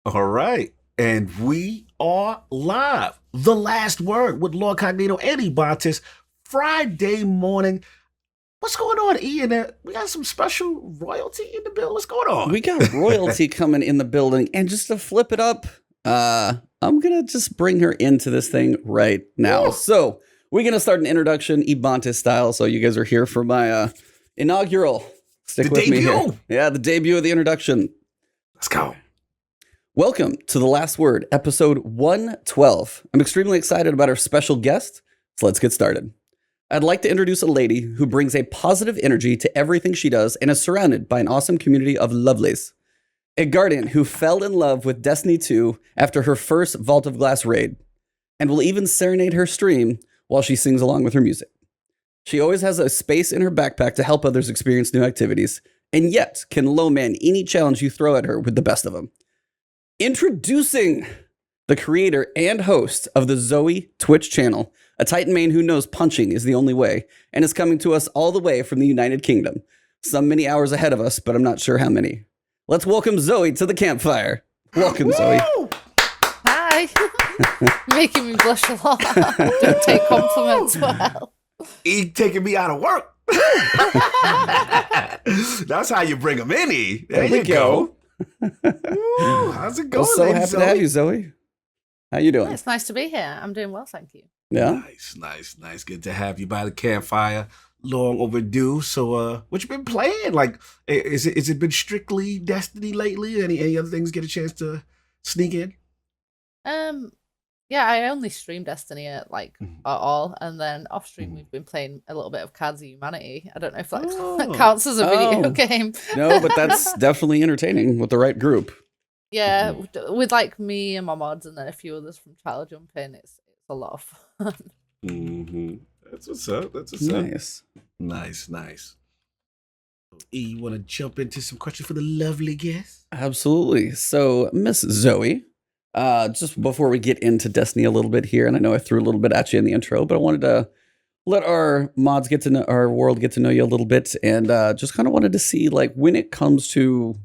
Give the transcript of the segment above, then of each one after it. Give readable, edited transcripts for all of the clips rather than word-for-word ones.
All right. And we are live. The Last Word with Lord Cognito and Ebontis. Friday morning. What's going on, Ian? We got some special royalty in the bill. What's going on? We got royalty coming in the building. And just to flip it up, I'm going to just bring her into this thing right now. Ooh. So we're going to start an introduction Ebontis style. So you guys are here for my inaugural. Stick with me here. Yeah, the debut of the introduction. Let's go. Welcome to The Last Word, episode 112. I'm extremely excited about our special guest, so let's get started. I'd like to introduce a lady who brings a positive energy to everything she does and is surrounded by an awesome community of lovelies. A guardian who fell in love with Destiny 2 after her first Vault of Glass raid, and will even serenade her stream while she sings along with her music. She always has a space in her backpack to help others experience new activities, and yet can low man any challenge you throw at her with the best of them. Introducing the creator and host of the Zoe Twitch channel, a Titan main who knows punching is the only way, and is coming to us all the way from the United Kingdom. Some many hours ahead of us, but I'm not sure how many. Let's welcome Zoe to the campfire. Welcome, Zoe. Hi. Making me blush a lot. Don't take compliments well. He taking me out of work. That's how you bring them in, E. There you go. Ooh, how's it going? Well, so happy to have you, Zoe. How you doing? It's nice to be here. I'm doing well, thank you. Yeah. Nice. Good to have you by the campfire. Long overdue. So, what you been playing? Like, is it been strictly Destiny lately? Any other things get a chance to sneak in? Yeah, I only stream Destiny at all, and then off stream we've been playing a little bit of Cards of Humanity. I don't know if that counts as a video game. No, but that's definitely entertaining with the right group. Yeah, with like me and my mods, and then a few others from Trial Jumping. It's a lot of fun. Mm-hmm. That's what's up. Nice. E, you want to jump into some questions for the lovely guest? Absolutely. So, Miss Zoe, just before we get into Destiny a little bit here, and I know I threw a little bit at you in the intro, but I wanted to let our mods get to know, our world get to know you a little bit, and just kind of wanted to see, like, when it comes to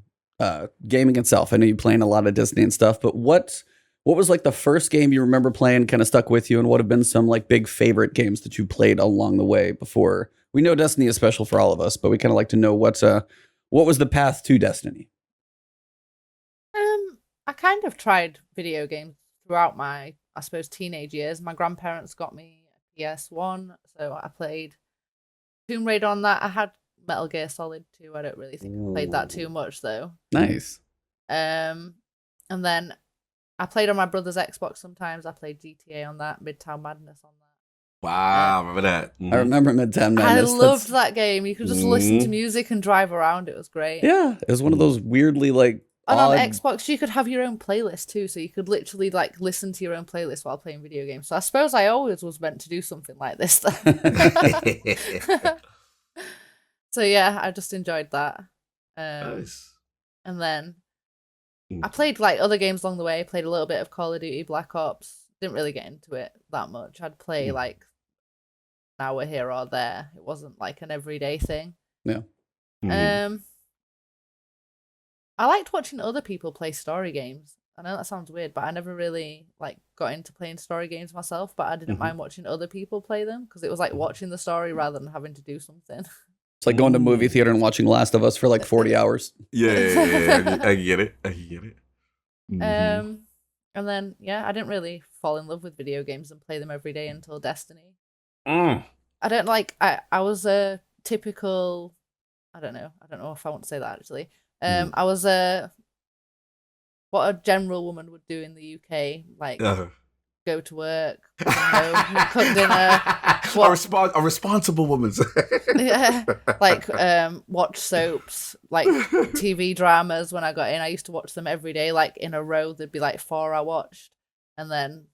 gaming itself. I know you're playing a lot of Disney and stuff, but what was like the first game you remember playing, kind of stuck with you, and what have been some like big favorite games that you played along the way before? We know Destiny is special for all of us, but we kind of like to know what was the path to Destiny. I kind of tried video games throughout my, I suppose, teenage years. My grandparents got me a PS1, so I played Tomb Raider on that. I had Metal Gear Solid 2. I don't really think I played that too much though. Nice. And then I played on my brother's Xbox sometimes. I played GTA on that, Midtown Madness on that. Wow, remember that? I remember Midtown Madness. I loved that game. You could just listen to music and drive around. It was great. Yeah, it was one of those weirdly like And on Xbox, you could have your own playlist too, so you could literally like listen to your own playlist while playing video games. So I suppose I always was meant to do something like this then. So yeah, I just enjoyed that. Nice. And then I played like other games along the way. Played a little bit of Call of Duty Black Ops. Didn't really get into it that much. I'd play like an hour here or there. It wasn't like an everyday thing. Yeah. I liked watching other people play story games. I know that sounds weird, but I never really like got into playing story games myself, but I didn't mind watching other people play them because it was like watching the story rather than having to do something. It's like going to movie theater and watching Last of Us for like 40 hours. Yeah. I get it. Mm-hmm. And then I didn't really fall in love with video games and play them every day until Destiny. Mm. I was a typical, I don't know if I want to say that actually. I was what a general woman would do in the UK, like go to work, come home, cook dinner. A responsible woman. Yeah, like watch soaps, like TV dramas. When I got in, I used to watch them every day, like in a row. There'd be like 4 I watched, and then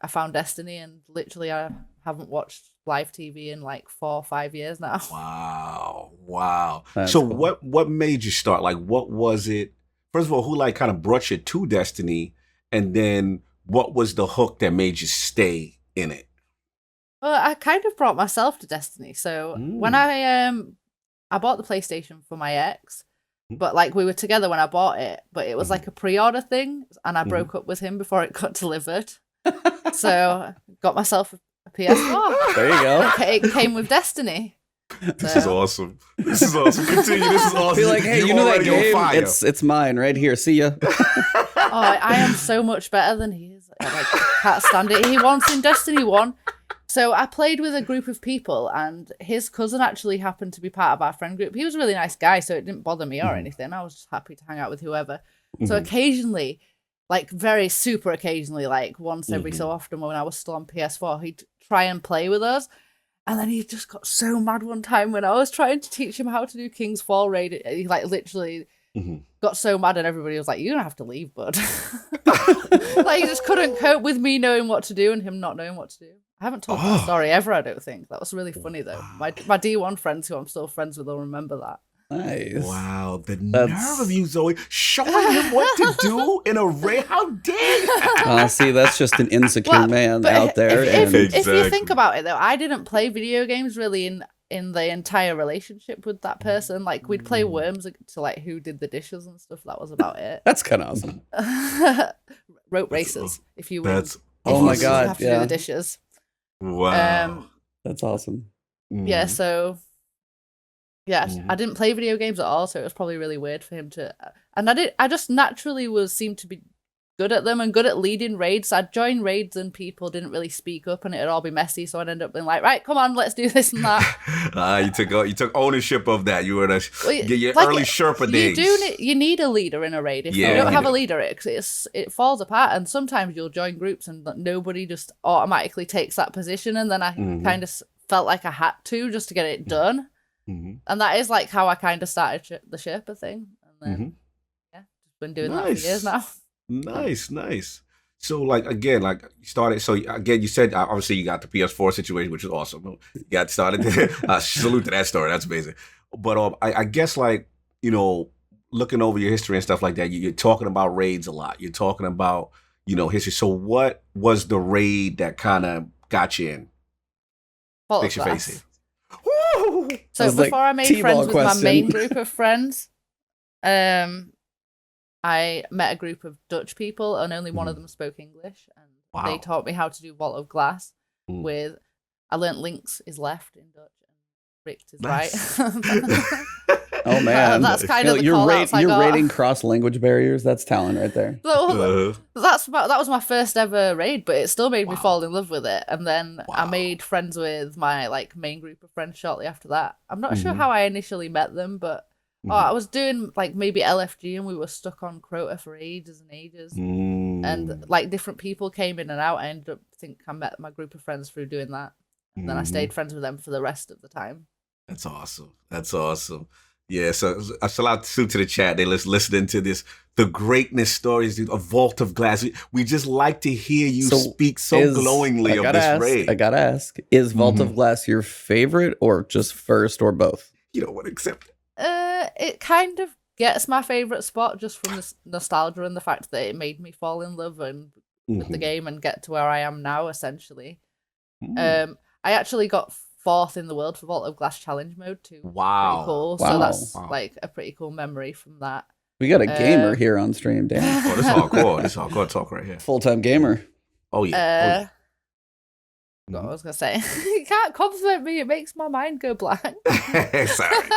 I found Destiny, and literally I haven't watched live TV in like 4 or 5 years now. Wow. That's so cool. what made you start? Like, what was it? First of all, who like kind of brought you to Destiny, and then what was the hook that made you stay in it? Well, I kind of brought myself to Destiny. So when I bought the PlayStation for my ex, but like we were together when I bought it, but it was like a pre-order thing, and I broke up with him before it got delivered. So got myself a PS4. There you go. It came with Destiny. This is awesome. This is awesome. Continue. This is awesome. Be like, hey, you know that already on game? fire. It's mine right here. See ya. Oh, I am so much better than he is. I like, can't stand it. He wants in Destiny 1. So I played with a group of people, and his cousin actually happened to be part of our friend group. He was a really nice guy, so it didn't bother me or anything. I was just happy to hang out with whoever. So occasionally, like very super occasionally, like once every so often when I was still on PS4, he'd try and play with us. And then he just got so mad one time when I was trying to teach him how to do King's Fall raid. He like literally got so mad, and everybody was like, "You're gonna have to leave, bud." Like he just couldn't cope with me knowing what to do and him not knowing what to do. I haven't told that story ever, I don't think. That was really funny though. My D1 friends who I'm still friends with will remember that. Nice. Wow, the nerve of you, Zoe, showing him what to do in a raid. How dare you? See, that's just an insecure man but out there. If you think about it though, I didn't play video games really in the entire relationship with that person. Like we'd play Worms to like who did the dishes and stuff. That was about it. That's kind of awesome. Rope races. If you win, oh my God, you have to do the dishes. Wow, that's awesome. Yeah, so I didn't play video games at all, so it was probably really weird for him to. And I just naturally seemed to be good at them and good at leading raids. I'd join raids and people didn't really speak up, and it'd all be messy. So I'd end up being like, right, come on, let's do this and that. You took ownership of that. You were your like early Sherpa days. You need a leader in a raid. If you don't have a leader, it falls apart. And sometimes you'll join groups and nobody just automatically takes that position. And then I kind of felt like I had to just to get it done. And that is like how I kind of started the Sherpa thing. And then just been doing that for years now. Nice. So like again, like you started. So again, you said obviously you got the PS4 situation, which is awesome. You got started. Salute to that story. That's amazing. But I guess like looking over your history and stuff like that, you're talking about raids a lot. You're talking about history. So what was the raid that kind of got you in? Fix your face in. Woo! So before I made friends with my main group of friends, I met a group of Dutch people, and only one of them spoke English, and they taught me how to do Vault of Glass. I learnt links is left in Dutch and richt is right. Oh man, that's kind of the call-outs I you're got. raiding cross-language barriers. That's talent right there. That was my first ever raid, but it still made me fall in love with it. And then I made friends with my like main group of friends shortly after that. I'm not sure how I initially met them, but I was doing like maybe LFG, and we were stuck on Crota for ages and ages. And like different people came in and out. I I met my group of friends through doing that. And then I stayed friends with them for the rest of the time. That's awesome. Yeah, so a shout to the chat. They listening to this, the greatness stories, a Vault of Glass. We just like to hear you speak so glowingly of this raid. I gotta ask, is Vault of Glass your favorite, or just first, or both? You don't want to accept it. It kind of gets my favorite spot just from the nostalgia and the fact that it made me fall in love with the game and get to where I am now, essentially. I actually got 4th in the world for Vault of Glass Challenge Mode too. Wow. Pretty cool. So that's like a pretty cool memory from that. We got a gamer here on stream, Dan. Oh, this is hardcore. This is hardcore talk right here. Full-time gamer. Oh yeah. What I was gonna say. You can't compliment me, it makes my mind go blank. Sorry.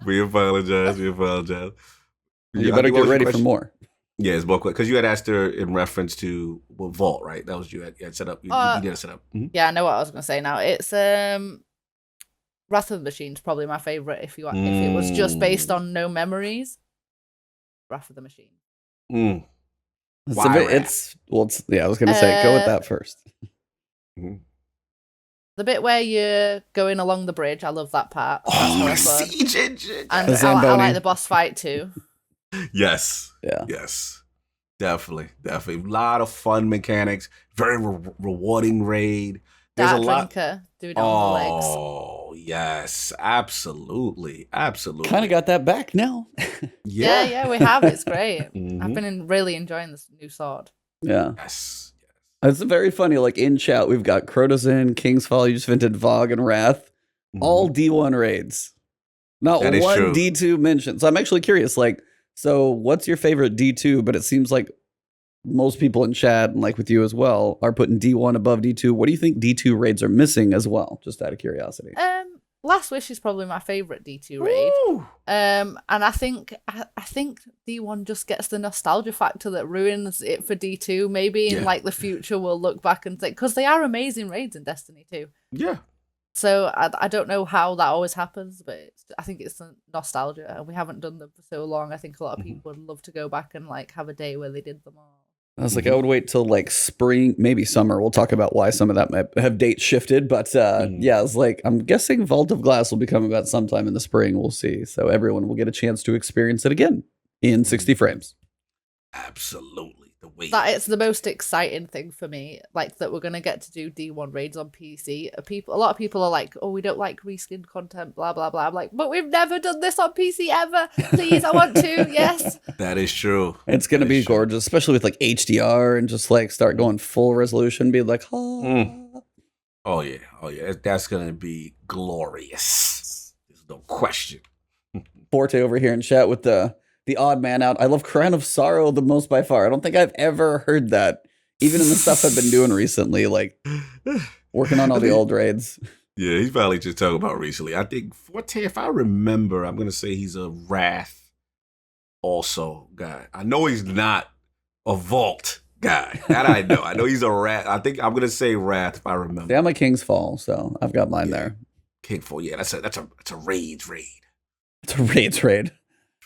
We apologize. You better get ready for more. Yeah, it's more quick. Because you had asked her in reference to Vault, right? That was you had set up. You did a setup. Yeah, I know what I was gonna say now. It's Wrath of the Machine's probably my favorite if it was just based on no memories. Wrath of the Machine. Why I was gonna say go with that first. The bit where you're going along the bridge, I love that part. Oh, siege engine. And I like the boss fight too. Yes. Yeah. Yes. Definitely. A lot of fun mechanics. Very rewarding raid. There's Dark a lot. Drinker, do it on the legs. Oh, yes. Absolutely. Kind of got that back now. Yeah, we have. It's great. I've been really enjoying this new sword. Yeah. Yes. It's very funny. Like in chat, we've got Crota's in, King's Fall, you just invented Vogue and Wrath. All D1 raids. Not That is one true. D2 mention. So I'm actually curious, like, so what's your favorite D2? But it seems like most people in chat, and like with you as well, are putting D1 above D2. What do you think D2 raids are missing as well? Just out of curiosity. Last Wish is probably my favorite D2 raid. Ooh. And I think D1 just gets the nostalgia factor that ruins it for D2. Maybe in like the future we'll look back and think, because they are amazing raids in Destiny 2. Yeah. So I don't know how that always happens, but I think it's the nostalgia, and we haven't done them for so long. I think a lot of people would love to go back and like have a day where they did them all. I was like, I would wait till like spring, maybe summer. We'll talk about why some of that might have dates shifted. But yeah, I was like, I'm guessing Vault of Glass will be coming about sometime in the spring. We'll see. So everyone will get a chance to experience it again in 60 frames. Absolutely. The way That it's the most exciting thing for me, like that we're gonna get to do D1 raids on PC. A lot of people are like, "Oh, we don't like reskinned content, blah blah blah." I'm like, but we've never done this on PC ever. Please, I want to. Yes, that is true. It's gonna be gorgeous, especially with like HDR and just like start going full resolution. Be like, oh, oh yeah, that's gonna be glorious. There's no question. Forte over here in chat with the odd man out. I love Crown of Sorrow the most by far. I don't think I've ever heard that, even in the stuff I've been doing recently, like working on all the old raids. Yeah, he's probably just talking about recently. I think Forte, if I remember, I'm gonna say he's a Wrath also guy. I know he's not a Vault guy. That I know. I know he's a Wrath. I think I'm gonna say Wrath if I remember. Yeah, I'm a King's Fall, so I've got mine there. Kingfall, yeah, that's a raid. It's a raid.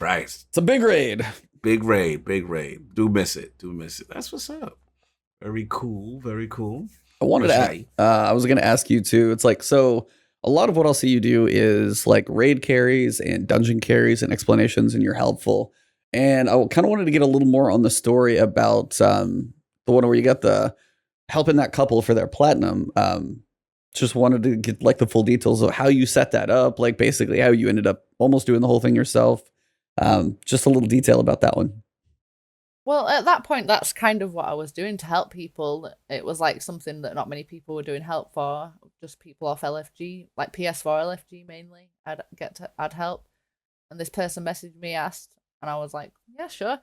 Right. It's a big raid. Big raid. Do miss it. That's what's up. Very cool. I wanted to I was going to ask you too. It's like, so a lot of what I'll see you do is like raid carries and dungeon carries and explanations, and you're helpful. And I kind of wanted to get a little more on the story about the one where you got the helping that couple for their platinum. Just wanted to get like the full details of how you set that up, like basically how you ended up almost doing the whole thing yourself. Just a little detail about that one. Well, at that point, that's kind of what I was doing to help people. It was like something that not many people were doing help for, just people off LFG, like PS4 LFG mainly. I'd help. And this person messaged me, asked, and I was like, yeah, sure.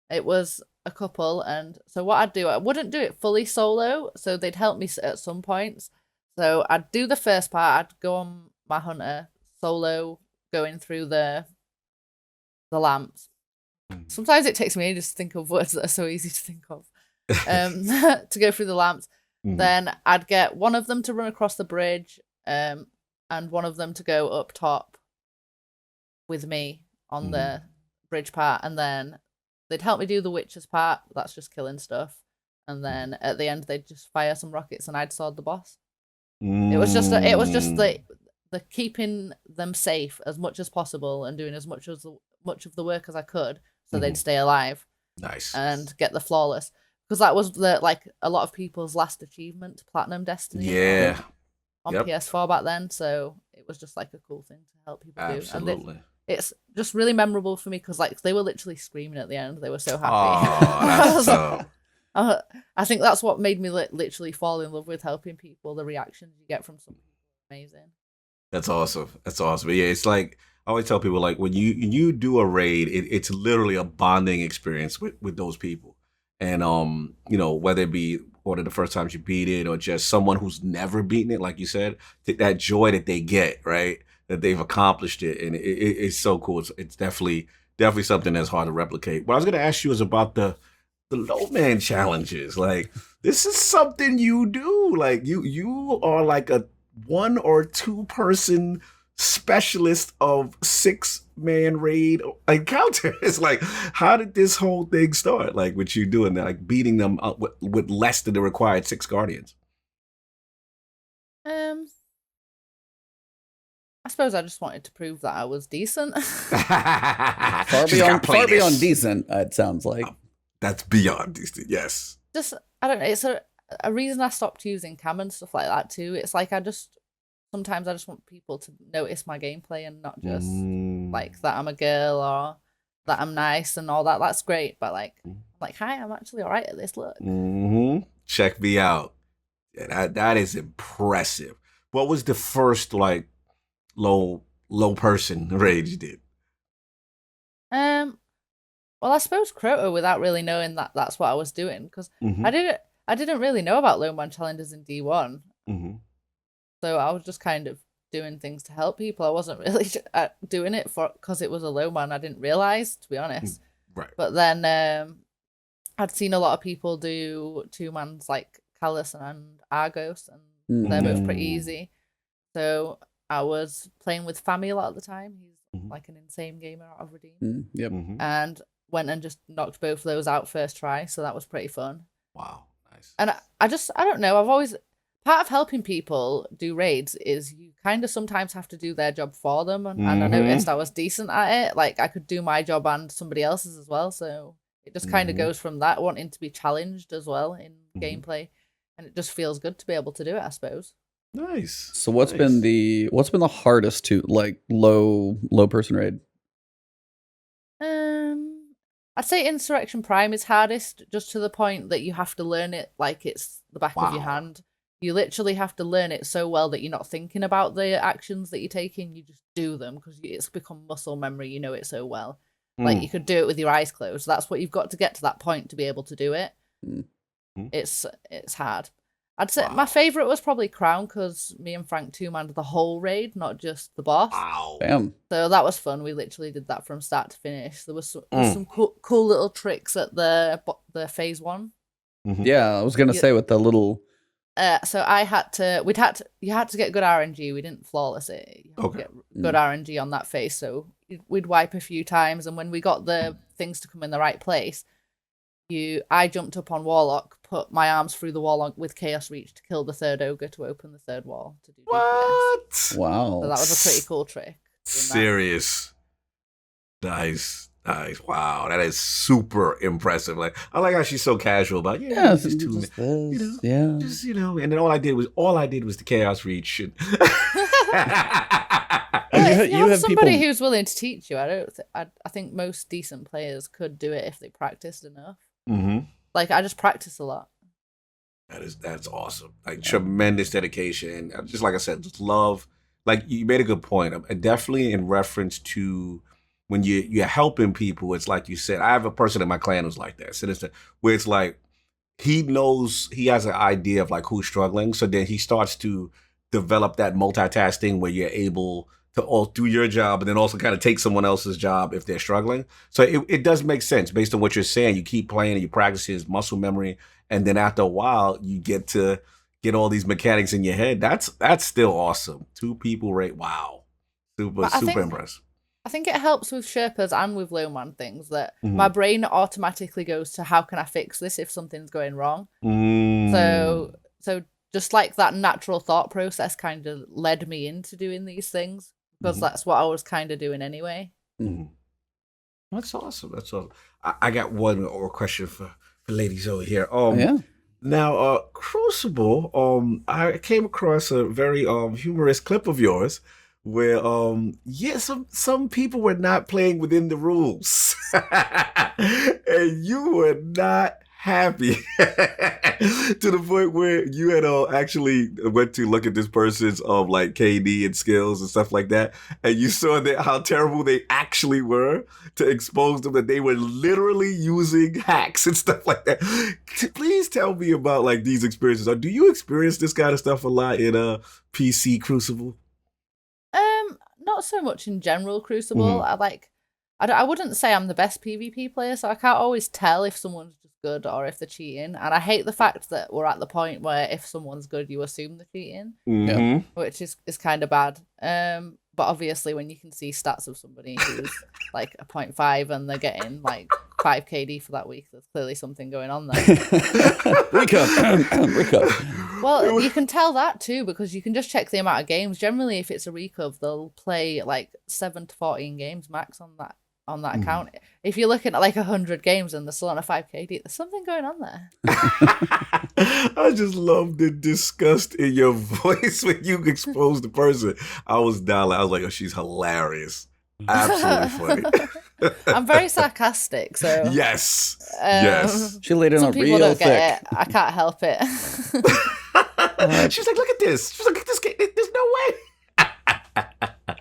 It was a couple. And so what I'd do, I wouldn't do it fully solo. So they'd help me at some points. So I'd do the first part. I'd go on my hunter solo, going through the lamps. Sometimes it takes me ages to think of words that are so easy to think of. To go through the lamps. Then I'd get one of them to run across the bridge, and one of them to go up top with me on the bridge part, and then they'd help me do the witches part. That's just killing stuff. And then at the end they'd just fire some rockets and I'd sword the boss. It was just the keeping them safe as much as possible and doing as much of the work as I could, so they'd stay alive. Nice. And get the flawless, because that was like a lot of people's last achievement, platinum Destiny. Yeah. On PS4 back then, so it was just like a cool thing to help people do. Absolutely. And it's just really memorable for me because like they were literally screaming at the end. They were so happy. Oh, that's I think that's what made me literally fall in love with helping people. The reactions you get from some people are amazing. That's awesome. Yeah, it's like I always tell people, like when you do a raid, it's literally a bonding experience with those people. And whether it be one of the first times you beat it or just someone who's never beaten it, like you said, that joy that they get, right? That they've accomplished it, and it's so cool. It's definitely something that's hard to replicate. What I was going to ask you is about the low man challenges. Like, this is something you do. Like, you are like a 1 or 2 person specialist of 6-man raid encounters. Like, how did this whole thing start? Like, with you doing that, like beating them up with less than the required 6 guardians? I suppose I just wanted to prove that I was decent. far beyond decent, it sounds like. That's beyond decent, yes. Just, I don't know, it's a reason I stopped using cam and stuff like that too. It's like sometimes I just want people to notice my gameplay and not just like that I'm a girl or that I'm nice and all that. That's great, but like, hi, I'm actually all right at this. Look. Check me out. Yeah, that is impressive. What was the first like low low person raid you did? Well, I suppose Crota without really knowing that that's what I was doing because Mm-hmm. I didn't really know about low man challenges in D1, Mm-hmm. so I was just kind of doing things to help people. I wasn't really doing it for because it was a low man. I didn't realize, to be honest. Right. But then I'd seen a lot of people do 2-mans like Callus and Argos, and they're both pretty easy. So I was playing with Fami a lot of the time. He's like an insane gamer out of Redeem. Yep. Mm-hmm. And went and just knocked both of those out first try. So that was pretty fun. Wow. Nice. And I don't know. I've always, part of helping people do raids is you kind of sometimes have to do their job for them. And I noticed I was decent at it. Like I could do my job and somebody else's as well. So it just kind of goes from that, wanting to be challenged as well in gameplay. And it just feels good to be able to do it, I suppose. Nice. So what's been the hardest to like low person raid? I'd say Insurrection Prime is hardest, just to the point that you have to learn it like it's the back of your hand. You literally have to learn it so well that you're not thinking about the actions that you're taking. You just do them because it's become muscle memory. You know it so well. Like you could do it with your eyes closed. That's what you've got to get to that point to be able to do it. It's hard. I'd say my favorite was probably Crown because me and Frank 2-manned the whole raid, not just the boss. Wow. Damn. So that was fun. We literally did that from start to finish. There was some cool little tricks at the phase 1. Yeah, I was gonna say with the little. So you had to get good RNG. We didn't flawless it. You had to get good RNG on that phase. So we'd wipe a few times, and when we got the things to come in the right place, I jumped up on Warlock, put my arms through the Warlock with Chaos Reach to kill the third ogre to open the third wall to do What? DPS. Wow. So that was a pretty cool trick. Serious. Nice. Wow, that is super impressive. Like I like how she's so casual about just just 2 minutes. this, Just and then all I did was the Chaos Reach. And if you have somebody who's willing to teach you, I think most decent players could do it if they practiced enough. Like I just practice a lot. That's awesome. Like tremendous dedication. Just like I said, just love. Like you made a good point. Definitely in reference to when you're helping people. It's like you said. I have a person in my clan who's like that. So where it's like he knows he has an idea of like who's struggling. So then he starts to develop that multitasking where you're able to all do your job and then also kind of take someone else's job if they're struggling. So it does make sense based on what you're saying. You keep playing and you practice his muscle memory. And then after a while, you get to get all these mechanics in your head. That's still awesome. 2 people rate. Wow. Super impressive. I think it helps with Sherpas and with low man things that my brain automatically goes to how can I fix this if something's going wrong. So just like that natural thought process kind of led me into doing these things because that's what I was kind of doing anyway. That's awesome. That's awesome. I got one more question for ladies over here. Now, Crucible, I came across a very humorous clip of yours where some people were not playing within the rules. And you were not happy to the point where you had actually went to look at this person's like KD and skills and stuff like that, and you saw that how terrible they actually were to expose them that they were literally using hacks and stuff like that. Please tell me about like these experiences. Or do you experience this kind of stuff a lot in a PC Crucible? Not so much in general Crucible. I wouldn't say I'm the best PvP player, so I can't always tell if someone's just good or if they're cheating. And I hate the fact that we're at the point where if someone's good, you assume they're cheating, which is kind of bad. But obviously, when you can see stats of somebody who's like a 0.5 and they're getting like 5 KD for that week, there's clearly something going on there. Recov. Well, you can tell that too because you can just check the amount of games. Generally, if it's a recov, they'll play like 7 to 14 games max on that account. If you're looking at like 100 games and they're still on a 5 KD, there's something going on there. I just love the disgust in your voice when you expose the person. I was dying. I was like, oh, she's hilarious. Absolutely funny. I'm very sarcastic, so yes. She laid it some on people real don't thick. get it. I can't help it. She's like, look at this. She's like, look at this game. There's no way.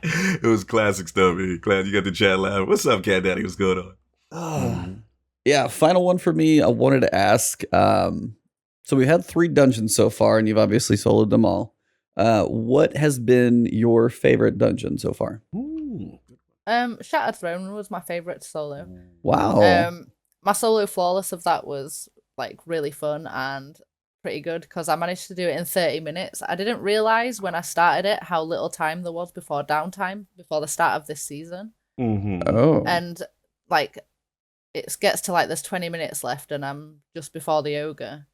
It was classic stuff, man. Glad you got the chat live. What's up, Cat Daddy? What's going on? Yeah, final one for me. I wanted to ask. So we had 3 dungeons so far, and you've obviously soloed them all. What has been your favorite dungeon so far? Ooh. Shattered Throne was my favorite solo. Wow. My solo flawless of that was like really fun and pretty good because I managed to do it in 30 minutes. I didn't realize when I started it how little time there was before downtime before the start of this season. Oh. And like it gets to like there's 20 minutes left and I'm just before the ogre.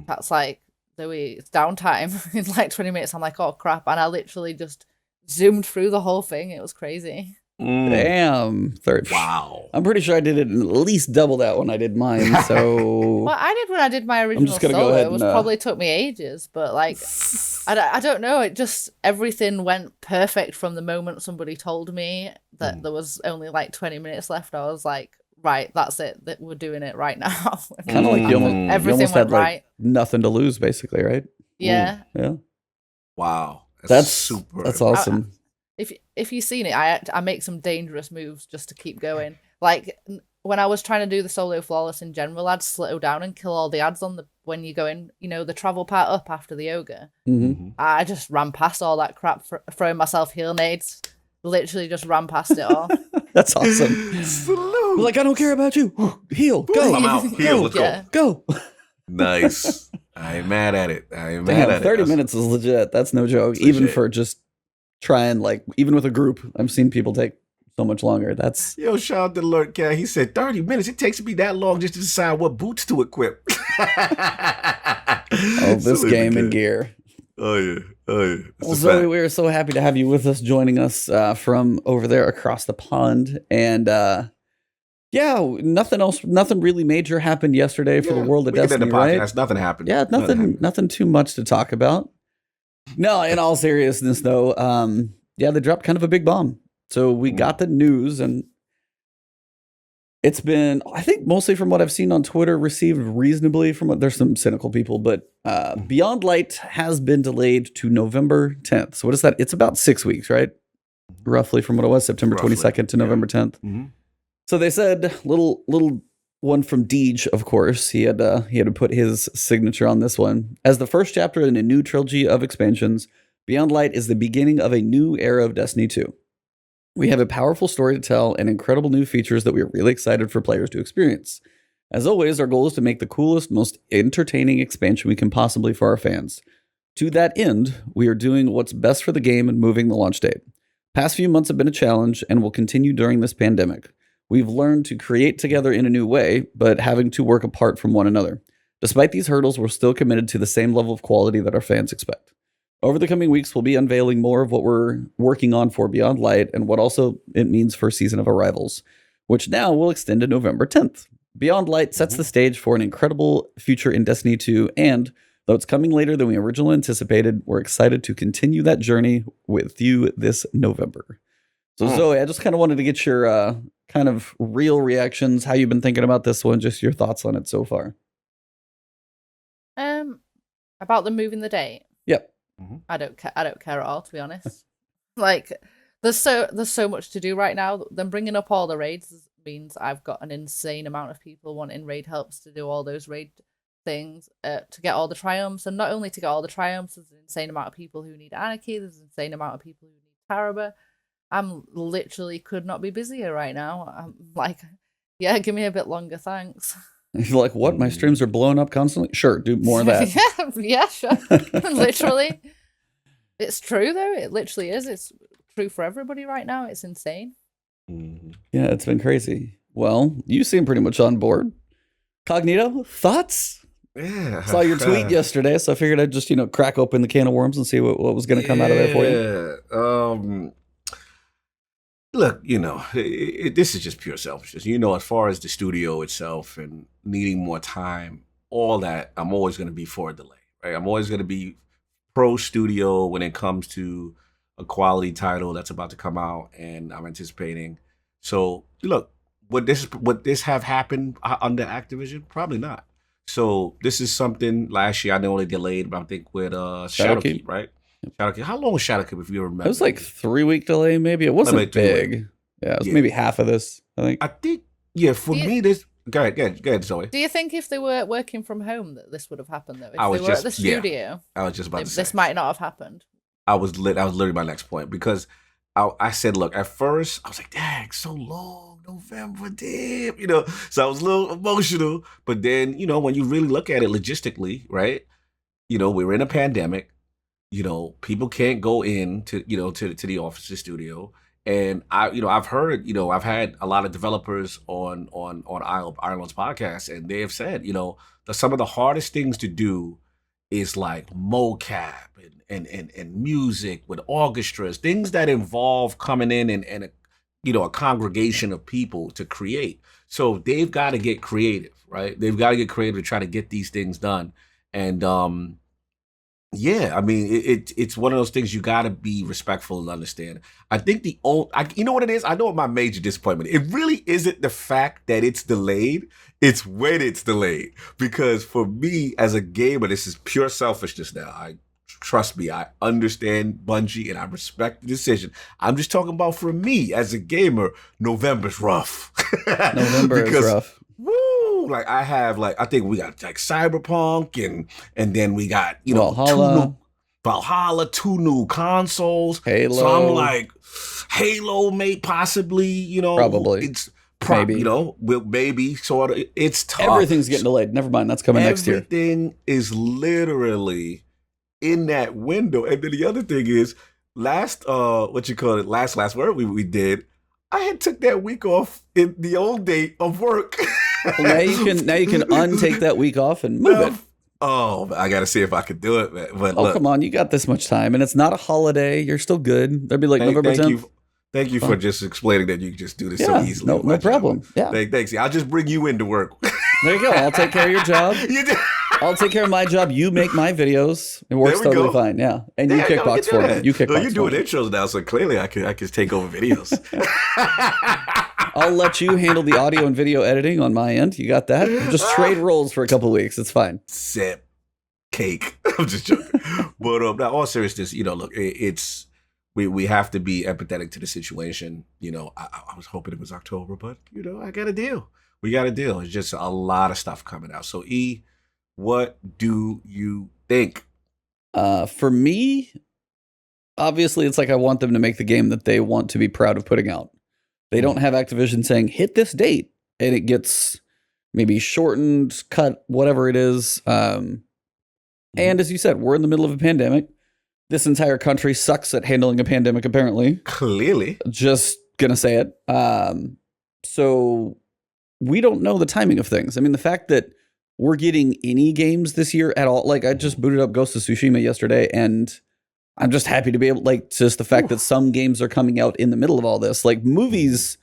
That's like it's downtime in like 20 minutes. I'm like, oh crap, and I literally just zoomed through the whole thing. It was crazy. Damn. Wow. I'm pretty sure I did it at least double that when I did mine. So Well, I did when I did my original just gonna solo. go ahead It was and, probably took me ages, but like I don't know. It just everything went perfect from the moment somebody told me that there was only like 20 minutes left. I was like, right, that's it. That we're doing it right now. kind of like you everything almost went had like right. nothing to lose, basically, right? Yeah. Yeah. Wow. That's super. That's awesome. If you've seen it, I make some dangerous moves just to keep going. Like when I was trying to do the solo flawless in general, I'd slow down and kill all the ads on the when you go in, the travel part up after the ogre. I just ran past all that crap, throwing myself heal nades. Literally just ran past it all. That's awesome. Salute. Like, I don't care about you. Heal. Go. I'm out. Heal. Let's go. Nice. I ain't mad at it. Damn, 30 minutes is legit. That's no joke. That's even legit. for just trying, like, even with a group, I've seen people take so much longer. That's Yo, shout out to Lurk Cat. He said 30 minutes. It takes me that long just to decide what boots to equip. this game and gear. Oh yeah. Well, Zoe, we are so happy to have you with us, joining us from over there across the pond. And yeah, nothing really major happened yesterday for the world of Destiny, right? Nothing happened. Yeah, nothing too much to talk about. No, in all seriousness though, yeah, they dropped kind of a big bomb. So we got the news, and it's been, I think, mostly from what I've seen on Twitter, received reasonably. There's some cynical people, but Beyond Light has been delayed to November 10th. So what is that? It's about 6 weeks, right? Roughly from what it was, September 22nd to November 10th. So they said, little one from Deej, of course. He had to put his signature on this one. As the first chapter in a new trilogy of expansions, Beyond Light is the beginning of a new era of Destiny 2. We have a powerful story to tell and incredible new features that we are really excited for players to experience. As always, our goal is to make the coolest, most entertaining expansion we can possibly for our fans. To that end, we are doing what's best for the game and moving the launch date. Past few months have been a challenge and will continue during this pandemic. We've learned to create together in a new way, but having to work apart from one another. Despite these hurdles, we're still committed to the same level of quality that our fans expect. Over the coming weeks, we'll be unveiling more of what we're working on for Beyond Light and what also it means for Season of Arrivals, which now will extend to November 10th. Beyond Light sets the stage for an incredible future in Destiny 2, and though it's coming later than we originally anticipated, we're excited to continue that journey with you this November. So Zoe, I just kind of wanted to get your kind of real reactions, how you've been thinking about this one, just your thoughts on it so far. About them moving the date. Yep. I don't care at all, to be honest. Like there's so much to do right now. Them bringing up all the raids means I've got an insane amount of people wanting raid helps to do all those raid things to get all the triumphs, and not only to get all the triumphs, there's an insane amount of people who need anarchy, there's an insane amount of people who need Taraba. I'm literally could not be busier right now. I'm like, yeah, give me a bit longer, thanks. You're like, what? My streams are blowing up constantly? Sure, do more of that. yeah, sure. Literally. It's true, though. It literally is. It's true for everybody right now. It's insane. Yeah, it's been crazy. Well, you seem pretty much on board. Cognito, thoughts? Yeah. Saw your tweet yesterday, so I figured I'd just, crack open the can of worms and see what was going to come out of there for you. Look, this is just pure selfishness. As far as the studio itself and needing more time, all that, I'm always going to be for a delay, right? I'm always going to be pro studio when it comes to a quality title that's about to come out and I'm anticipating. So, look, would this have happened under Activision? Probably not. So this is something last year I know they delayed, but I think with Shadowkeep, right? Shadow King. How long was Shadow King, if you remember? It was like 3-week delay, maybe. It wasn't Maybe big. Yeah, it was maybe half of this, I think. I think, yeah, for me, this. Go ahead, Zoe. Do you think if they were working from home that this would have happened, though? If I was they were just- at the studio, I was just about to say. this might not have happened. That was literally my next point, because I said, look, at first I was like, dang, so long, November, damn, so I was a little emotional. But then, when you really look at it logistically, right? We're in a pandemic. People can't go in to the office, the studio. And I've heard, I've had a lot of developers on Ireland's podcast, and they have said, that some of the hardest things to do is like mocap and music with orchestras, things that involve coming in and a congregation of people to create. So they've got to get creative, right? They've got to get creative to try to get these things done. And yeah, I mean, it's one of those things you got to be respectful and understand. I think you know what it is? I know what my major disappointment is. It really isn't the fact that it's delayed. It's when it's delayed. Because for me as a gamer, this is pure selfishness now. Trust me, I understand Bungie and I respect the decision. I'm just talking about for me as a gamer, November's rough. November is rough. Woo! Like I think we got like Cyberpunk and then we got, Valhalla, 2 new consoles. Halo. So I'm like, Halo may possibly, Probably. It's maybe. Maybe sort of. It's tough. Everything's getting delayed. Never mind. That's coming next year. Everything is literally in that window. And then the other thing is, last word we did, I had took that week off in the old date of work. Well, now you can untake that week off and move it. Oh, I got to see if I could do it, man. But look, come on, you got this much time, and it's not a holiday. You're still good. There'd be like November 10th. Thank you for just explaining that you can just do this so easily. No problem. Yeah. Thanks. I'll just bring you into work. There you go. I'll take care of your job. I'll take care of my job. You make my videos. It works totally fine. Yeah. And you kickbox for me. You kickbox. You're doing intros now, so clearly I can take over videos. I'll let you handle the audio and video editing on my end. You got that? Just trade roles for a couple of weeks. It's fine. Sip. Cake. I'm just joking. But now, all seriousness, look, it's we have to be empathetic to the situation. I was hoping it was October, but I got a deal. We got a deal. It's just a lot of stuff coming out. So E, what do you think? For me, obviously it's like I want them to make the game that they want to be proud of putting out. They don't have Activision saying hit this date and it gets maybe shortened, cut, whatever it is. And as you said, we're in the middle of a pandemic. This entire country sucks at handling a pandemic, apparently. Clearly. Just gonna say it. So we don't know the timing of things. I mean, the fact that we're getting any games this year at all, like I just booted up Ghost of Tsushima yesterday, and I'm just happy to be able, just the fact that some games are coming out in the middle of all this. Like movies,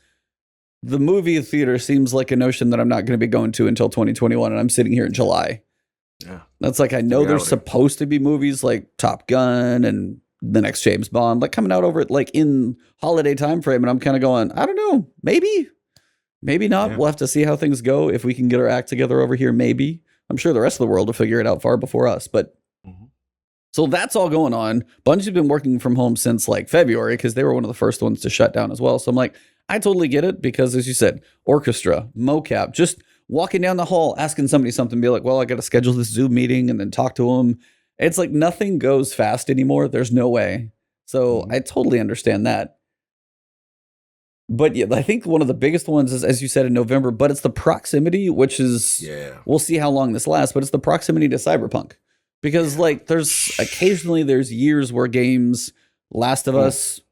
the movie theater seems like a notion that I'm not going to be going to until 2021, and I'm sitting here in July. Yeah. That's like, I know there's supposed to be movies like Top Gun and the next James Bond, like coming out over like in holiday time frame. And I'm kind of going, I don't know, maybe not. Yeah. We'll have to see how things go. If we can get our act together over here, maybe. I'm sure the rest of the world will figure it out far before us. But so that's all going on. Bungie's been working from home since like February because they were one of the first ones to shut down as well. So I'm like, I totally get it because, as you said, orchestra, mocap, just walking down the hall, asking somebody something, be like, well, I got to schedule this Zoom meeting and then talk to them. It's like nothing goes fast anymore. There's no way. So I totally understand that. But yeah, I think one of the biggest ones is, as you said, in November, but it's the proximity, which is, we'll see how long this lasts, but it's the proximity to Cyberpunk. Because like there's years where games, Last of Us,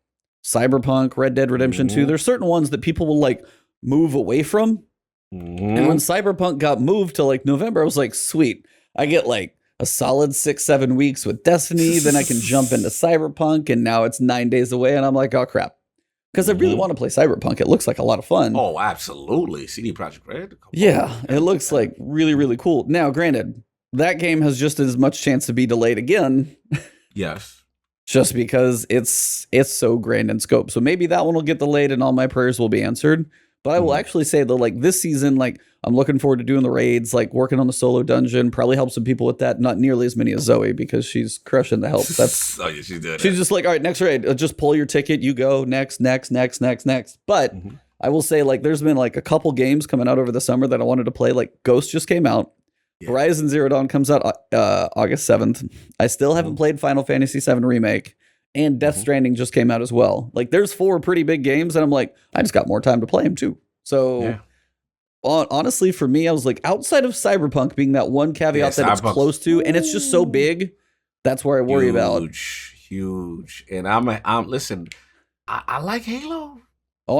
Cyberpunk, Red Dead Redemption 2, there's certain ones that people will like move away from. And when Cyberpunk got moved to like November, I was like, sweet, I get like a solid 6-7 weeks with Destiny, then I can jump into Cyberpunk, and now it's 9 days away, and I'm like, oh crap. Because I really want to play Cyberpunk. It looks like a lot of fun. Oh, absolutely. CD Projekt Red. Yeah, it looks like really, really cool. Now, granted, that game has just as much chance to be delayed again. Yes. Just because it's so grand in scope. So maybe that one will get delayed and all my prayers will be answered. But I will actually say that like this season, like I'm looking forward to doing the raids, like working on the solo dungeon. Probably help some people with that. Not nearly as many as Zoe because she's crushing the help. That's oh yeah, she's doing she's that. just like, all right, next raid. Just pull your ticket. You go next. But I will say, like, there's been like a couple games coming out over the summer that I wanted to play. Like Ghost just came out. Yeah. Horizon Zero Dawn comes out August 7th. I still haven't played Final Fantasy VII Remake, and Death Stranding just came out as well. Like, there's 4 pretty big games, and I'm like, I just got more time to play them too. So, honestly, for me, I was like, outside of Cyberpunk being that one caveat that it's close to, and it's just so big, that's where I worry about. Huge. And I'm listen, I like Halo. Oh,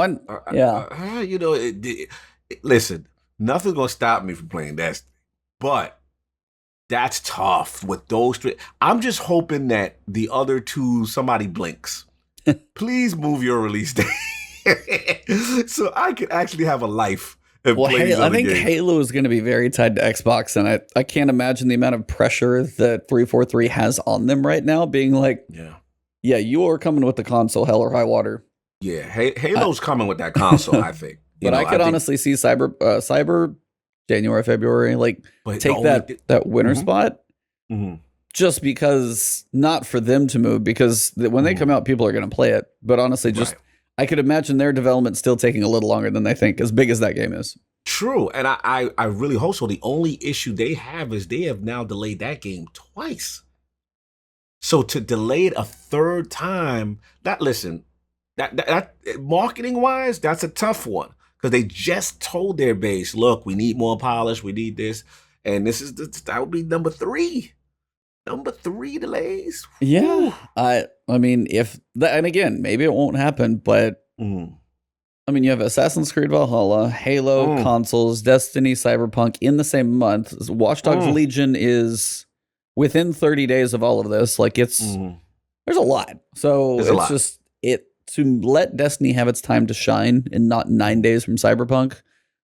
Listen, nothing's gonna stop me from playing that. But that's tough with those 3. I'm just hoping that the other 2, somebody blinks. Please move your release date so I can actually have a life. Well, I think Halo is going to be very tied to Xbox, and I can't imagine the amount of pressure that 343 has on them right now, being like, yeah, you are coming with the console, hell or high water. Yeah, Halo's coming with that console, I think. But I could honestly see Cyber January, February, like take that winter spot, just because not for them to move, because when they come out, people are going to play it. But honestly, I could imagine their development still taking a little longer than they think, as big as that game is. True, and I really hope so. The only issue they have is they have now delayed that game twice. So to delay it a third time, that marketing wise, that's a tough one. Because they just told their base, look, we need more polish, we need this. And that would be number 3. Number 3 delays. Yeah. I mean, and again, maybe it won't happen, but I mean, you have Assassin's Creed Valhalla, Halo, consoles, Destiny, Cyberpunk in the same month. Watch Dogs Legion is within 30 days of all of this. Like, there's a lot. So to let Destiny have its time to shine and not 9 days from Cyberpunk,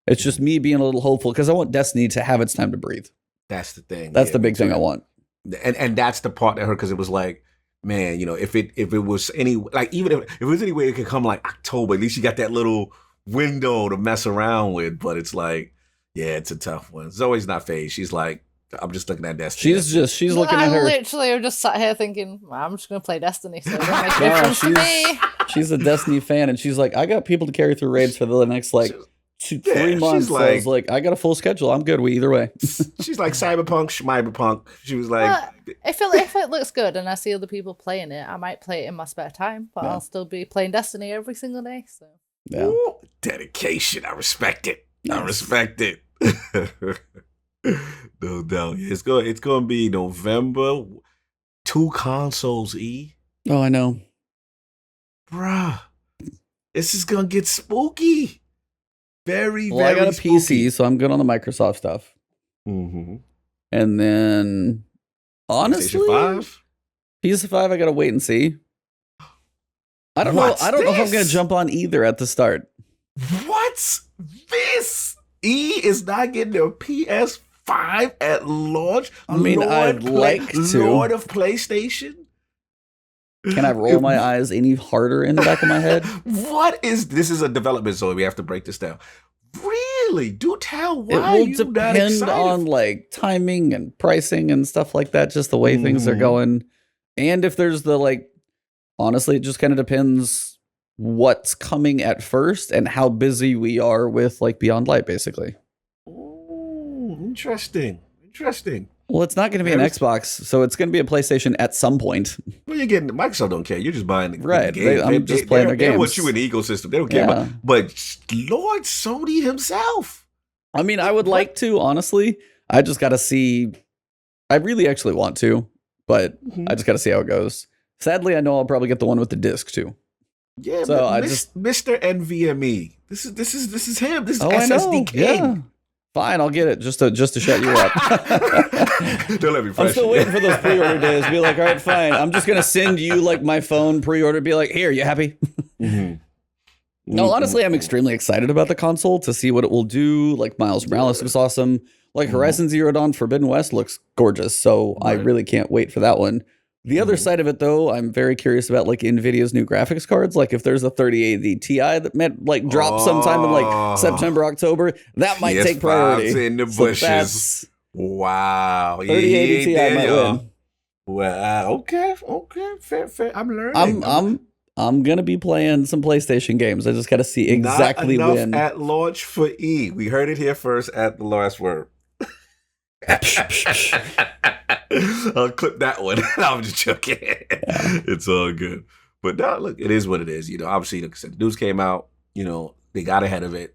it's just me being a little hopeful because I want Destiny to have its time to breathe. That's the thing. That's the big thing I want. And that's the part that hurt, because it was like, man, if it was any, like, even if it was any way it could come like October, at least you got that little window to mess around with. But it's like, yeah, it's a tough one. Zoe's not phased. She's like, I'm just looking at Destiny. She's looking at her. I literally am just sat here thinking, well, I'm just going to play Destiny. So it doesn't make a difference to me. She's a Destiny fan, and she's like, I got people to carry through raids for the next 3 months. So I was like, I got a full schedule. I'm good with either way. She's like Schmiberpunk. She was like, if it looks good and I see other people playing it, I might play it in my spare time, but I'll still be playing Destiny every single day. So ooh, dedication. I respect it. Nice. I respect it. No doubt. It's going to be November. 2 consoles, E. Oh, I know. Bruh. This is going to get spooky. Very, well, very I got a spooky. PC, so I'm good on the Microsoft stuff. Mm-hmm. And then, honestly, PS5, I got to wait and see. I don't know. I don't know if I'm going to jump on either at the start. What's this? E is not getting a PS5 at launch. I mean, I'd like to. Lord of PlayStation. Can I roll my eyes any harder in the back of my head? This is a development, so we have to break this down. Really? Do tell why it will you depend not on like timing and pricing and stuff like that, just the way things are going. And if there's honestly, it just kind of depends what's coming at first and how busy we are with Beyond Light, basically. Oh, interesting. Well, it's not going to be an Xbox, so it's going to be a PlayStation at some point. Well, you're getting Microsoft don't care. You're just buying the right. game. I'm just playing their games. They want you in the ecosystem. They don't care about. But Lord Sony himself. I mean, I would like to, honestly. I just got to see. I really actually want to, but I just got to see how it goes. Sadly, I know I'll probably get the one with the disc too. Yeah, so Mr. NVMe. This is him. This is SSD I know. King. Yeah. Fine, I'll get it just to shut you up. Don't let me pressure. I'm still waiting for those pre-order days. Be like, all right, fine. I'm just gonna send you my phone pre-order. Be like, here, you happy? No, honestly, I'm extremely excited about the console to see what it will do. Miles Morales looks awesome. Horizon Zero Dawn Forbidden West looks gorgeous. So I really can't wait for that one. The other side of it, though, I'm very curious about like Nvidia's new graphics cards. Like if there's a 3080 Ti that meant like drop sometime in like September, October, that might take priority. In the So bushes. that's Wow. 3080 Ti might win. Well, okay, fair. I'm learning. I'm gonna be playing some PlayStation games. I just got to see exactly Not enough when. at launch for E. We heard it here first at the last word. I'll clip that one. I'm just joking. It's all good. But no, look, it is what it is. Obviously, like I said, the news came out. They got ahead of it,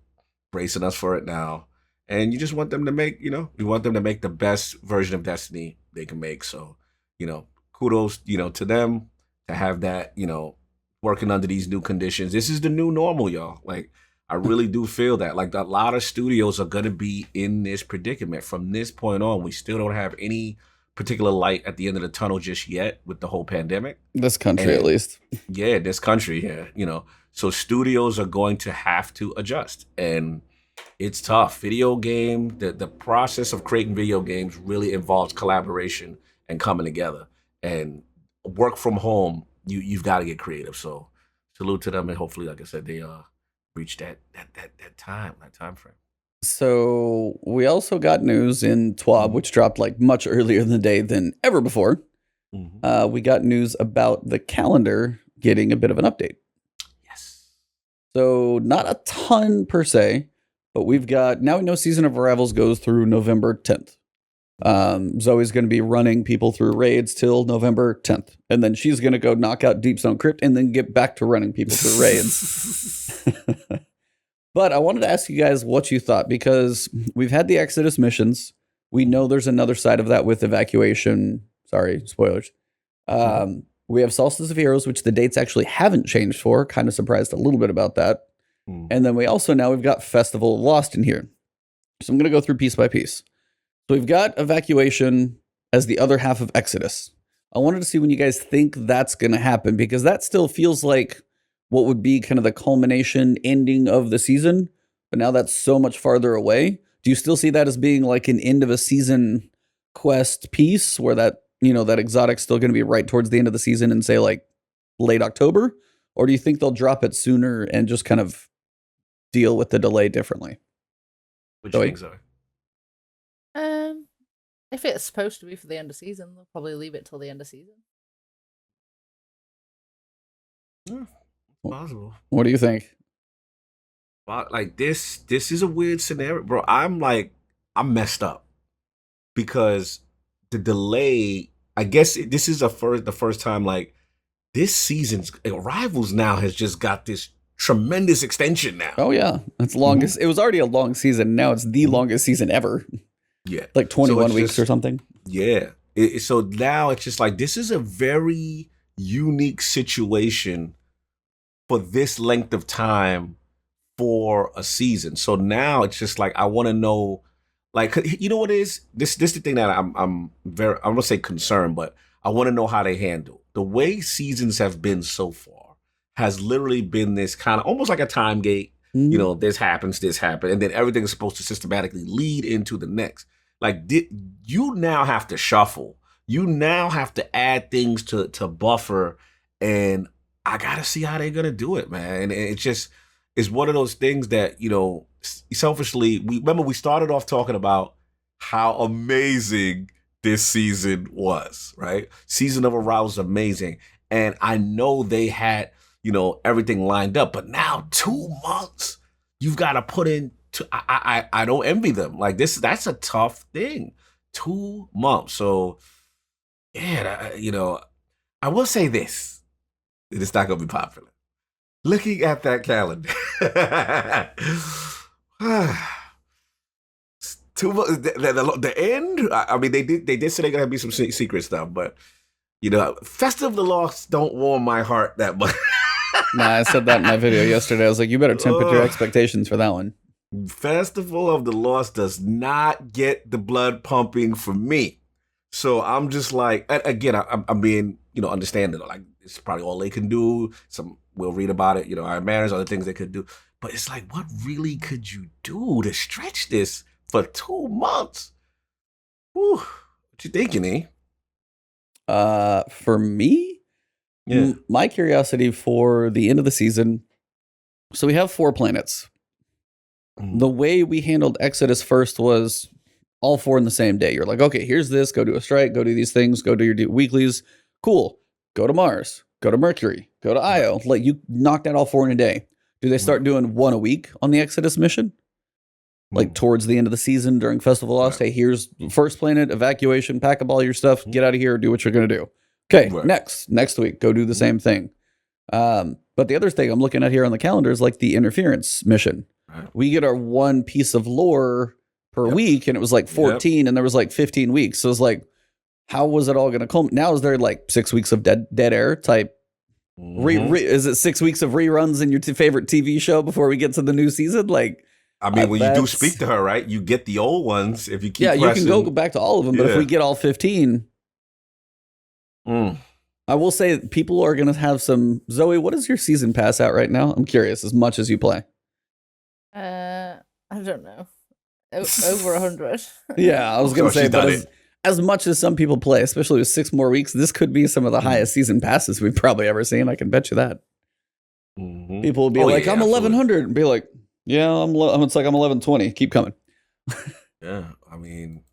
bracing us for it now. And you just want them to make, we want them to make the best version of Destiny they can make. So, kudos, to them to have that, working under these new conditions. This is the new normal, y'all. Like, I really do feel that. Like, a lot of studios are going to be in this predicament. From this point on, we still don't have any particular light at the end of the tunnel just yet with the whole pandemic. This country, at least. Yeah, this country here, So studios are going to have to adjust. And it's tough. Video game, the process of creating video games really involves collaboration and coming together. And work from home, you've got to get creative. So salute to them, and hopefully, like I said, they reach that time frame. So we also got news in TWAB, which dropped like much earlier in the day than ever before. Mm-hmm. We got news about the calendar getting a bit of an update. Yes. So not a ton per se, but we know Season of Arrivals goes through November 10th. Zoe's going to be running people through raids till November 10th. And then she's going to go knock out Deep Zone Crypt and then get back to running people through raids. But I wanted to ask you guys what you thought, because we've had the Exodus missions. We know there's another side of that with evacuation. Sorry, spoilers. We have Solstice of Heroes, which the dates actually haven't changed for. Kind of surprised a little bit about that. And then we've got Festival of Lost in here. So I'm going to go through piece by piece. So we've got evacuation as the other half of Exodus. I wanted to see when you guys think that's going to happen, because that still feels like what would be kind of the culmination ending of the season. But now that's so much farther away. Do you still see that as being like an end of a season quest piece where that exotic's still going to be right towards the end of the season and say like late October? Or do you think they'll drop it sooner and just kind of deal with the delay differently? What do you think, Zoe? If it's supposed to be for the end of season, they'll probably leave it till the end of season. Yeah, possible. What do you think? Like this is a weird scenario, bro. I'm messed up because the delay. I guess this is the first time like this season's Arrivals now has just got this tremendous extension now. Oh yeah, it's longest. It was already a long season. Now it's the longest season ever. Yeah, like 21 weeks or something. Yeah. So now it's just like this is a very unique situation for this length of time for a season. So now it's just like I want to know, like, you know what it is? This is the thing that I'm gonna say concerned, but I want to know how they handle the way seasons have been so far. Has literally been this kind of almost like a time gate. This happens, and then everything is supposed to systematically lead into the next. Like you now have to shuffle. You now have to add things to buffer, and I gotta see how they're gonna do it, man. And it's one of those things that selfishly we started off talking about how amazing this season was, right? Season of Arrival was amazing, and I know they had everything lined up, but now 2 months you've got to put in. I don't envy them. Like that's a tough thing. 2 months. So yeah, I will say this. It's not gonna be popular. Looking at that calendar. 2 months. The end. I mean, they did say they're gonna be some secret stuff, but Festival of the Lost don't warm my heart that much. Nah, I said that in my video yesterday. I was like, you better temper your expectations for that one. Festival of the Lost does not get the blood pumping for me. So I'm just like, again, I'm being, understanding. Like, it's probably all they can do. We'll read about it. Iron Mariners, other things they could do. But it's like, what really could you do to stretch this for 2 months? Whew. What you thinking, eh? For me, Yeah. my curiosity for the end of the season. So we have 4 planets. The way we handled Exodus first was all 4 in the same day. You're like, okay, here's this. Go do a strike. Go do these things. Go do your weeklies. Cool. Go to Mars. Go to Mercury. Go to Io. Like you knocked out all 4 in a day. Do they start doing 1 a week on the Exodus mission? Like towards the end of the season during Festival of Lost, hey, here's first planet, evacuation, pack up all your stuff, get out of here, do what you're going to do. Okay, next week, go do the same thing. But the other thing I'm looking at here on the calendar is like the interference mission. We get our 1 piece of lore per week, and it was like 14, and there was like 15 weeks. So it's like, how was it all going to come? Now is there like 6 weeks of dead air type? Is it 6 weeks of reruns in your favorite TV show before we get to the new season? Like, I mean, when you do speak to her, right, you get the old ones if you keep pressing. You can go back to all of them, but if we get all 15, I will say people are going to have some. Zoe, what is your season pass out right now? I'm curious, as much as you play. I don't know. Over 100. Yeah, I was going to say, but as much as some people play, especially with 6 more weeks, this could be some of the highest season passes we've probably ever seen. I can bet you that. People will be like, I'm 1100, and be like, yeah, it's like I'm 1120. Keep coming. Yeah, I mean,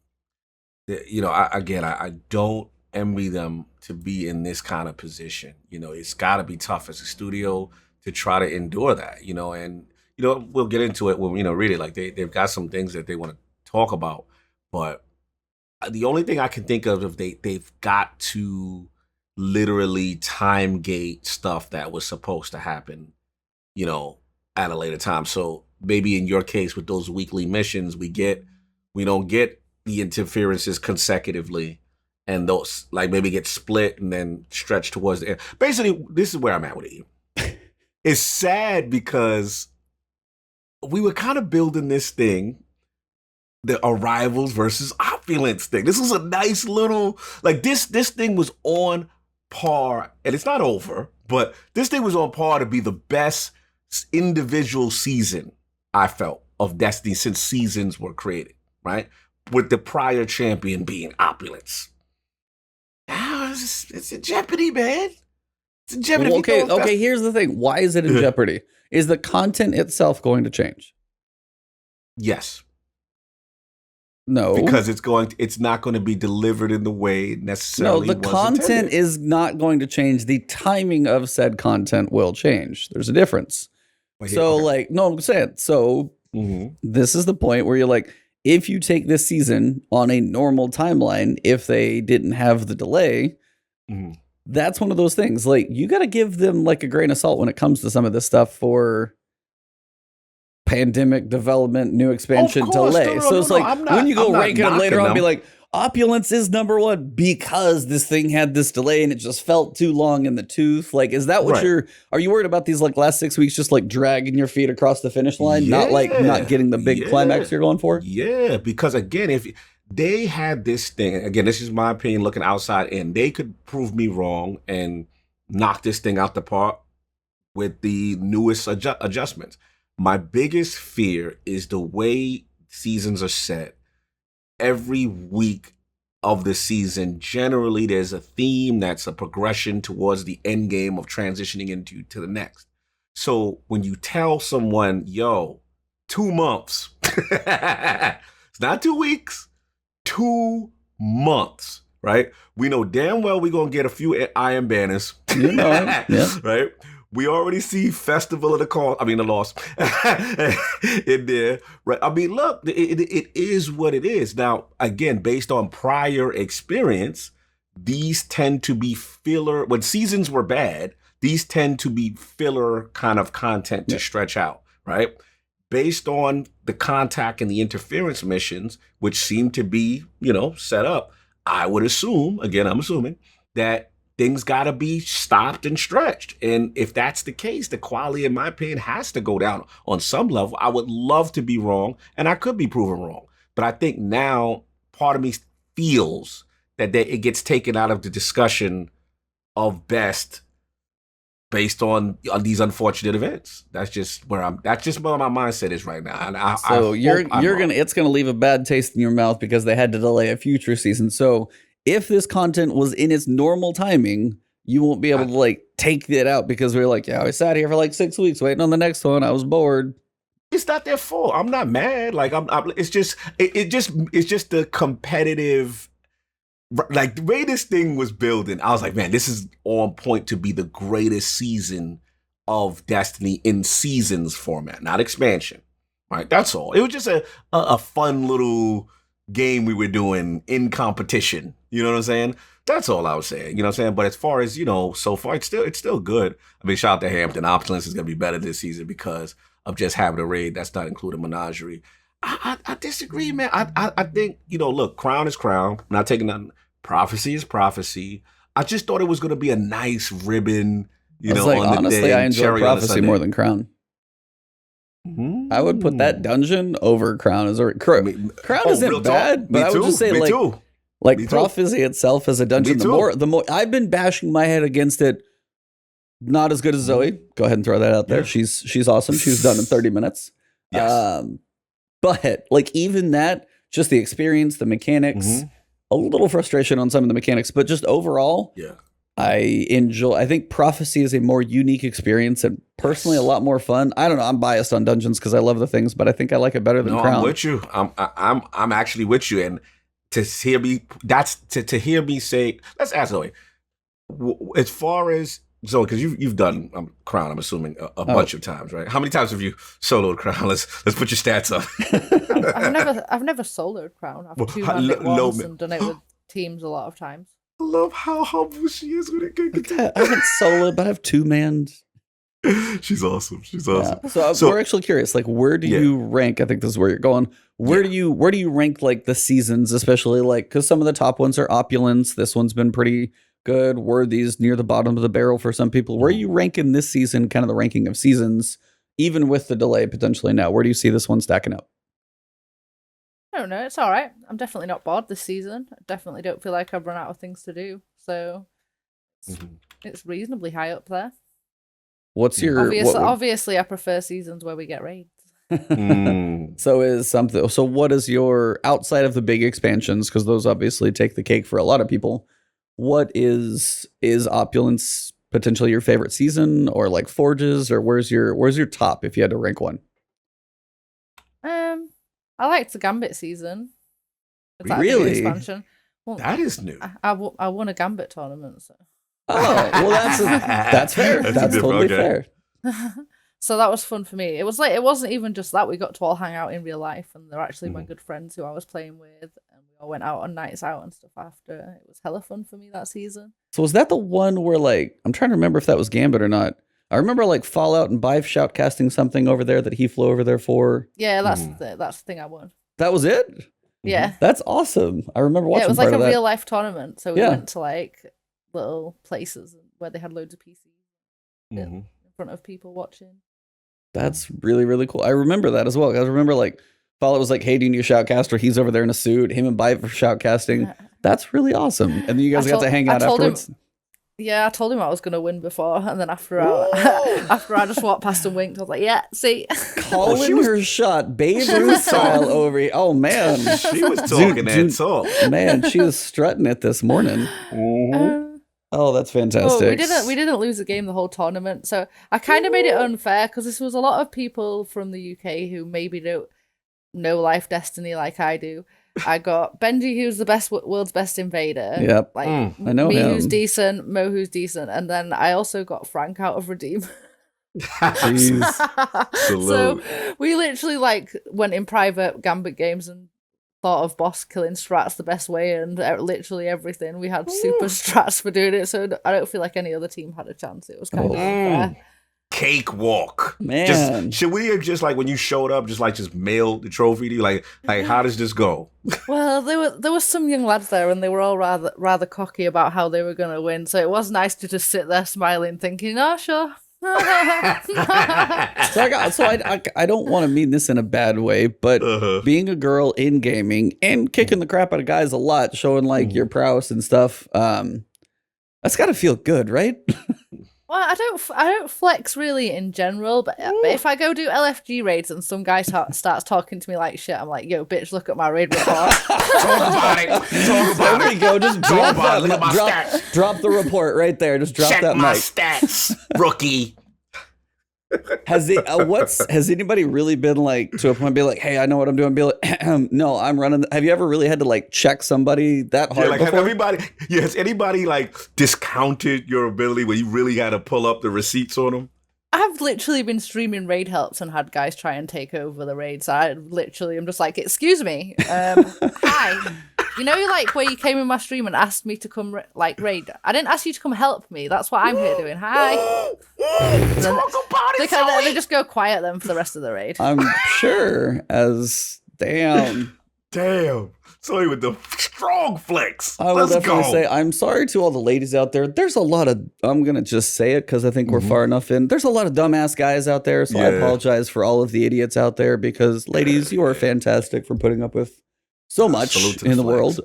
I don't envy them to be in this kind of position. It's got to be tough as a studio to try to endure that. And we'll get into it when really like they've got some things that they want to talk about. But the only thing I can think of if they've got to literally time gate stuff that was supposed to happen, at a later time. So maybe in your case with those weekly missions, we don't get the interferences consecutively, and those like maybe get split and then stretched towards the end. Basically, this is where I'm at with it. It's sad because we were kind of building this thing, the arrivals versus opulence thing. This was a nice little, like this thing was on par, and it's not over, but this thing was on par to be the best individual season I felt of Destiny since seasons were created, right? With the prior champion being opulence. Now it's in jeopardy, man. It's in jeopardy. Well, okay, here's the thing. Why is it in jeopardy? Is the content itself going to change? Yes. No. Because it's not going to be delivered in the way necessarily. No, the content intended. is not going to change. The timing of said content will change. There's a difference. I'm saying, this is the point where you're like, if you take this season on a normal timeline, if they didn't have the delay, that's one of those things. Like, you got to give them like a grain of salt when it comes to some of this stuff for pandemic development, new expansion delay. When you go rank it later on, be like, opulence is number 1 because this thing had this delay and it just felt too long in the tooth. Like, is that what are you worried about these like last 6 weeks just like dragging your feet across the finish line? Not getting the big climax you're going for? Yeah, because again, if they had this thing, again, this is my opinion looking outside in, they could prove me wrong and knock this thing out the park with the newest adjustments. My biggest fear is the way seasons are set. Every week of the season, generally there's a theme that's a progression towards the end game of transitioning into the next. So when you tell someone, yo, 2 months, it's not 2 weeks, 2 months, right? We know damn well we're going to get a few Iron Banners, right? We already see Festival of the Lost in there, right? I mean, look, it is what it is. Now, again, based on prior experience, these tend to be filler. When seasons were bad, these tend to be filler kind of content to stretch out, right? Based on the contact and the interference missions, which seem to be, set up, I would assume, again, I'm assuming, that things got to be stopped and stretched. And if that's the case, the quality, in my opinion, has to go down on some level. I would love to be wrong, and I could be proven wrong. But I think now part of me feels that it gets taken out of the discussion of best based on these unfortunate events. That's just where my mindset is right now. And it's gonna leave a bad taste in your mouth because they had to delay a future season. So if this content was in its normal timing, you won't be able to like take it out because we're like, yeah, I sat here for like 6 weeks waiting on the next one. I was bored. It's not their fault. I'm not mad. Like it's just the competitive. Like the way this thing was building, I was like, man, this is on point to be the greatest season of Destiny in seasons format, not expansion. Right? That's all. It was just a fun little game we were doing in competition. You know what I'm saying? That's all I was saying. You know what I'm saying? But as far as, so far, it's still good. I mean, shout out to Hampton. Opulence is going to be better this season because of just having a raid that's not including Menagerie. I disagree, man. I think, look, Crown is Crown. I'm not taking nothing. Prophecy is Prophecy. I just thought it was going to be a nice ribbon, on the honestly, day. I enjoy Prophecy more than Crown. I would put that dungeon over Crown. Crown isn't bad, but I would just say like Prophecy itself as a dungeon. The more I've been bashing my head against it. Not as good as Zoe. Go ahead and throw that out there. Yeah. She's awesome. She was done in 30 minutes. Yes. But like even that, just the experience, the mechanics, a little frustration on some of the mechanics, but just overall, I think Prophecy is a more unique experience and personally a lot more fun. I don't know. I'm biased on dungeons because I love the things, but I think I like it better than Crown. I'm with you. I'm actually with you. And to hear me say, let's ask Zoe. As far as Zoe, because you've done Crown, I'm assuming a bunch of times, right? How many times have you soloed Crown? Let's put your stats up. I've never soloed Crown. I've two-handed it once and done it with teams a lot of times. I love how humble she is when it gets. I haven't soloed, but I have two-manned. She's awesome. Yeah. So we're actually curious. Like, where do you rank? I think this is where you're going. Where do you rank like the seasons, especially like because some of the top ones are Opulence. This one's been pretty good. Worthy's near the bottom of the barrel for some people. Where are you ranking this season? Kind of the ranking of seasons, even with the delay potentially now. Where do you see this one stacking up? I don't know. It's all right. I'm definitely not bored this season. I definitely don't feel like I've run out of things to do. So it's reasonably high up there. What's your obviously I prefer seasons where we get raids. So what is your outside of the big expansions, because those obviously take the cake for a lot of people, what is Opulence potentially your favorite season, or like Forges, or where's your top if you had to rank one? I liked the Gambit season. Really? Expansion. Well, that is new. I won a Gambit tournament. So. Oh, well, that's fair. That's totally fair. So that was fun for me. It was like, it wasn't even just that. We got to all hang out in real life, and they're actually my good friends who I was playing with, and we all went out on nights out and stuff after. It was hella fun for me that season. So was that the one where, like, I'm trying to remember if that was Gambit or not. I remember like Fallout and Bive shoutcasting something over there that he flew over there for. Yeah, that's the thing I won. That was it? Yeah. That's awesome. I remember watching. Yeah, it was like a real life tournament. So we went to like little places where they had loads of PCs in front of people watching. That's really, really cool. I remember that as well. I remember like Fallout was like, hey, do you need a shoutcaster? He's over there in a suit. Him and Bive for shoutcasting. That's really awesome. And then you guys got to hang out afterwards. I told him I was going to win before, and then after I just walked past and winked, I was like, yeah, see. Calling her shot, Babe Ruth style over here. Oh, man. She was talking that talk. Man, she was strutting it this morning. Oh, that's fantastic. We didn't lose a game the whole tournament, so I kind of made it unfair, because this was a lot of people from the UK who maybe don't know Life Destiny like I do. I got Benji, who's the world's best invader. Yep. Like I know me, him. who's decent, Mo, who's decent, and then I also got Frank out of Redeem. So we literally like went in private Gambit games and thought of boss killing strats the best way, and literally everything. We had super strats for doing it, so I don't feel like any other team had a chance. It was kind of unfair. Cakewalk, man. Should we have just like when you showed up, just mailed the trophy to you? Like how does this go? Well, there was some young lads there, and they were all rather cocky about how they were going to win. So it was nice to just sit there smiling, thinking, "Oh, sure." I don't want to mean this in a bad way, but being a girl in gaming and kicking the crap out of guys a lot, showing like your prowess and stuff, that's got to feel good, right? Well, I don't flex really in general, but if I go do LFG raids and some guy starts talking to me like shit, I'm like, yo, bitch, look at my raid report. Talk about it. Talk about There it. we go. Just drop that. Look at my stats. Drop the report right there. Just drop Check that my mic. stats, rookie. Has anybody really been like to a point be like, hey, I know what I'm doing? Be like, no, I'm running. Have you ever really had to like check somebody that hard? Yeah, like before? has anybody like discounted your ability where you really got to pull up the receipts on them? I've literally been streaming raid helps and had guys try and take over the raids. I literally am just like, excuse me, hi. You know, like where you came in my stream and asked me to come raid. I didn't ask you to come help me. That's what I'm here doing. Hi. Talk about it, Zoe. They just go quiet then for the rest of the raid. I'm sure. Damn. Zoe with the strong flex. I will Let's definitely go. say I'm sorry to all the ladies out there. There's a lot of, I'm going to just say it because I think we're far enough in. There's a lot of dumbass guys out there. So I apologize for all of the idiots out there because ladies, you are fantastic for putting up with so much in the world.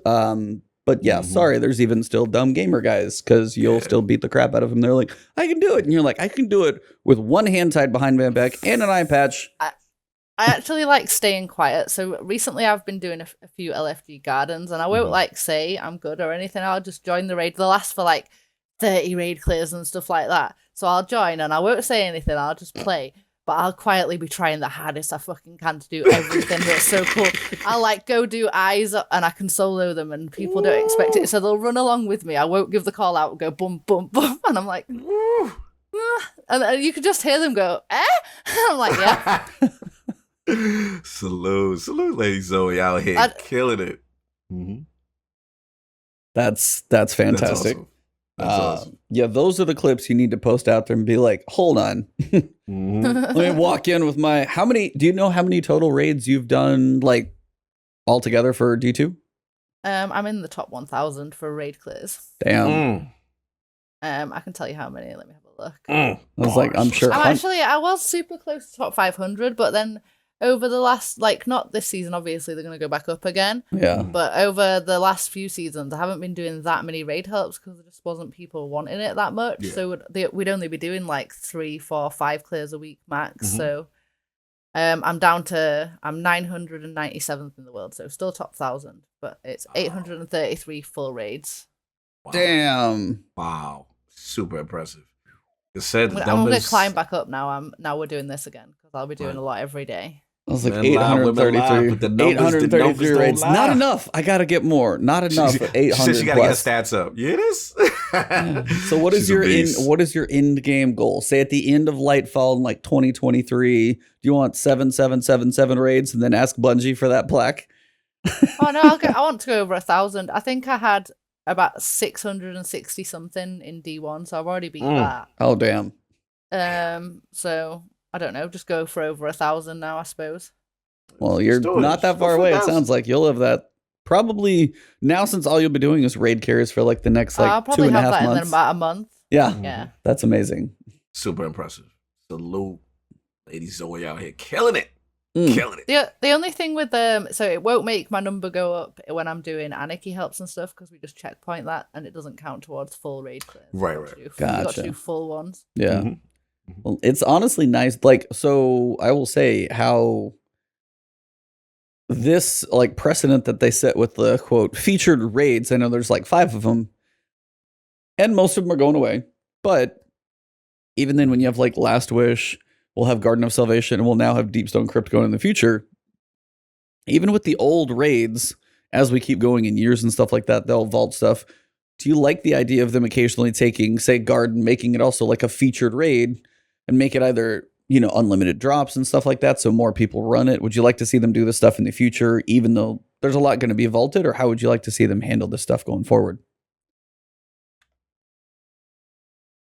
But yeah, sorry, there's even still dumb gamer guys because you'll still beat the crap out of them. They're like, I can do it. And you're like, I can do it with one hand tied behind my back and an eye patch. I actually like staying quiet. So recently I've been doing a few LFG gardens and I won't like say I'm good or anything. I'll just join the raid. They'll ask for like 30 raid clears and stuff like that. So I'll join and I won't say anything. I'll just play. But I'll quietly be trying the hardest I fucking can to do everything that's so cool. I'll like go do eyes and I can solo them and people don't expect it. So they'll run along with me. I won't give the call out, go boom, boom, boom. And I'm like, and you can just hear them go, eh? I'm like, yeah. Salute, Lady Zoe out here killing it. That's fantastic. That's awesome. Awesome. Yeah, those are the clips you need to post out there and be like, hold on. Let me walk in with my, do you know how many total raids you've done like altogether for D2? I'm in the top 1,000 for raid clears. Damn. I can tell you how many. Let me have a look. I was like, I'm sure. I was super close to top 500, but then over the last, like, not this season, obviously, they're going to go back up again. Yeah. But over the last few seasons, I haven't been doing that many raid helps because there just wasn't people wanting it that much. Yeah. So we'd only be doing like 3, 4, 5 clears a week max. So I'm 997th in the world, so still top 1,000, but it's 833 full raids. Wow. Damn. Wow. Super impressive. I'm going to climb back up now. Now we're doing this again because I'll be doing a lot every day. I was like 833 raids. Not enough. I got to get more. Not enough. 800 she said she got to get stats up. Yeah, it is. So what is your end game goal? Say at the end of Lightfall in like 2023, do you want 7777 raids and then ask Bungie for that plaque? Oh no, I want to go over 1,000. I think I had about 660 something in D1, so I've already beat that. Oh damn. So I don't know, just go for over 1,000 now, I suppose. Well, you're not that far away. It sounds like you'll have that probably now, since all you'll be doing is raid carries for like the next like I'll probably 2.5 have that months. in about a month. Yeah, that's amazing. Super impressive. Salute, Lady Zoe out here killing it. Killing it. The only thing with so it won't make my number go up when I'm doing anarchy helps and stuff because we just checkpoint that and it doesn't count towards full raid clears. Right. You've got to do full ones. Yeah. Well, it's honestly nice. Like, so I will say how this like precedent that they set with the quote featured raids. I know there's like 5 of them, and most of them are going away. But even then, when you have like Last Wish, we'll have Garden of Salvation, and we'll now have Deepstone Crypt going in the future. Even with the old raids, as we keep going in years and stuff like that, they'll vault stuff. Do you like the idea of them occasionally taking, say, Garden, making it also like a featured raid and make it either, unlimited drops and stuff like that so more people run it? Would you like to see them do this stuff in the future, even though there's a lot going to be vaulted, or how would you like to see them handle this stuff going forward?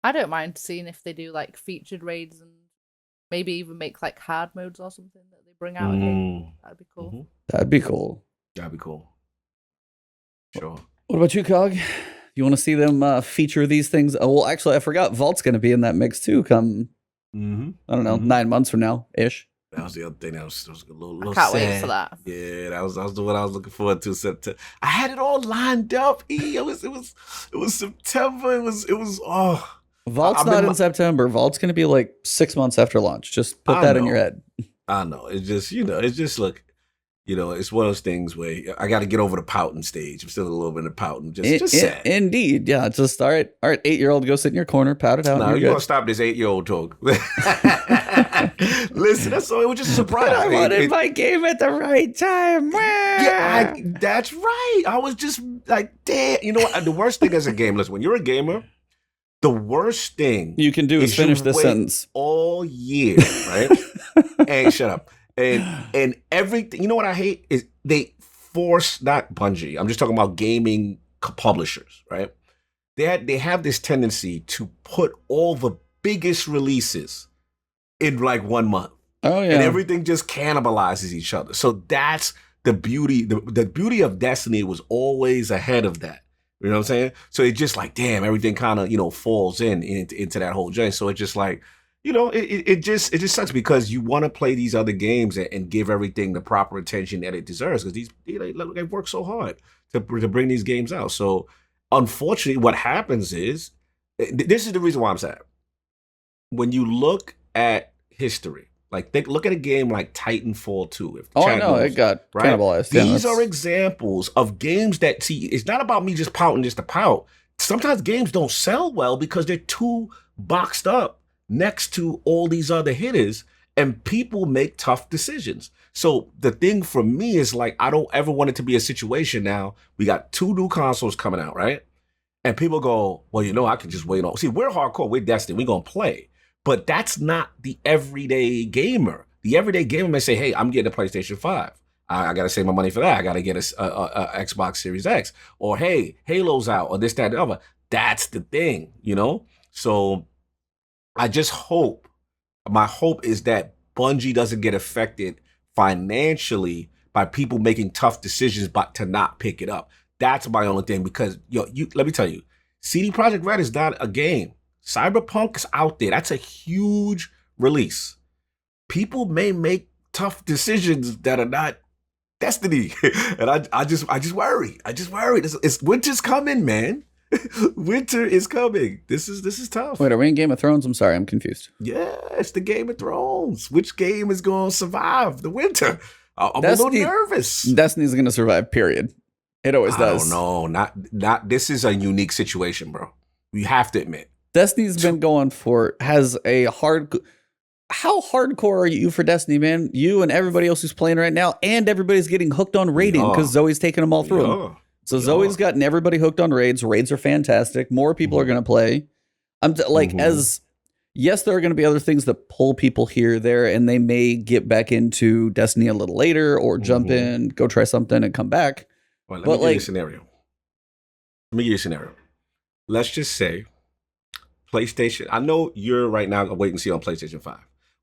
I don't mind seeing if they do like featured raids and maybe even make like hard modes or something that they bring out again. That'd be cool. That'd be cool. That'd be cool. Sure. What about you, Cog? You want to see them feature these things? Oh, well, actually, I forgot Vault's going to be in that mix too come, I don't know, 9 months from now-ish. That was the other thing that was a little I can't sad. wait for that. Yeah, that was the one I was looking forward to. September. I had it all lined up. It was September. It was Vault's not in September. Vault's going to be like 6 months after launch. Just put that in your head. I know. It's just, look, it's one of those things where I got to get over the pouting stage. I'm still a little bit of pouting. Just sad. Indeed. Yeah. Just, all right, 8-year-old, go sit in your corner, pout it out. No, you're going to stop this 8-year-old talk. Listen, that's all. It was just a surprise. I wanted my game at the right time. Yeah, that's right. I was just like, damn. You know what? The worst thing as a gamer, listen, when you're a gamer, the worst thing you can do is finish this sentence all year, right? Hey, shut up. And everything. You know what I hate is they force, not Bungie. I'm just talking about gaming publishers, right? They have this tendency to put all the biggest releases in like 1 month. Oh yeah, and everything just cannibalizes each other. So that's the beauty. The beauty of Destiny was always ahead of that. You know what I'm saying? So it's just like, damn, everything kind of, falls into that whole joint. So it's just like, it just sucks because you want to play these other games and give everything the proper attention that it deserves because they've worked so hard to bring these games out. So unfortunately, what happens is, this is the reason why I'm sad. When you look at history, like look at a game like Titanfall 2. I know, it got cannibalized. These are examples of games that, see, it's not about me just pouting just to pout. Sometimes games don't sell well because they're too boxed up next to all these other hitters, and people make tough decisions. So the thing for me is like, I don't ever want it to be a situation now. We got 2 new consoles coming out, right? And people go, well, I can just wait on. See, we're hardcore. We're Destiny. We're going to play. But that's not the everyday gamer. The everyday gamer may say, hey, I'm getting a PlayStation 5. I got to save my money for that. I got to get a Xbox Series X. Or, hey, Halo's out, or this, that, and the other. That's the thing, So I just hope, my hope is that Bungie doesn't get affected financially by people making tough decisions but to not pick it up. That's my only thing because, let me tell you, CD Projekt Red is not a game. Cyberpunk is out there. That's a huge release. People may make tough decisions that are not Destiny, and I just worry. It's winter's coming, man. Winter is coming. This is tough. Wait, are we in Game of Thrones? I'm sorry, I'm confused. Yeah, it's the Game of Thrones. Which game is going to survive the winter? I'm a little nervous. Destiny's going to survive. Period. It always does. No, not. This is a unique situation, bro. You have to admit. Destiny's been going has a hard. How hardcore are you for Destiny, man? You and everybody else who's playing right now, and everybody's getting hooked on raiding because Zoe's taking them all through them. So Zoe's gotten everybody hooked on raids. Raids are fantastic. More people are going to play. Yes, there are going to be other things that pull people here, there, and they may get back into Destiny a little later or jump in, go try something and come back. Well, let me give you a scenario. Let's just say PlayStation. I know you're right now waiting to see on PlayStation 5.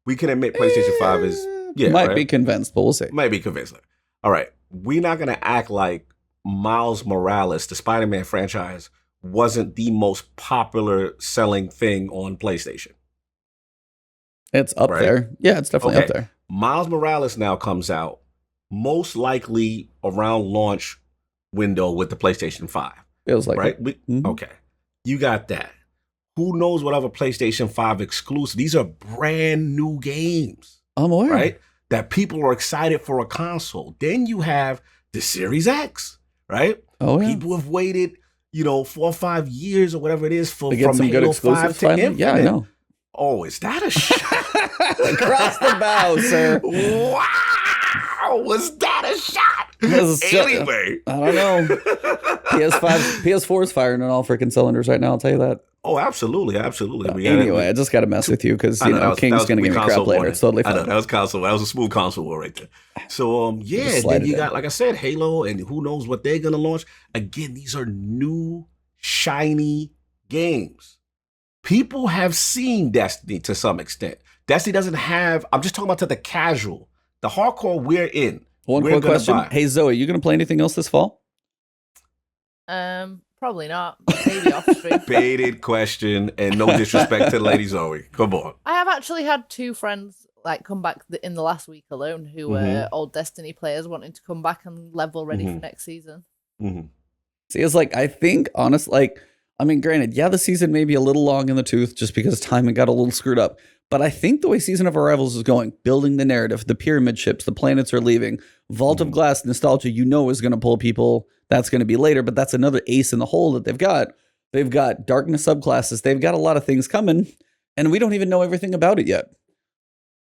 We can admit PlayStation 5 is might be convinced, but we'll see. Might be convinced. All right, we're not gonna act like Miles Morales, the Spider-Man franchise, wasn't the most popular selling thing on PlayStation. It's up there. Yeah, it's definitely up there. Miles Morales now comes out most likely around launch window with the PlayStation 5. Feels like right. Okay, you got that. Who knows what other PlayStation 5 exclusive? These are brand new games. I'm aware. Right? That people are excited for a console. Then you have the Series X, right? Oh, yeah. People have waited, 4 or 5 years or whatever it is from some Halo good 5 to Infinite. Yeah, I know. Oh, is that a shot? Across the bow, sir. Wow. Was that a shot? Anyway. I don't know. PS4 is firing on all freaking cylinders right now, I'll tell you that. Oh, absolutely. Anyway, I just got to mess with you because, King's going to give me crap later. It's totally fine. I know, that was console. That was a smooth console war right there. So, then you got, like I said, Halo, and who knows what they're going to launch. Again, these are new, shiny games. People have seen Destiny to some extent. Destiny doesn't have, I'm just talking about to the casual, the hardcore we're in. One quick question. Hey, Zoe, you going to play anything else this fall? Probably not. Maybe off stream. Baited question, and no disrespect to Lady Zoe. Come on. I have actually had 2 friends come back in the last week alone who were old Destiny players wanting to come back and level ready for next season. See, it's like, I think, honestly, I mean, granted, yeah, the season may be a little long in the tooth just because timing got a little screwed up. But I think the way Season of Arrivals is going, building the narrative, the pyramid ships, the planets are leaving, Vault of Glass nostalgia, is going to pull people. That's going to be later, but that's another ace in the hole that they've got. They've got darkness subclasses. They've got a lot of things coming, and we don't even know everything about it yet.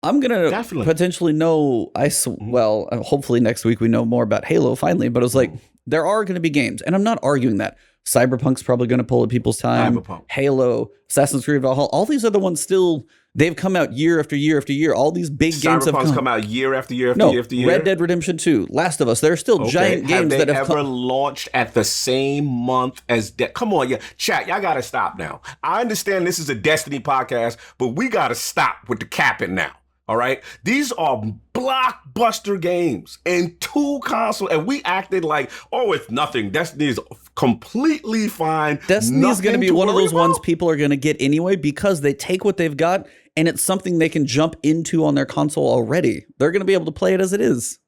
I'm going to potentially know, hopefully next week we know more about Halo finally, but it was like, there are going to be games, and I'm not arguing that. Cyberpunk's probably going to pull at people's time. Halo, Assassin's Creed Valhalla, all these are the ones still, they've come out year after year after year. All these big games have come out year after year after year after year. Red Dead Redemption 2, Last of Us, there are still giant games that have ever launched at the same month as Come on, chat, y'all got to stop now. I understand this is a Destiny podcast, but we got to stop with the capping now. All right. These are blockbuster games and 2 consoles. And we acted like, it's nothing. Destiny is completely fine. Destiny's going to be one of those ones people are going to get anyway because they take what they've got and it's something they can jump into on their console already. They're going to be able to play it as it is.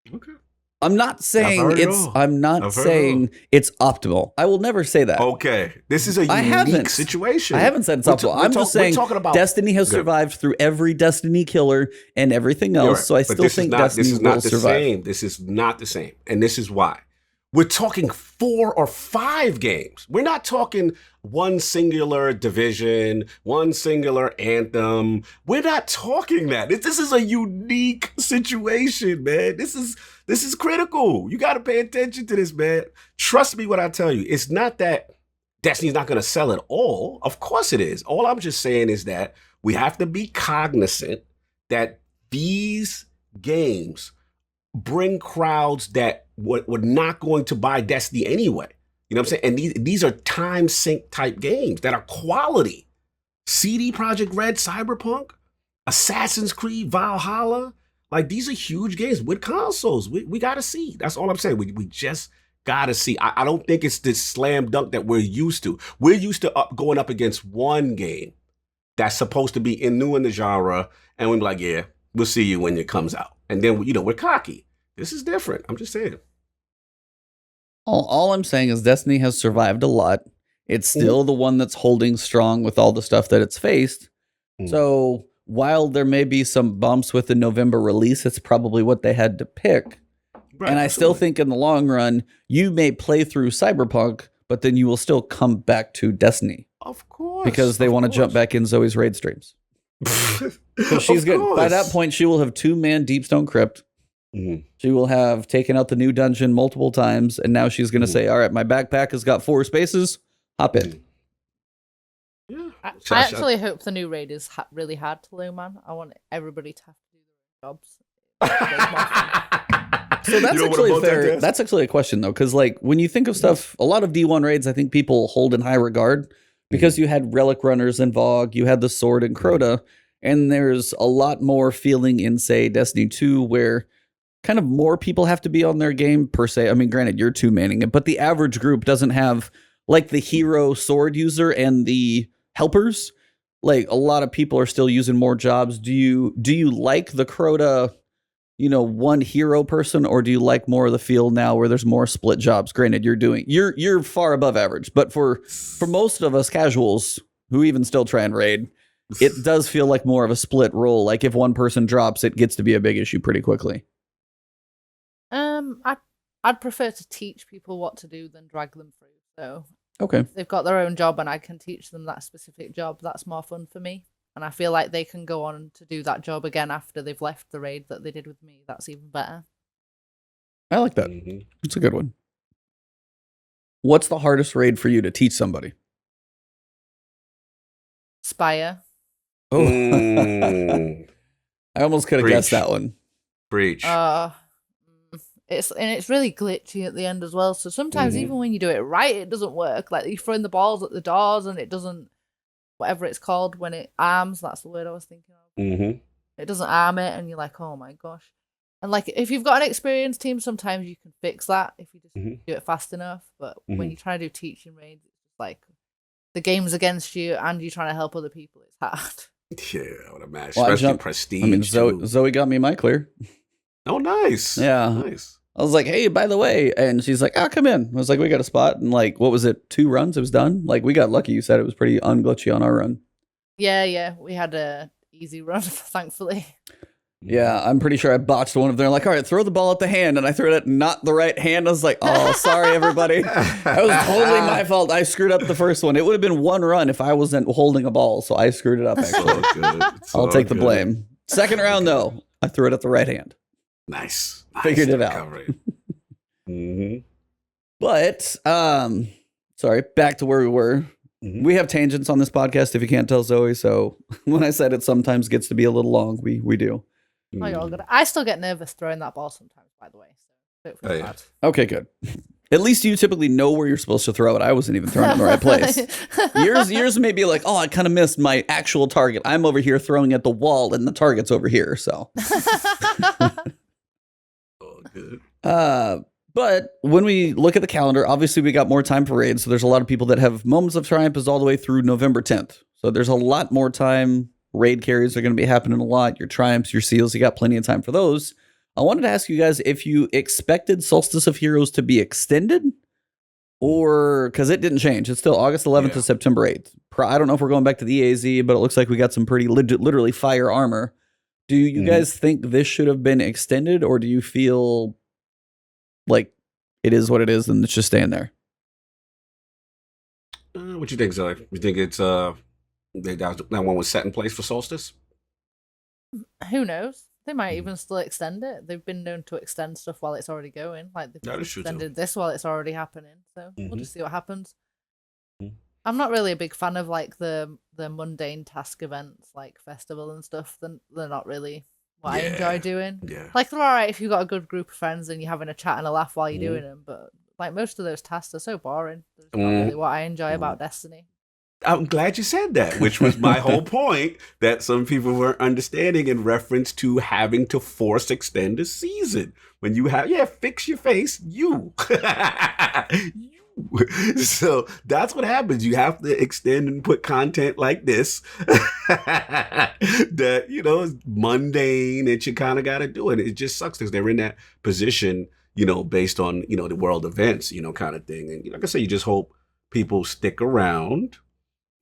Okay. I'm not saying it's optimal. I will never say that. Okay. This is a unique situation. I haven't said it's optimal. I'm just saying Destiny has survived through every Destiny killer and everything else. Right. So I still think Destiny will survive. This is not the same. And this is why. We're talking 4 or 5 games. We're not talking one singular Division, one singular Anthem. We're not talking that. This is a unique situation, man. This is critical. You got to pay attention to this, man. Trust me when I tell you. It's not that Destiny's not going to sell it all. Of course it is. All I'm just saying is that we have to be cognizant that these games bring crowds that were not going to buy Destiny anyway. You know what I'm saying? And these are time sync type games that are quality. CD Projekt Red, Cyberpunk, Assassin's Creed, Valhalla. Like, these are huge games with consoles. We got to see. That's all I'm saying. We just got to see. I don't think it's this slam dunk that we're used to. We're used to going up against one game that's supposed to be new in the genre. And we're like, yeah, we'll see you when it comes out. And then, we're cocky. This is different. I'm just saying. All I'm saying is Destiny has survived a lot. It's still the one that's holding strong with all the stuff that it's faced. So while there may be some bumps with the November release, it's probably what they had to pick. Right, and I still think in the long run, you may play through Cyberpunk, but then you will still come back to Destiny. Of course. Because they want to jump back in Zoe's raid streams. So she's good. By that point, she will have 2-man Deepstone Crypt. She will have taken out the new dungeon multiple times, and now she's going to say, all right, my backpack has got 4 spaces. Hop in. Yeah. I actually hope the new raid is really hard to loom on. I want everybody to have to do their jobs. So that's actually fair. That's actually a question, though, because like when you think of stuff, a lot of D1 raids, I think people hold in high regard because you had Relic Runners and Vogue, you had the Sword and Crota, and there's a lot more feeling in, say, Destiny 2 where kind of more people have to be on their game per se. I mean, granted, you're 2-manning it, but the average group doesn't have like the hero sword user and the helpers. Like a lot of people are still using more jobs. Do you like the Crota, one hero person, or do you like more of the feel now where there's more split jobs? Granted, you're far above average, but for most of us casuals who even still try and raid, it does feel like more of a split role. Like if one person drops, it gets to be a big issue pretty quickly. I'd prefer to teach people what to do than drag them through. So if they've got their own job and I can teach them that specific job, that's more fun for me. And I feel like they can go on to do that job again after they've left the raid that they did with me. That's even better. I like that. It's a good one. What's the hardest raid for you to teach somebody? Spire. Oh, I almost could have guessed that one. Breach. It's really glitchy at the end as well. So sometimes even when you do it right, it doesn't work. Like you're throwing the balls at the doors and it doesn't, whatever it's called when it arms. That's the word I was thinking of. It doesn't arm it, and you're like, oh my gosh. And like if you've got an experienced team, sometimes you can fix that if you just do it fast enough. But when you try to do teaching raids, it's just like the game's against you and you're trying to help other people. It's hard. Yeah, I would imagine. Especially Prestige. I mean, Zoe got me my clear. Oh, nice. Yeah. Nice. I was like, hey, by the way. And she's like, come in. I was like, we got a spot. And like, what was it? 2 runs? It was done. Like, we got lucky. You said it was pretty unglitchy on our run. Yeah. We had a easy run, thankfully. Yeah, I'm pretty sure I botched one of them. Like, all right, throw the ball at the hand. And I threw it at not the right hand. I was like, oh, sorry, everybody. That was totally my fault. I screwed up the first one. It would have been 1 run if I wasn't holding a ball. So I screwed it up, actually. I'll take the blame. Second round, though, I threw it at the right hand. Nice. Figured it out. But, sorry, back to where we were. We have tangents on this podcast, if you can't tell, Zoe. So when I said it sometimes gets to be a little long, we do. Oh, you're all good. I still get nervous throwing that ball sometimes, by the way. So don't feel bad. Okay, good. At least you typically know where you're supposed to throw it. I wasn't even throwing it in the right place. Yours may be like, oh, I kind of missed my actual target. I'm over here throwing at the wall, and the target's over here. So. Good. But when we look at the calendar, obviously we got more time for raids. So there's a lot of people that have Moments of Triumph is all the way through November 10th. So there's a lot more time. Raid carries are going to be happening a lot. Your Triumphs, your Seals, you got plenty of time for those. I wanted to ask you guys if you expected Solstice of Heroes to be extended, or because it didn't change. It's still August 11th to September 8th. I don't know if we're going back to the EAZ, but it looks like we got some pretty literally fire armor. Do you guys think this should have been extended, or do you feel like it is what it is and it's just staying there? What you think, Zoe? You think it's that one was set in place for Solstice? Who knows? They might even still extend it. They've been known to extend stuff while it's already going. Like they've extended this while it's already happening. So we'll just see what happens. I'm not really a big fan of like the mundane task events like festival and stuff. They're not really what I enjoy doing. Yeah. Like they're alright if you've got a good group of friends and you're having a chat and a laugh while you're doing them, but like most of those tasks are so boring. That's not really what I enjoy about Destiny. I'm glad you said that, which was my whole point, that some people weren't understanding in reference to having to force extend a season. When you have, fix your face, you. So that's what happens. You have to extend and put content like this that, is mundane and you kind of got to do it. It just sucks because they're in that position, based on, the world events, kind of thing. And like I say, you just hope people stick around.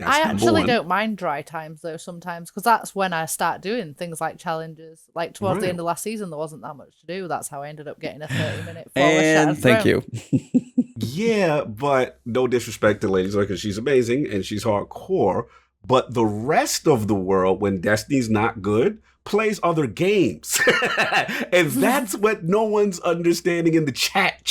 I actually don't mind dry times though sometimes, because that's when I start doing things like challenges. Like towards the end of last season, there wasn't that much to do. That's how I ended up getting a 30-minute and thank you. Yeah, but no disrespect to Lady Zoe, because she's amazing and she's hardcore. But the rest of the world, when Destiny's not good, plays other games. And that's what no one's understanding in the chat,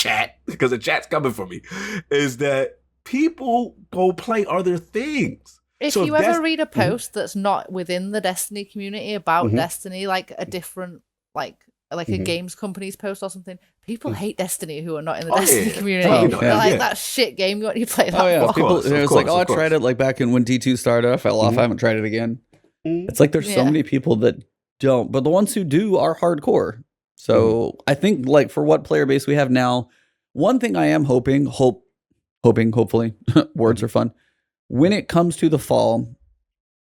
because the chat's coming for me, is that people go play other things. If you ever read a post that's not within the Destiny community about Destiny, like a different, like a games company's post or something, people hate Destiny who are not in the Destiny community. They're like, that shit game, what do you play that for? It's like, I tried it like back in when D2 started. I fell off. I haven't tried it again. It's like there's so many people that don't, but the ones who do are hardcore. So I think like for what player base we have now, one thing I am hopefully, words are fun. When it comes to the fall,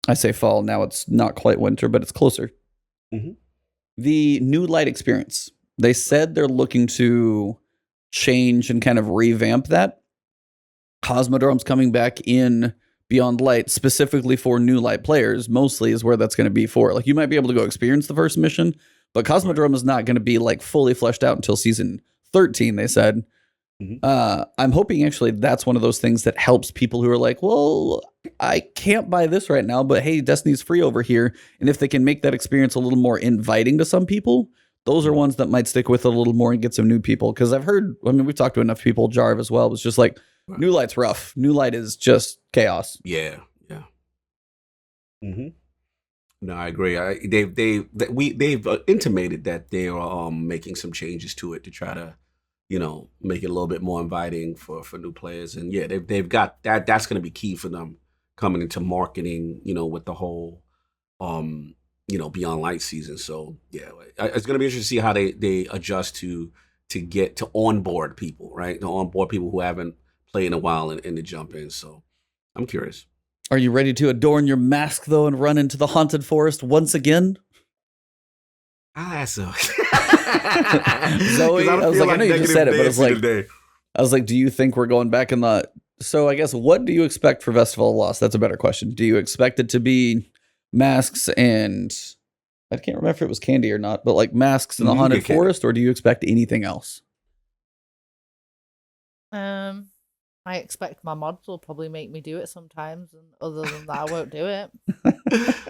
I say fall, now it's not quite winter, but it's closer. The new light experience. They said they're looking to change and kind of revamp that. Cosmodrome's coming back in Beyond Light specifically for new light players, mostly is where that's going to be for. Like you might be able to go experience the first mission, but Cosmodrome is not going to be like fully fleshed out until season 13, they said. I'm hoping actually that's one of those things that helps people who are like, well, I can't buy this right now, but hey, Destiny's free over here. And if they can make that experience a little more inviting to some people, those are ones that might stick with it a little more and get some new people. Because I've heard, we've talked to enough people, Jarv as well, it's just like, New Light's rough. New Light is just chaos. Yeah. No, I agree. They've intimated that they are making some changes to it to try to, make it a little bit more inviting for new players. And yeah, they've got that. That's going to be key for them coming into marketing, with the whole, Beyond Light season. So yeah, it's going to be interesting to see how they adjust to get to onboard people, right? To onboard people who haven't played in a while and to jump in. So I'm curious. Are you ready to adorn your mask though and run into the haunted forest once again? I'll ask so. Zoe, I was like, I know you just said it, but it's like, today. I was like, do you think we're going back in the? So I guess what do you expect for Festival of Lost? That's a better question. Do you expect it to be masks and I can't remember if it was candy or not, but like masks in the haunted forest, or do you expect anything else? I expect my mods will probably make me do it sometimes, and other than that, I won't do it.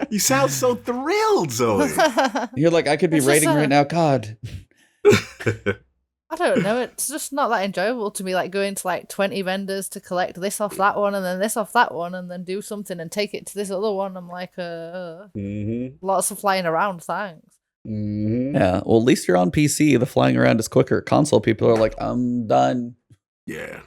You sound so thrilled, Zoe. You're like, I could be It's rating just, right now. God, I don't know. It's just not that enjoyable to me. Like going to like 20 vendors to collect this off that one, and then this off that one, and then do something and take it to this other one. I'm like, lots of flying around. Thanks. yeah. Well, at least you're on PC. The flying around is quicker. Console people are like, I'm done. Yeah.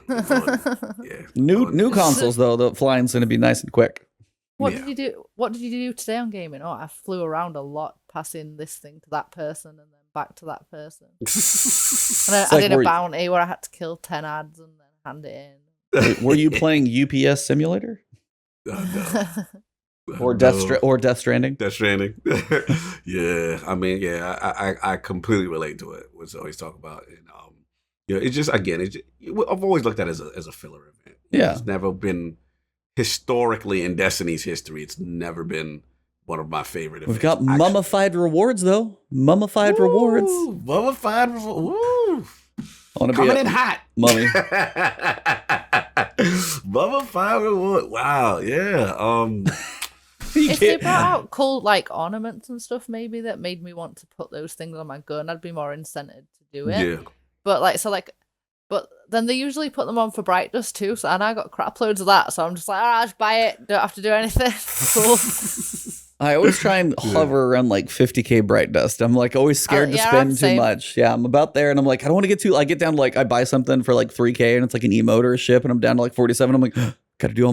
New consoles though, the flying's gonna be nice and quick. What did you do? What did you do today on gaming? Oh, I flew around a lot, passing this thing to that person and then back to that person. And I did a bounty where I had to kill 10 ads and then hand it in. Wait, were you playing UPS Simulator? No. Or Death Stranding? Death Stranding. Yeah. I mean, yeah, I completely relate to it. What Zoe's talking about. And it's just, again, I've always looked at it as a filler event. Yeah. It's never been, historically in Destiny's history, it's never been one of my favorite events. We've got mummified rewards, though. Mummified rewards. Mummified rewards. Woo. Coming in hot. Mummy. Mummified reward. Wow. Yeah. If they brought out cool like ornaments and stuff, maybe that made me want to put those things on my gun, I'd be more incented to do it. Yeah. But then they usually put them on for Bright Dust too, and I got crap loads of that, so I'm just like, I'll just buy it, don't have to do anything. Cool. I always try and hover around like 50k Bright Dust. I'm like always scared to spend too much. Yeah, I'm about there, and I'm like, I don't want to get too. I get down to like I buy something for like 3k, and it's like an emote or a ship, and I'm down to like 47. I'm like, gotta do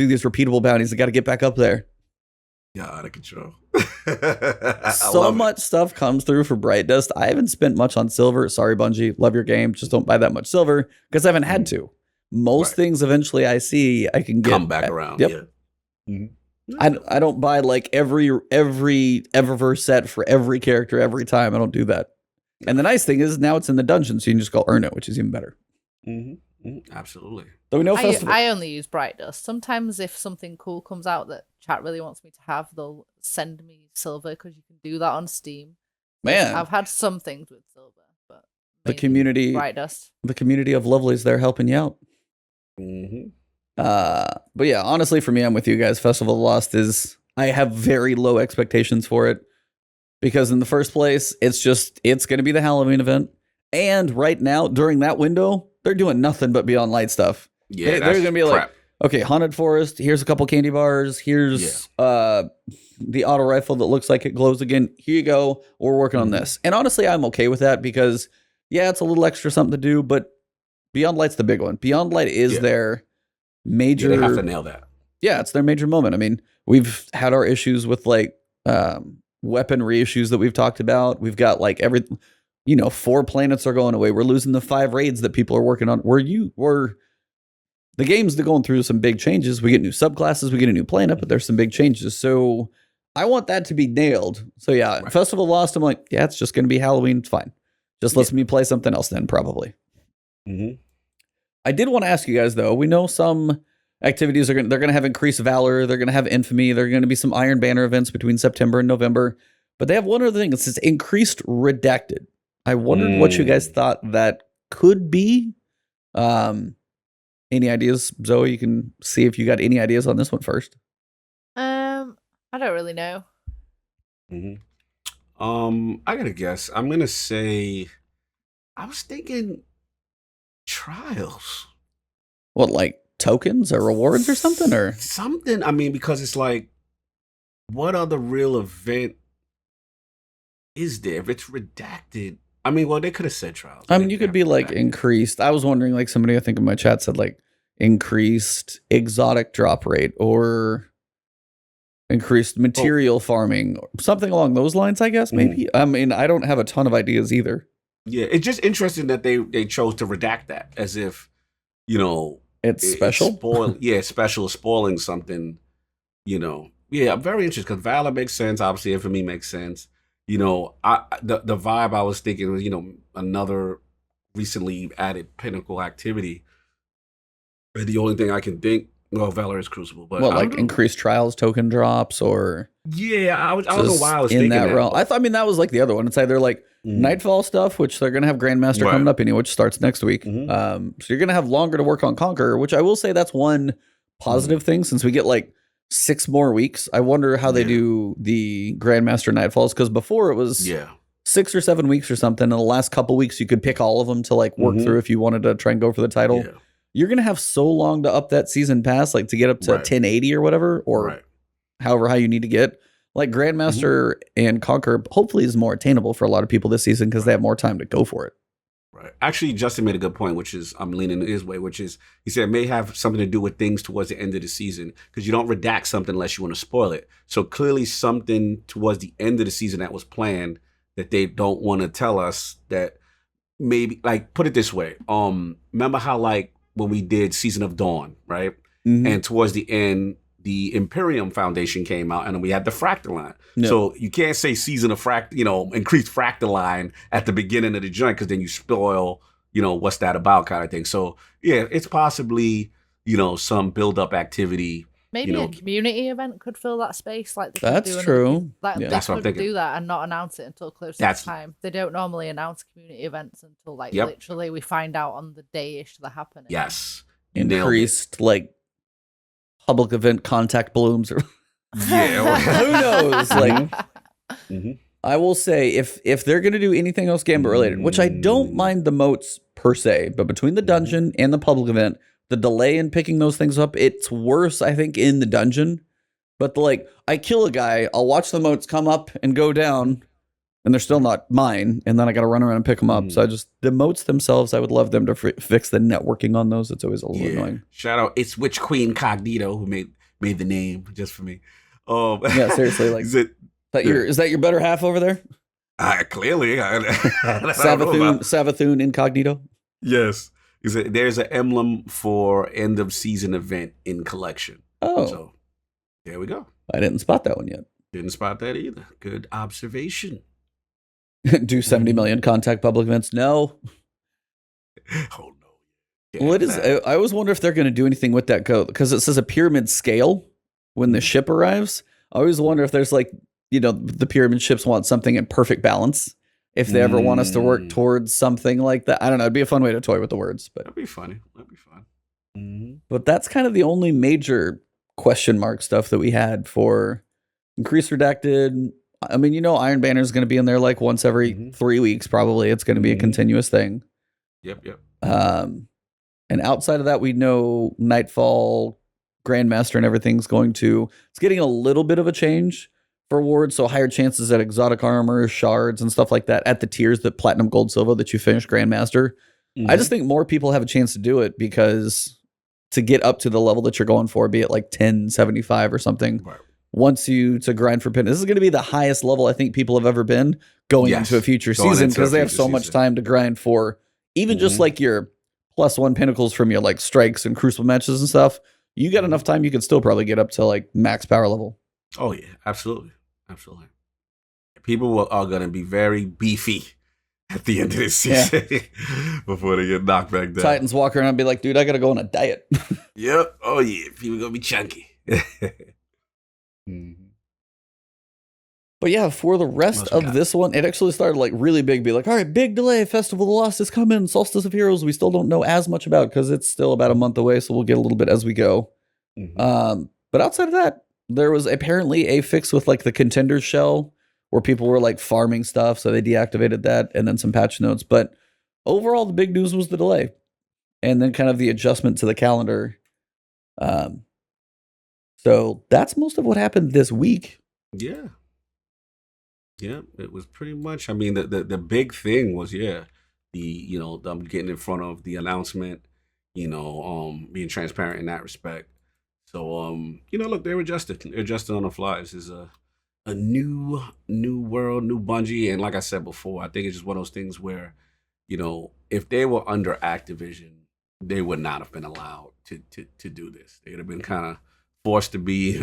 these repeatable bounties. I gotta get back up there. Yeah, out of control. So much stuff comes through for Bright Dust. I haven't spent much on silver. Sorry, Bungie. Love your game. Just don't buy that much silver because I haven't had to. Most things eventually I see I can get. Come back around. Yep. Yeah. Mm-hmm. I don't buy like every Eververse set for every character every time. I don't do that. And the nice thing is now it's in the dungeon, so you can just go earn it, which is even better. Absolutely. Though we know I only use Bright Dust. Sometimes if something cool comes out that chat really wants me to have, they'll send me silver because you can do that on Steam. Man, I've had some things with silver, but the community, Bright Dust. The community of lovelies there helping you out. But yeah, honestly, for me, I'm with you guys. Festival of Lost I have very low expectations for it because in the first place, it's going to be the Halloween event. And right now, during that window, they're doing nothing but Beyond Light stuff. Yeah, they're going to be like, okay, Haunted Forest, here's a couple candy bars, here's the auto rifle that looks like it glows again. Here you go. We're working on this. And honestly, I'm okay with that because, yeah, it's a little extra something to do, but Beyond Light's the big one. Beyond Light is their major... they have to nail that. Yeah, it's their major moment. I mean, we've had our issues with like weaponry issues that we've talked about. We've got like 4 planets are going away. We're losing the 5 raids that people are working on. The game's going through some big changes. We get new subclasses, we get a new planet, but there's some big changes. So I want that to be nailed. So yeah, Festival of Lost, I'm like, yeah, it's just going to be Halloween. It's fine. Just lets me play something else then, probably. I did want to ask you guys though. We know some activities they're going to have increased valor. They're going to have infamy. There are going to be some Iron Banner events between September and November. But they have one other thing. It says increased redacted. I wondered what you guys thought that could be. Any ideas, Zoe? You can see if you got any ideas on this one first. I don't really know. I gotta guess. I'm gonna say. I was thinking trials. What, like tokens or rewards or something, or something? I mean, because it's like, what other real event is there if it's redacted? I mean, well, they could have said trials. I mean, you could be like increased. I was wondering, like somebody I think in my chat said like increased exotic drop rate or increased material farming, or something along those lines, I guess, maybe. I mean, I don't have a ton of ideas either. Yeah, it's just interesting that they chose to redact that as if, it's special. Special, spoiling something, Yeah, I'm very interested because Valor makes sense. Obviously, Infamy makes sense. The vibe I was thinking was, another recently added Pinnacle activity. And the only thing I can think, well, Valor's Crucible, but What, I like don't know. increased trials, token drops, or Yeah, I don't know just why I was in thinking that that. realm? I mean, that was like the other one. It's either like Nightfall stuff, which they're gonna have Grandmaster Right. coming up anyway, which starts next week. Mhm. So you're gonna have longer to work on Conqueror, which I will say that's one positive thing since we get like 6 more weeks. I wonder how they Yeah. do the Grandmaster Nightfalls, because before it was Yeah. 6 or 7 weeks or something. And the last couple weeks you could pick all of them to like work through if you wanted to try and go for the title. Yeah. You're gonna have so long to up that season pass, like to get up to Right. 1080 or whatever, or Right. however high you need to get. Like Grandmaster and Conquer hopefully is more attainable for a lot of people this season because they have more time to go for it. Right. Actually, Justin made a good point, which is I'm leaning his way, which is he said it may have something to do with things towards the end of the season because you don't redact something unless you want to spoil it. So clearly something towards the end of the season that was planned that they don't want to tell us that maybe, like, put it this way. Remember how, like, when we did Season of Dawn, right? And towards the end, the Imperium Foundation came out, and then we had the Fractal line. Yep. So you can't say season of increased Fractal line at the beginning of the joint because then you spoil, what's that about kind of thing. So yeah, it's possibly, some build up activity. Maybe a community event could fill that space. Like they could That's do true. Like Yeah. they That's what I'm could thinking. do that and not announce it until close to the time. They don't normally announce community events until like literally we find out on the day-ish they're happening. Yes. You nailed it. Increased like public event contact blooms or Yeah. who knows? Like I will say if they're gonna do anything else Gambit related, which I don't mind the moats per se, but between the dungeon and the public event, the delay in picking those things up, it's worse, I think, in the dungeon. But I kill a guy, I'll watch the moats come up and go down, and they're still not mine, and then I got to run around and pick them up. So the moats themselves, I would love them to fix the networking on those. It's always a little annoying. Shout out, it's Witch Queen Cognito who made the name just for me. Yeah, seriously, like is that your better half over there? Clearly, Savathun Incognito. Yes, there's an emblem for end of season event in collection. Oh, so there we go. I didn't spot that one yet. Didn't spot that either. Good observation. Do 70 million contact public events? No. Oh no. Well, it is. I always wonder if they're going to do anything with that code because it says a pyramid scale when the ship arrives. I always wonder if there's the pyramid ships want something in perfect balance. If they ever want us to work towards something like that, I don't know. It'd be a fun way to toy with the words, but that'd be funny. That'd be fun. But that's kind of the only major question mark stuff that we had for increased redacted. I mean, Iron Banner is going to be in there like once every 3 weeks, probably. It's going to be a continuous thing. Yep. And outside of that, we know Nightfall, Grandmaster, and everything's it's getting a little bit of a change for awards. So higher chances at exotic armor, shards, and stuff like that at the tiers that Platinum, Gold, Silver that you finish Grandmaster. I just think more people have a chance to do it because to get up to the level that you're going for, be it like 1075 or something, wants you to grind for pin. This is going to be the highest level I think people have ever been going into a future season because they have so much time to grind for even just like your +1 pinnacles from your like strikes and crucible matches and stuff. You got enough time, you can still probably get up to like max power level. Oh yeah, absolutely. People are going to be very beefy at the end of this season before they get knocked back down. Titans walk around and be like, dude, I got to go on a diet. Yep. Oh yeah, people going to be chunky. But yeah, for the rest of this one, it actually started like really big. Be like, all right, big delay. Festival of the Lost is coming. Solstice of Heroes, we still don't know as much about because it's still about a month away. So we'll get a little bit as we go. But outside of that, there was apparently a fix with like the Contenders shell where people were like farming stuff. So they deactivated that and then some patch notes. But overall, the big news was the delay and then kind of the adjustment to the calendar. So that's most of what happened this week. Yeah. Yeah, it was pretty much. I mean, the big thing was them getting in front of the announcement, being transparent in that respect. So look, they were adjusted. They're adjusted on the fly. This is a new world, new Bungie, and like I said before, I think it's just one of those things where, if they were under Activision, they would not have been allowed to do this. They would have been kind of forced to be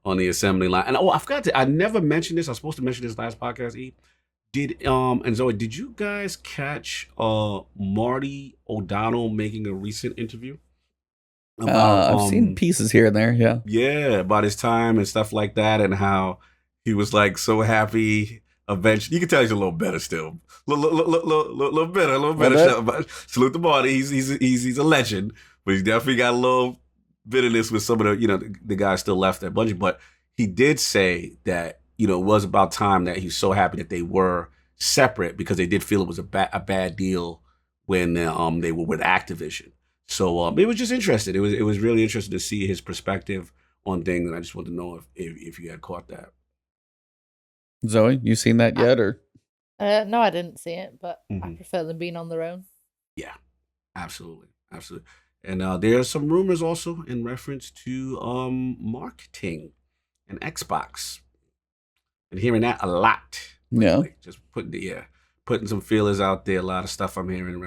on the assembly line. And I forgot I never mentioned this. I was supposed to mention this last podcast. And Zoe, did you guys catch Marty O'Donnell making a recent interview about I've seen pieces here and there. Yeah. yeah, about his time and stuff like that, and how he was like so happy. Eventually, you can tell he's a little better still, little better. Little Salute to Marty. He's a legend, but he's definitely got a little bitterness with some of the guys still left at Bungie. But he did say that it was about time that he's so happy that they were separate because they did feel it was a bad deal when they were with Activision. So it was just interesting. It was really interesting to see his perspective on things, and I just wanted to know if you had caught that. Zoe, you seen that yet, or? No, I didn't see it, but I Mhm. prefer them being on their own. Yeah, absolutely. And there are some rumors also in reference to marketing and Xbox. And hearing that a lot. Yeah. Lately. Just putting some feelers out there. A lot of stuff I'm hearing.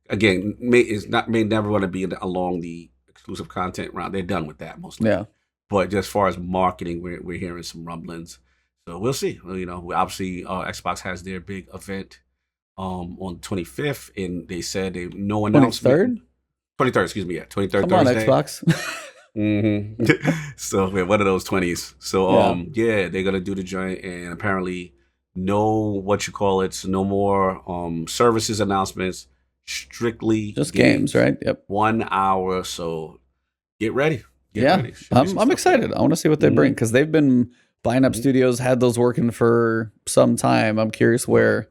Again, may never want to be along the exclusive content route. They're done with that mostly. Yeah. But just as far as marketing, we're hearing some rumblings. So we'll see. Well, obviously Xbox has their big event on the 25th, and they said no announcement. 23rd, excuse me, 23rd Come on, Thursday. Xbox. So we're one of those 20s. So they're gonna do the joint, and apparently no so no more services announcements. Strictly Just games, right? Yep. 1 hour. So get ready. Yeah, ready. I'm excited. I want to see what they bring because they've been buying up studios, had those working for some time. I'm curious where.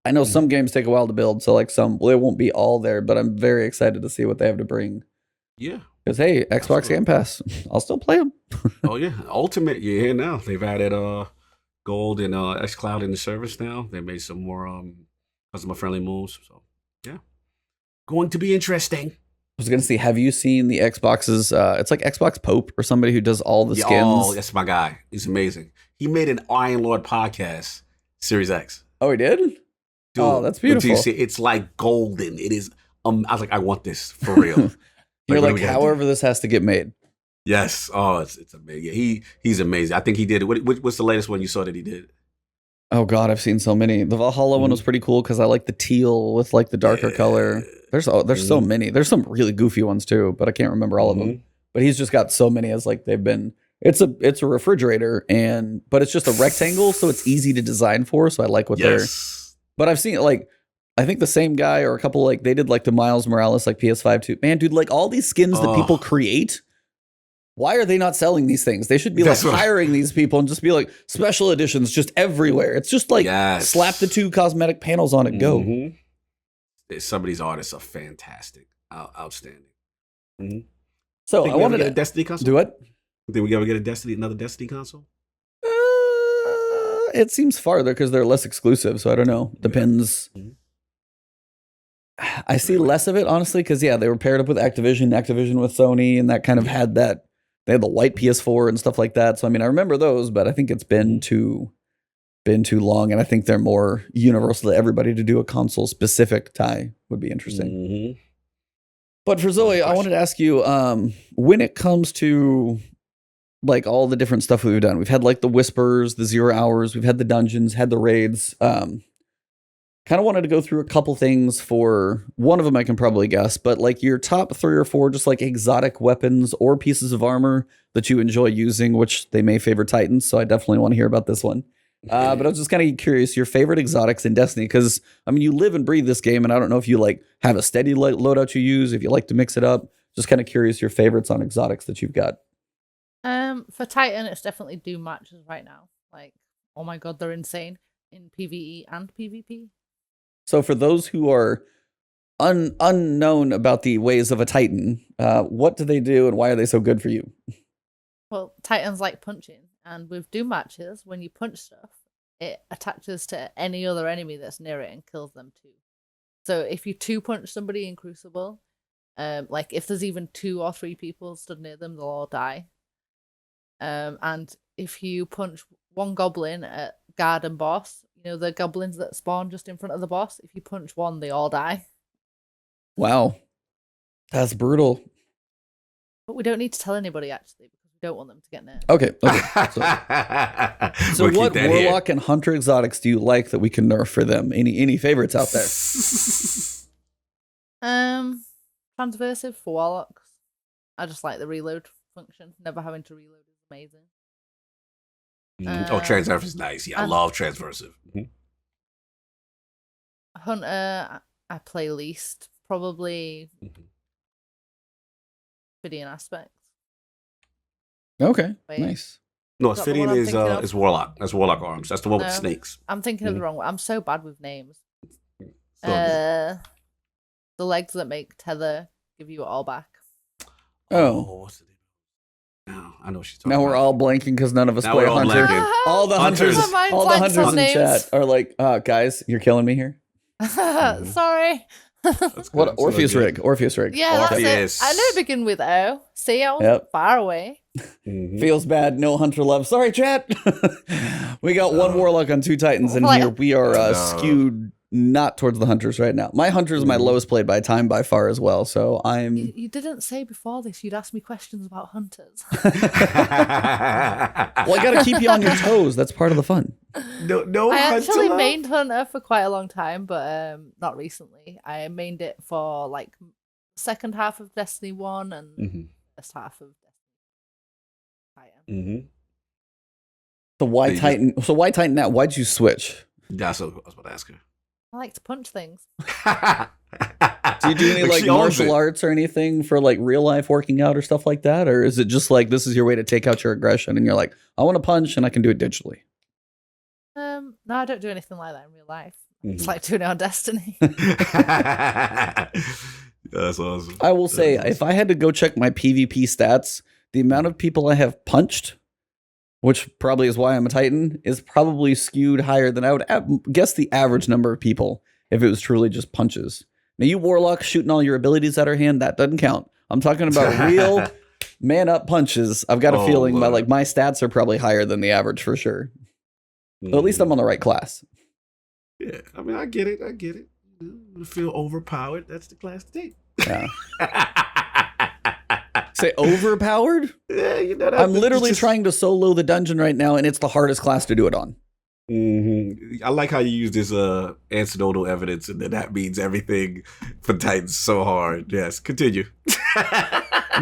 I know some games take a while to build, so it won't be all there, but I'm very excited to see what they have to bring. Yeah. Because hey, Xbox Game Pass, I'll still play them. Oh yeah, Ultimate. You're here now. They've added Gold and xCloud in the service now. They made some more customer friendly moves. So yeah, going to be interesting. I was gonna see. Have you seen the Xbox's? It's like Xbox Pope or somebody who does all the skins. Oh, that's my guy. He's amazing. He made an Iron Lord podcast, Series X. Oh, he did. Dude, oh, that's beautiful. It's like golden. It is. I was like, I want this for real. You're like, however, this has to get made. Yes. Oh, it's amazing. Yeah, he's amazing. I think he did it. What's the latest one you saw that he did? Oh God, I've seen so many. The Valhalla one was pretty cool because I like the teal with like the darker color. There's so many. There's some really goofy ones too, but I can't remember all of them. But he's just got so many as like they've been. It's a refrigerator but it's just a rectangle, so it's easy to design for. So I like what they're. But I've seen I think the same guy or a couple they did like the Miles Morales like PS5 too. Man, dude, like all these skins that people create. Why are they not selling these things? They should be hiring these people and just be like special editions just everywhere. It's just like slap the 2 cosmetic panels on it, go. Some of these artists are fantastic, outstanding. So I wanted to get a Destiny console. Do what? Did we ever get another Destiny console? It seems farther because they're less exclusive, so I don't know. Depends. I see less of it, honestly, because they were paired up with Activision with Sony, and that kind of had that. They had the white PS4 and stuff like that. So I mean, I remember those, but I think it's been too long, and I think they're more universal to everybody to do a console specific tie would be interesting. But for Zoe, I wanted to ask you, when it comes to like all the different stuff we've done, we've had like the Whispers, the 0 hours, we've had the dungeons, had the raids. Kind of wanted to go through a couple things. For one of them I can probably guess, but like your top 3 or 4 just like exotic weapons or pieces of armor that you enjoy using, which they may favor Titans, so I definitely want to hear about this one. But I was just kind of curious, your favorite exotics in Destiny, because I mean you live and breathe this game, and I don't know if you like have a steady loadout you use, if you like to mix it up. Just kind of curious your favorites on exotics that you've got. For Titan, it's definitely Doom matches right now. Like, oh my god, they're insane in PvE and PvP. So for those who are unknown about the ways of a Titan, what do they do and why are they so good for you? Well, Titans like punching, and with Doom matches, when you punch stuff, it attaches to any other enemy that's near it and kills them too. So if you 2-punch somebody in Crucible, like if there's even 2 or 3 people stood near them, they'll all die. And if you punch one goblin at guard and boss, the goblins that spawn just in front of the boss, if you punch one, they all die. Wow. That's brutal. But we don't need to tell anybody, actually, because don't want them to get nerfed. Okay. So We'll keep what that here. warlock and hunter exotics do you like that we can nerf for them? Any favorites out there? Transversive for warlocks. I just like the reload function. Never having to reload is amazing. Transversive is nice. Yeah, I love transversive. Hunter, I play least. Probably Fidian aspects. Okay, Wait. nice. No, Is that the one Fidian I'm is thinking of? is warlock. That's warlock arms. That's the one with No. the snakes. I'm thinking of the wrong one. I'm so bad with names. So, The legs that make tether give you it all back. Oh. what's the name? No, I know what she's talking Now we're about. all blanking because none of us Now play we're all hunter. blanking. All the Hunters. hunters, My mind all the blanks hunters on in names. chat are like, guys, you're killing me here. Sorry. That's What good. Orpheus So good. rig? Orpheus rig. Yeah, that's Orpheus. it. I know it begin with O. See, I was Yep. far away. Feels bad. No hunter love. Sorry, chat. We got one warlock on 2 titans, and Like- here we are No. skewed not towards the hunters right now. My hunter is my lowest played by time by far as well. So I'm. You didn't say before this you'd ask me questions about hunters. Well, I got to keep you on your toes. That's part of the fun. no I hunter actually love? mained hunter for quite a long time, but not recently. I mained it for like second half of Destiny 1 and first half of Destiny. So why So you Titan? So why Titan now? Why'd you switch? That's what I was about to ask her. I like to punch things. Do you do any like She owns martial it. arts or anything for like real life working out or stuff like that? Or is it just like this is your way to take out your aggression and you're like, I want to punch and I can do it digitally? No, I don't do anything like that in real life. It's like doing it on Destiny. That's awesome. I will say, That's if I had to go check my PvP stats, the amount of people I have punched, which probably is why I'm a Titan, is probably skewed higher than I would guess the average number of people if it was truly just punches. Now, you warlocks shooting all your abilities at our hand, that doesn't count. I'm talking about real man up punches. I've got a Oh, feeling Lord. my stats are probably higher than the average for sure. But at least I'm on the right class. Yeah, I mean, I get it. You feel overpowered. That's the class to take. Yeah. Say overpowered? Yeah, you know that. I'm literally just- trying to solo the dungeon right now, and it's the hardest class to do it on. I like how you use this anecdotal evidence, and that means everything for Titans so hard. Yes, continue.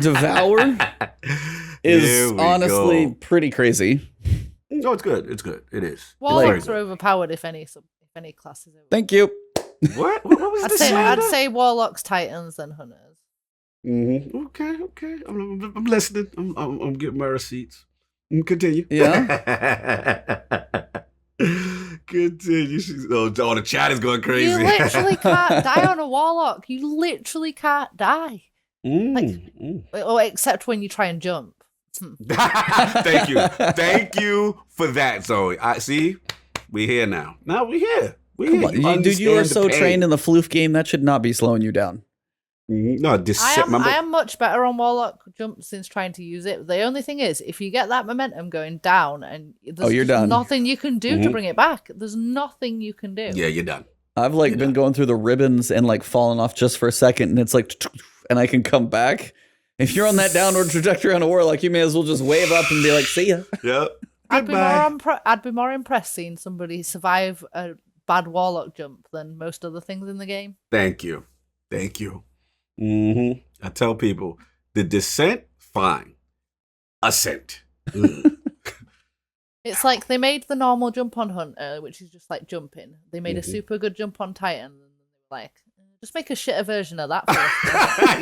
Devour is Here we honestly go. pretty crazy. No, it's good. It's good. It is. Warlocks are overpowered if any classes. Thank you. What? What was I'd this? I'd say warlocks, titans, and hunters. Okay. I'm listening. I'm getting my receipts. Continue. Yeah. Continue. The chat is going crazy. You literally can't die on a warlock. You literally can't die. Oh, except when you try and jump. Thank you for that, Zoe. I see. We here now. Now we here. Come on, dude, you are so trained in the floof game that should not be slowing you down. No, I am much better on warlock jump since trying to use it. The only thing is, if you get that momentum going down, and there's you're just done. nothing you can do to bring it back. There's nothing you can do. Yeah, you're done. I've been going through the ribbons and falling off just for a second, and it's and I can come back. If you're on that downward trajectory on a warlock, you may as well just wave up and be like, "See ya." Yep. I'd be more impressed seeing somebody survive a bad warlock jump than most other things in the game. Thank you. I tell people the descent, fine. Ascent. It's like they made the normal jump on Hunter, which is just like jumping. They made a super good jump on Titan, and they were like, just make a shitter version of that.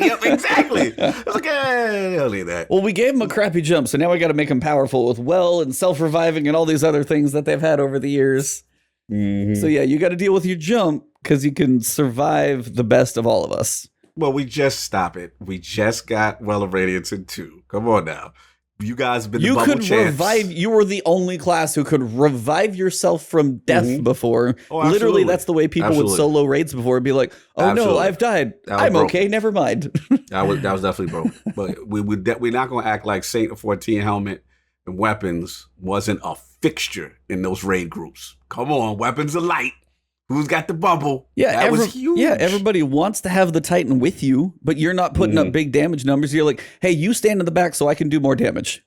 Yep, exactly. I was like, I don't need that. Well, we gave him a crappy jump, so now we got to make him powerful with well and self-reviving and all these other things that they've had over the years. So yeah, you got to deal with your jump because you can survive the best of all of us. Well, we just stop it. We just got Well of Radiance in 2. Come on now. You guys have been the You bubble could champs. revive. You were the only class who could revive yourself from death before. Oh, Literally, absolutely. that's the way people would Absolutely. solo raids before. Be like, "Oh no, Absolutely. I've died. That was I'm broken. okay. Never mind." That was definitely broke. But we're not going to act like Saint 14 helmet and weapons wasn't a fixture in those raid groups. Come on, weapons of light. Who's got the bubble? Yeah, that was huge. Yeah, everybody wants to have the Titan with you, but you're not putting up big damage numbers. You're like, "Hey, you stand in the back so I can do more damage."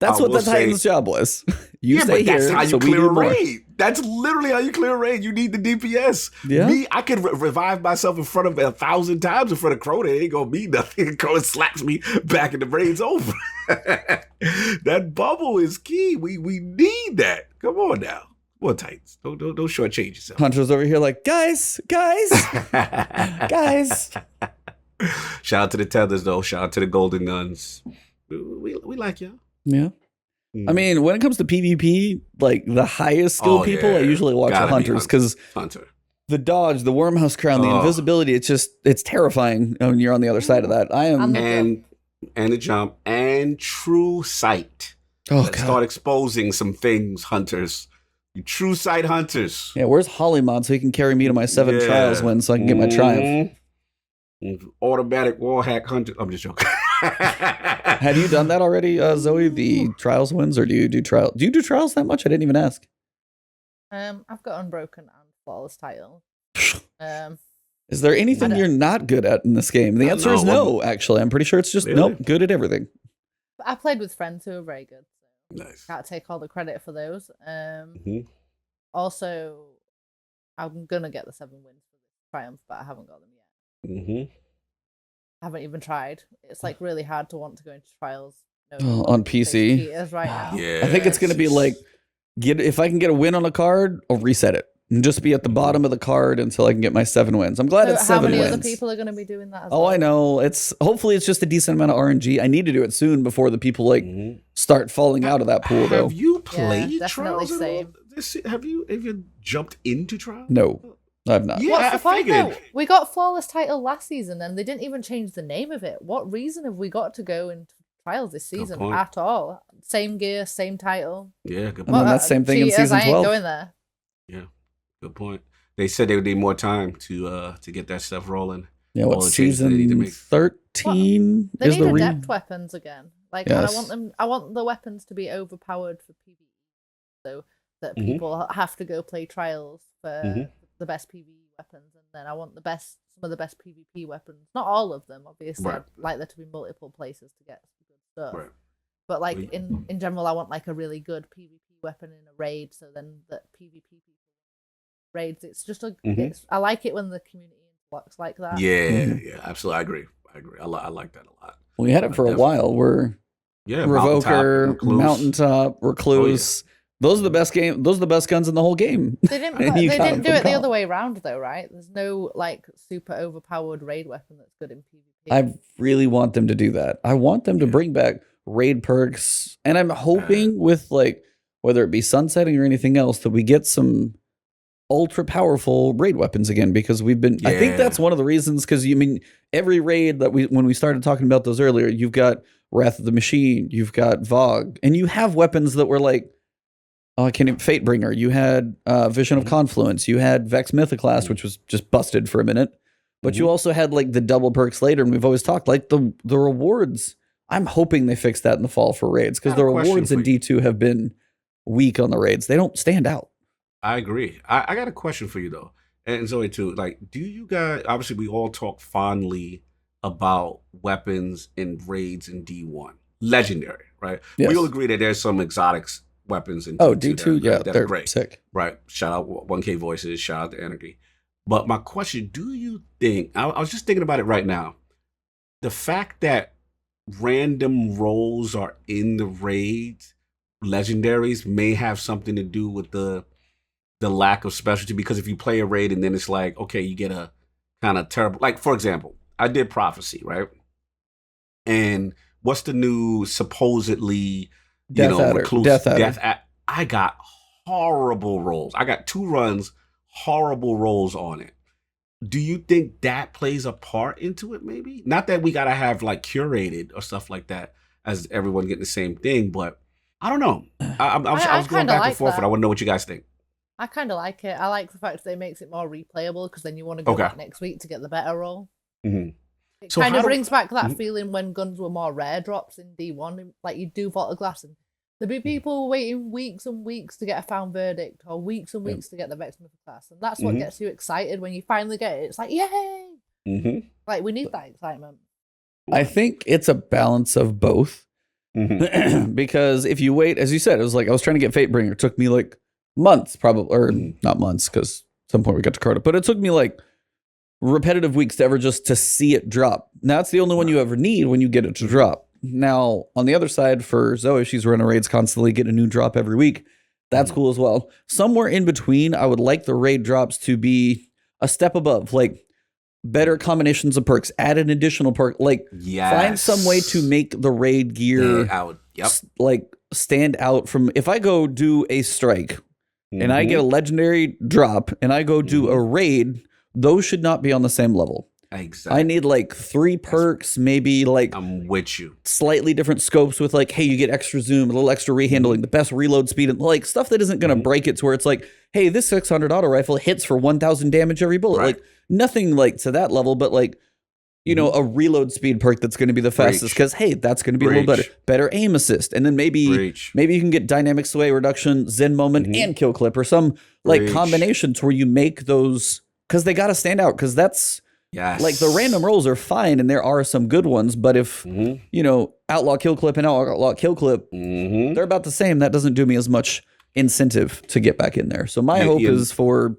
That's I what the will say- Titan's job was. You yeah, stay but that's here, how you so we clear do a more. raid. That's literally how you clear a raid. You need the DPS. Yeah. Me, I can revive myself in front of 1,000 times in front of Crota. It ain't gonna be nothing. Crota slaps me back and the raid's over. That bubble is key. We need that. Come on now. Come on, Titans. Don't shortchange yourself. Hunter's over here like, guys. Shout out to the tethers though. Shout out to the golden guns. We like y'all. Yeah. I mean, when it comes to PvP, like the highest skill people, I usually watch the Hunters because Hunter. the dodge, the Wormhouse Crown, the invisibility, it's terrifying when you're on the other side of that. I am. And the jump and true sight. Oh, Let's God. start exposing some things, Hunters. You true sight Hunters. Yeah, where's Hollymon so he can carry me to my 7 trials win so I can get my triumph? Automatic wall hack Hunter. I'm just joking. Have you done that already, Zoe? The trials wins, or do you do trials? Do you do trials that much? I didn't even ask. I've got unbroken and flawless title. Is there anything you're not good at in this game? The answer is no. Actually, I'm pretty sure it's just nope, good at everything. I played with friends who are very good. So Nice. can't take all the credit for those. Also, I'm gonna get the 7 wins for this triumph, but I haven't got them yet. I haven't even tried. It's like really hard to want to go into trials. On PC. Cheaters right now. Yeah. I think it's going to be like, if I can get a win on a card, I'll reset it and just be at the bottom of the card until I can get my 7 wins. I'm glad it's 7 How many wins. other people are going to be doing that as Oh, well? I know. Hopefully it's just a decent amount of RNG. I need to do it soon before the people start falling out of that pool, though. Have you played definitely trials at all? same. Have you jumped into trials? No, I've not. Yeah, What's the I point figured. though? We got flawless title last season and they didn't even change the name of it. What reason have we got to go into trials this season point. at all? Same gear, same title. Yeah, good And then point. that's same thing in cheaters, season I ain't 12. going there. Yeah, good point. They said they would need more time to get that stuff rolling. Yeah, all what the changes they need to season make. 13 They is need the adept weapons again. Like, Yes. and I want the weapons to be overpowered for PvE, so that people have to go play trials for the best PvE weapons, and then I want some of the best PvP weapons. Not all of them, obviously. Right. I'd like there to be multiple places to get good stuff. Right. But like in general, I want like a really good PvP weapon in a raid, so then that PvP people raids. It's just I like it when the community interlocks like that. Yeah, absolutely. I agree. I like that a lot. We had it for a while. We're Revoker, Mountaintop, Recluse. Those are the best game. Those are the best guns in the whole game. They didn't. And They you got didn't do from it the comp. other way around though, right? There's no like super overpowered raid weapon that's good in PvP. I really want them to do that. I want them to bring back raid perks, and I'm hoping with like whether it be sunsetting or anything else that we get some ultra powerful raid weapons again, because we've been. I think that's one of the reasons. Because you mean every raid that when we started talking about those earlier, you've got Wrath of the Machine, you've got Vogue, and you have weapons that were like. Oh, I can't even Fatebringer. You had Vision of Confluence. You had Vex Mythoclast, which was just busted for a minute. But you also had like the double perks later, and we've always talked like the rewards. I'm hoping they fix that in the fall for raids, because the rewards in D2 have been weak on the raids. They don't stand out. I agree. I got a question for you though, and Zoe too. Like, do you guys? Obviously, we all talk fondly about weapons in raids in D1, legendary, right? Yes. We all agree that there's some exotics weapons in D2, that they're are great. sick. Right. Shout out 1K Voices, shout out to Anarchy. But my question, do you think, I was just thinking about it right now, the fact that random roles are in the raids, legendaries, may have something to do with the lack of specialty? Because if you play a raid and then it's like, okay, you get a kind of terrible, like for example, I did Prophecy, right? And what's the new supposedly recluse Death Adder. I got horrible rolls. I got 2 runs, horrible rolls on it. Do you think that plays a part into it? Maybe not that we gotta have like curated or stuff like that as everyone getting the same thing, but I don't know. I was going back and forth, and I want to know what you guys think. I kind of like it. I like the fact that it makes it more replayable, because then you want to go back next week to get the better roll. Mm-hmm. It So kind how of do- brings back that feeling when guns were more rare drops in D1. Like you do Vault of Glass, and there'd be people waiting weeks and weeks to get a Found Verdict, or weeks and weeks to get the Vex Class, and that's what gets you excited when you finally get it. It's like, yay! Like we need that excitement. I think it's a balance of both, Mhm. Because if you wait, as you said, it was like I was trying to get Fatebringer. It took me like months, probably, or not months, because at some point we got to Carta, but it took me like repetitive weeks to ever just to see it drop. Now it's the only one you ever need when you get it to drop. Now on the other side for Zoe, she's running raids constantly, getting a new drop every week. That's cool as well. Somewhere in between, I would like the raid drops to be a step above, like better combinations of perks, add an additional perk, like find some way to make the raid gear like stand out from. If I go do a strike and I get a legendary drop and I go do a raid, those should not be on the same level. Exactly. I need like 3 perks, maybe like I'm with you. slightly different scopes with like, hey, you get extra zoom, a little extra rehandling, the best reload speed, and like stuff that isn't going to break it to where it's like, hey, this 600 auto rifle hits for 1,000 damage every bullet. Like nothing like to that level, but like, you know, a reload speed perk that's going to be the fastest because, hey, that's going to be a little better. Better aim assist. And then maybe you can get dynamic sway reduction, Zen moment, and kill clip or some like combinations where you make those because they got to stand out because that's like the random rolls are fine and there are some good ones. But if, you know, outlaw kill clip and outlaw kill clip, they're about the same. That doesn't do me as much incentive to get back in there. So my hope is for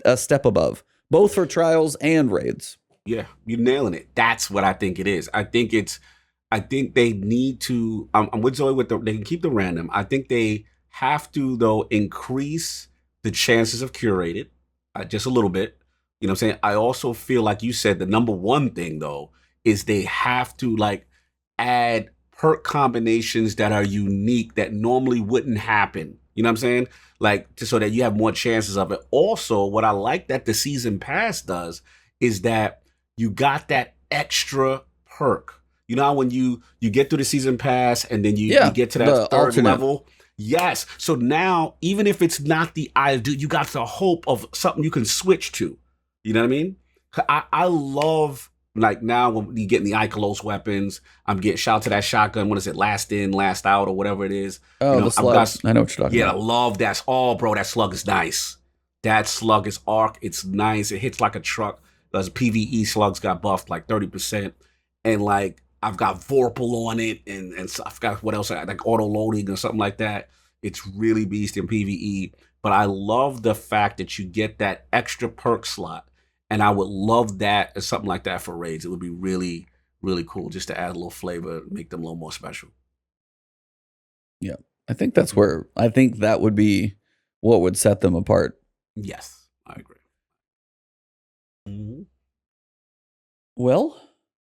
a step above, both for trials and raids. Yeah, you're nailing it. That's what I think it is. I think they need to. I'm with Zoe with they can keep the random. I think they have to though increase the chances of curated just a little bit. You know what I'm saying? I also feel like you said the number one thing though is they have to like add perk combinations that are unique that normally wouldn't happen. You know what I'm saying? Like so that you have more chances of it. Also, what I like that the season pass does is that you got that extra perk. You know how when you get through the season pass and then you get to that third alternate level? Yes. So now, even if it's not the ideal, you got the hope of something you can switch to. You know what I mean? I love, like now when you get in the Ikelos weapons, I'm getting, shout out to that shotgun, what is it, last in, last out, or whatever it is. Oh, you know, the slug. I know what you're talking about. Yeah, I love that. Oh, bro, that slug is nice. That slug is arc. It's nice. It hits like a truck. Those PvE slugs got buffed like 30%. And like, I've got Vorpal on it. And so I forgot what else, like auto loading or something like that. It's really beast in PvE. But I love the fact that you get that extra perk slot. And I would love that as something like that for raids. It would be really, really cool just to add a little flavor, make them a little more special. Yeah. I think that's where, I think that would be what would set them apart. Yes, I agree. Mm-hmm. Well,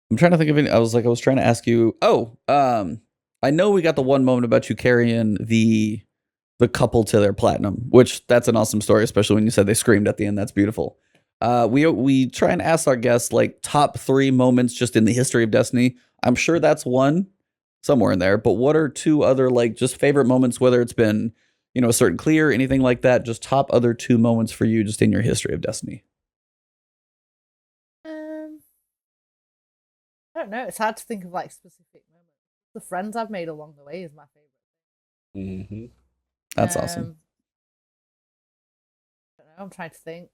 I'm trying to think of any. I was trying to ask you. I know we got the one moment about you carrying the couple to their platinum, which that's an awesome story, especially when you said they screamed at the end. That's beautiful. We try and ask our guests like top 3 moments just in the history of Destiny. I'm sure that's one somewhere in there, but what are 2 other like just favorite moments, whether it's been, you know, a certain clear, anything like that, just top other 2 moments for you just in your history of Destiny? I don't know. It's hard to think of like specific moments. The friends I've made along the way is my favorite. Mm-hmm. That's awesome. I don't know. I'm trying to think.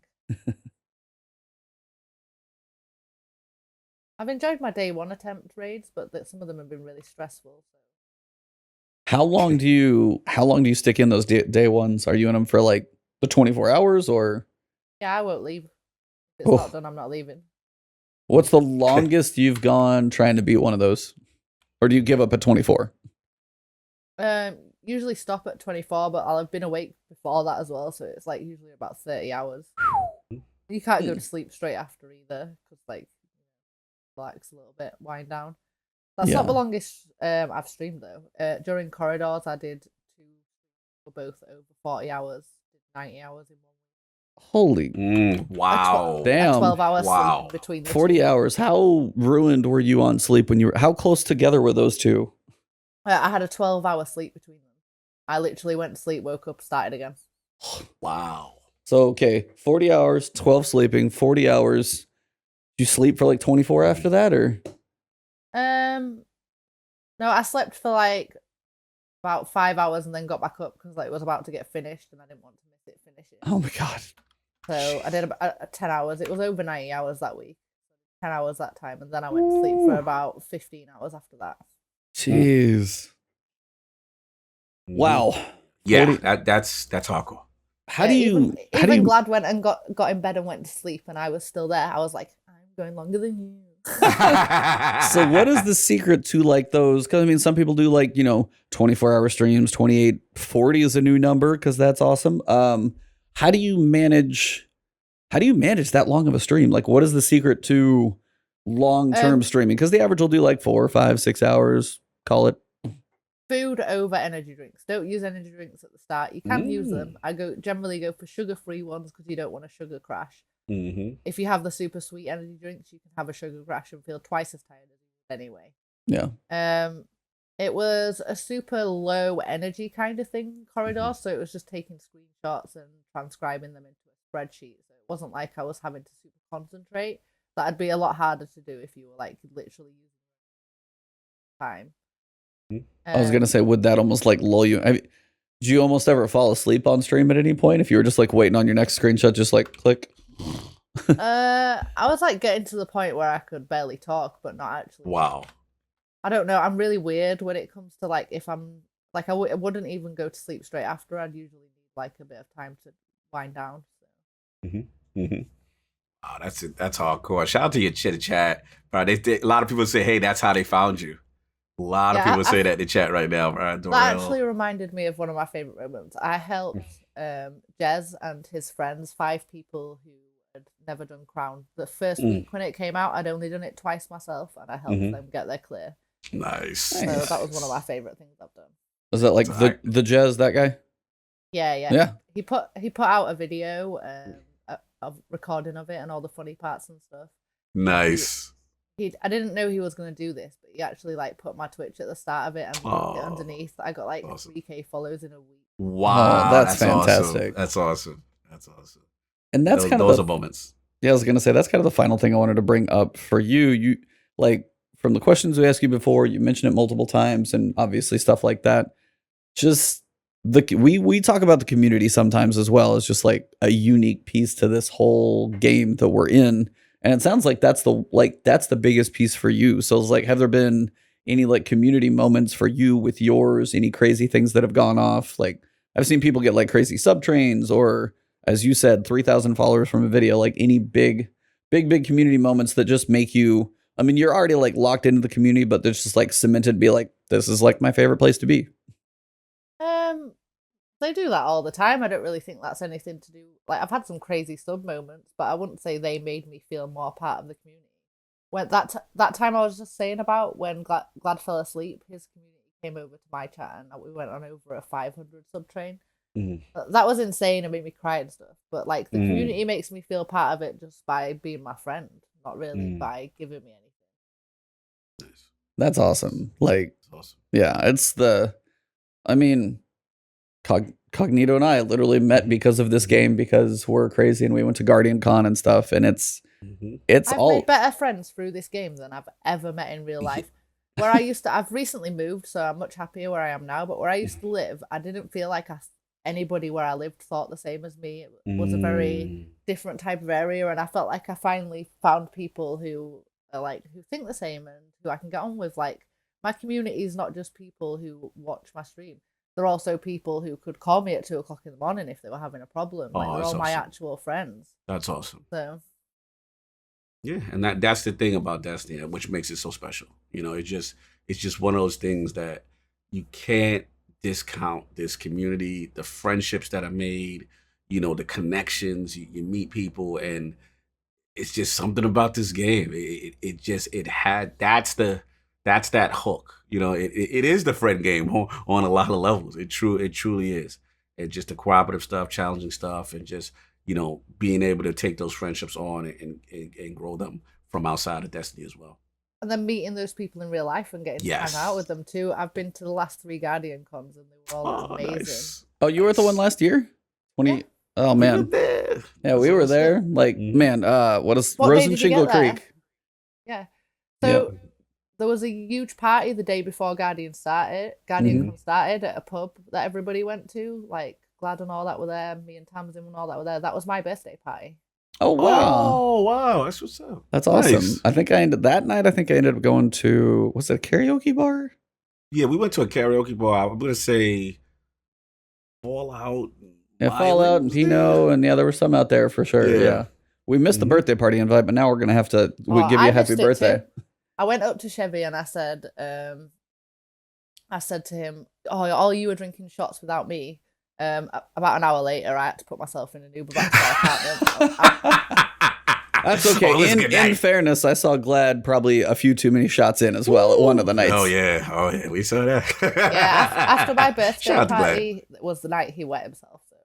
I've enjoyed my day 1 attempt raids, but some of them have been really stressful. So. How long do you stick in those day ones? Are you in them for like the 24 hours or? Yeah, I won't leave. If it's not done, I'm not leaving. What's the longest you've gone trying to beat one of those? Or do you give up at 24? Usually stop at 24, but I'll have been awake before that as well, so it's like usually about 30 hours. You can't go to sleep straight after either, because like relax a little bit, wind down. That's not the longest I've streamed though. During Corridors, I did 2 for both over 40 hours, 90 hours in 1 week. Holy wow! Damn! 12 hours sleep between the 40 hours. How ruined were you on sleep when you were? How close together were those 2? I had a 12-hour sleep between them. I literally went to sleep, woke up, started again. Wow. So okay, 40 hours, 12 sleeping, 40 hours. Did you sleep for like 24 after that, or? No, I slept for like about 5 hours and then got back up because like it was about to get finished and I didn't want to miss it finishing. Oh my god! So I did about 10 hours. It was over 90 hours that week. 10 hours that time, and then I went to sleep for about 15 hours after that. Jeez. Wow. Yeah, 40 that's hardcore. How do you? How do Even you? Glad went and got in bed and went to sleep, and I was still there. I was like, I'm going longer than you. So what is the secret to like those? Because I mean, some people do like 24-hour streams. 28, 40 is a new number because that's awesome. How do you manage? How do you manage that long of a stream? Like, what is the secret to long-term streaming? Because the average will do like 4, 5, 6 hours. Call it. Food over energy drinks. Don't use energy drinks at the start. You can use them. I generally go for sugar-free ones because you don't want a sugar crash. Mm-hmm. If you have the super sweet energy drinks, you can have a sugar crash and feel twice as tired as you would anyway. Yeah. It was a super low energy kind of thing corridor, so it was just taking screenshots and transcribing them into a spreadsheet. So it wasn't like I was having to super concentrate. That'd be a lot harder to do if you were like literally using time. I was gonna say, would that almost like lull you? I mean, did you almost ever fall asleep on stream at any point? If you were just like waiting on your next screenshot, just like click. I was like getting to the point where I could barely talk, but not actually. Wow. I don't know. I'm really weird when it comes to like if I'm like I wouldn't even go to sleep straight after. I'd usually need like a bit of time to wind down. So. Oh, that's it. That's hardcore. Shout out to your chit chat, bro. A lot of people say, "Hey, that's how they found you." A lot of people say that in the chat right now, bro. That actually reminded me of one of my favorite moments. I helped Jez and his friends, 5 people who had never done Crown. The first week when it came out, I'd only done it twice myself, and I helped them get their clear. Nice. So that was one of my favorite things I've done. Was that like the Jez, that guy? Yeah. He put out a video of recording of it and all the funny parts and stuff. Nice. I didn't know he was going to do this, but he actually like put my Twitch at the start of it and it underneath. I got like 3K follows in a week. Wow, that's fantastic. Awesome. That's awesome. And that's those are moments. Yeah, I was gonna say that's kind of the final thing I wanted to bring up for you. You like from the questions we asked you before, you mentioned it multiple times, and obviously stuff like that. Just we talk about the community sometimes as well as just like a unique piece to this whole game that we're in. And it sounds like that's the biggest piece for you. So it's like, have there been any like community moments for you with yours? Any crazy things that have gone off? Like I've seen people get like crazy sub trains, or as you said, 3,000 followers from a video. Like any big community moments that just make you. I mean, you're already like locked into the community, but there's just like cemented to be like, this is like my favorite place to be. They do that all the time. I don't really think that's anything to do. Like I've had some crazy sub moments, but I wouldn't say they made me feel more part of the community. When that time I was just saying about when Glad fell asleep, his community came over to my chat and we went on over a 500 sub train. That was insane and made me cry and stuff. But like the community makes me feel part of it just by being my friend, not really by giving me anything. Nice. That's awesome. Like, awesome. Yeah, it's I mean. Cognito and I literally met because of this game because we're crazy and we went to Guardian Con and stuff, and it's I've made better friends through this game than I've ever met in real life. Where I've recently moved, so I'm much happier where I am now. But where I used to live, I didn't feel like anybody where I lived thought the same as me. It was a very different type of area, and I felt like I finally found people who are like who think the same and who I can get on with. Like my community is not just people who watch my stream. They're also people who could call me at 2 o'clock in the morning if they were having a problem. Like they're all my actual friends. That's awesome. So yeah, and that's the thing about Destiny, which makes it so special. You know, it's just one of those things that you can't discount. This community, the friendships that are made, you know, the connections. You meet people, and it's just something about this game. That's that hook. You know, it is the friend game on a lot of levels. It truly is. And just the cooperative stuff, challenging stuff, and just, you know, being able to take those friendships on and grow them from outside of Destiny as well. And then meeting those people in real life and getting to hang out with them too. I've been to the last 3 Guardian cons and they were all amazing. Nice. Oh, you were at the one last year? 20. Yeah. Oh man. Yeah, we were there. Like, man, what Rosen Shingle Creek. Yeah. So there was a huge party the day before Guardian started. Con started at a pub that everybody went to. Like Glad and all that were there. Me and Tamsin and all that were there. That was my birthday party. Oh wow! Oh wow! That's what's up. That's awesome. Nice. I think I ended up going to, was it a karaoke bar? Yeah, we went to a karaoke bar. I'm gonna say Fallout. Yeah, Mylan Fallout and was there. Pino, and yeah, there were some out there for sure. Yeah. Yeah. We missed the Mhm. birthday party invite, but now we're gonna have to Oh, give you I a happy missed it birthday. too. I went up to Chevy and I said to him, "Oh, all you were drinking shots without me." About an hour later, I had to put myself in an Uber back to our apartment. That's okay. Oh, it was a good In night. fairness, I saw Glad probably a few too many shots in as well at one of the nights. Oh yeah, we saw that. Yeah, after my birthday Shout out to Glad. party was the night he wet himself. So.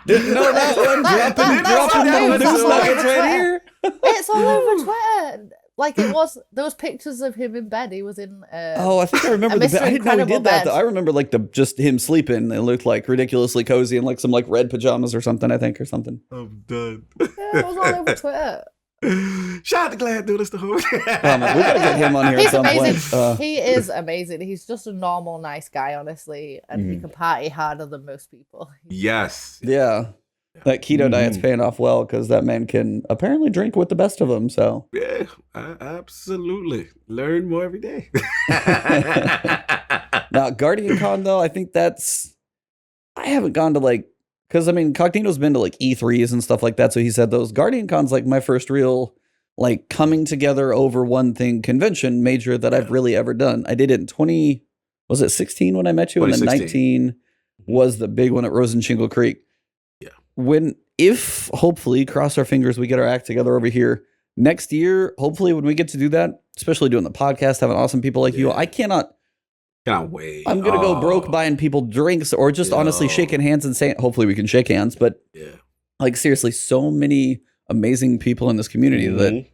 Didn't know that one. That- Dropping that- the that's news all nuggets over right Twitter. here. It's all over Twitter. Like there was pictures of him in bed. He was in. Oh, I think I remember a the Mr. bed. I didn't know he Incredible did that. bed. Though. I remember like just him sleeping. It looked like ridiculously cozy and like some like red pajamas or something. I think or something. I'm done. Yeah, it was all over Twitter. Shout out to Glad, dude. That's the whole. Oh, man, we gotta get him on here He's at some amazing. point. He is amazing. He's just a normal, nice guy, honestly, and he can party harder than most people. Yes. Yeah. That keto diet's paying off well because that man can apparently drink with the best of them. So Yeah, absolutely. Learn more every day. now Guardian Con though, I think I haven't gone to like because I mean Cognito's been to like E3s and stuff like that. So he said those Guardian Con's like my first real like coming together over one thing convention major that I've really ever done. I did it in 16 when I met you, and then 19 was the big one at Rose and Shingle Creek. If hopefully, cross our fingers, we get our act together over here next year, hopefully when we get to do that, especially doing the podcast, having awesome people like you, I cannot wait. I'm going to go broke buying people drinks or just honestly shaking hands and saying, hopefully we can shake hands. But like seriously, so many amazing people in this community that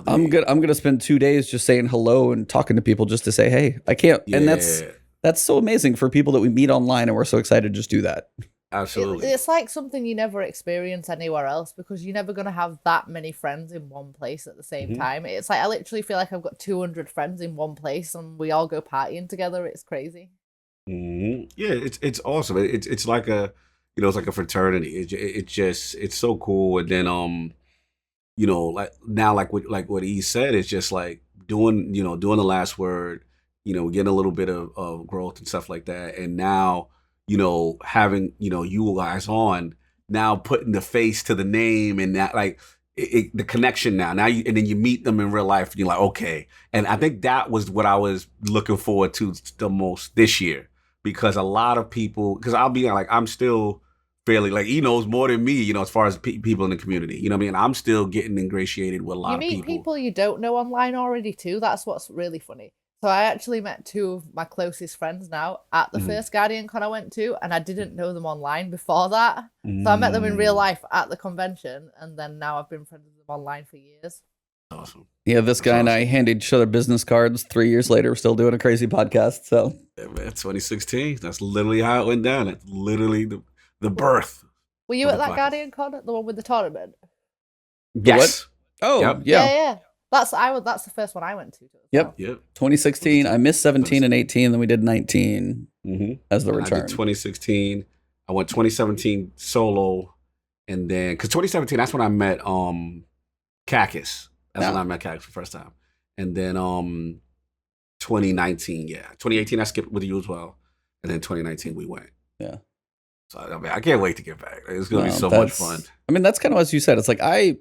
I'm going to spend 2 days just saying hello and talking to people just to say, hey, I can't. And that's so amazing for people that we meet online. And we're so excited to just do that. Absolutely. It's like something you never experience anywhere else because you're never going to have that many friends in one place at the same time. It's like I literally feel like I've got 200 friends in one place and we all go partying together. It's crazy. Yeah, it's awesome. It's like it's like a fraternity. It's so cool. And then like now like what he said is just like doing the last word, getting a little bit of growth and stuff like that. And now having, you guys on now putting the face to the name and that like the connection now and then you meet them in real life and you're like, okay. And I think that was what I was looking forward to the most this year because a lot of people, because I'll be like, I'm still fairly like, he knows more than me, as far as people in the community, you know what I mean? I'm still getting ingratiated with a lot of people. You meet people you don't know online already too. That's what's really funny. So I actually met 2 of my closest friends now at the first Guardian Con I went to, and I didn't know them online before that. So I met them in real life at the convention, and then now I've been friends with them online for years. Awesome. Yeah, this guy and I handed each other business cards 3 years later. We're still doing a crazy podcast. So yeah, man, 2016. That's literally how it went down. It's literally the birth. Were you at that Guardian Con, the one with the tournament? Yes. What? Oh, Yep. Yeah. That's the first one I went to. Yep. 2016. I missed 17 and 18, then we did 19 as the and return. I did 2016. I went 2017 solo, and then because 2017 that's when I met Cactus. That's when I met Cactus for the first time, and then 2019, 2018 I skipped with you as well, and then 2019 we went. Yeah. So I mean, I can't wait to get back. It's gonna be so much fun. I mean, that's kind of as you said. It's like I've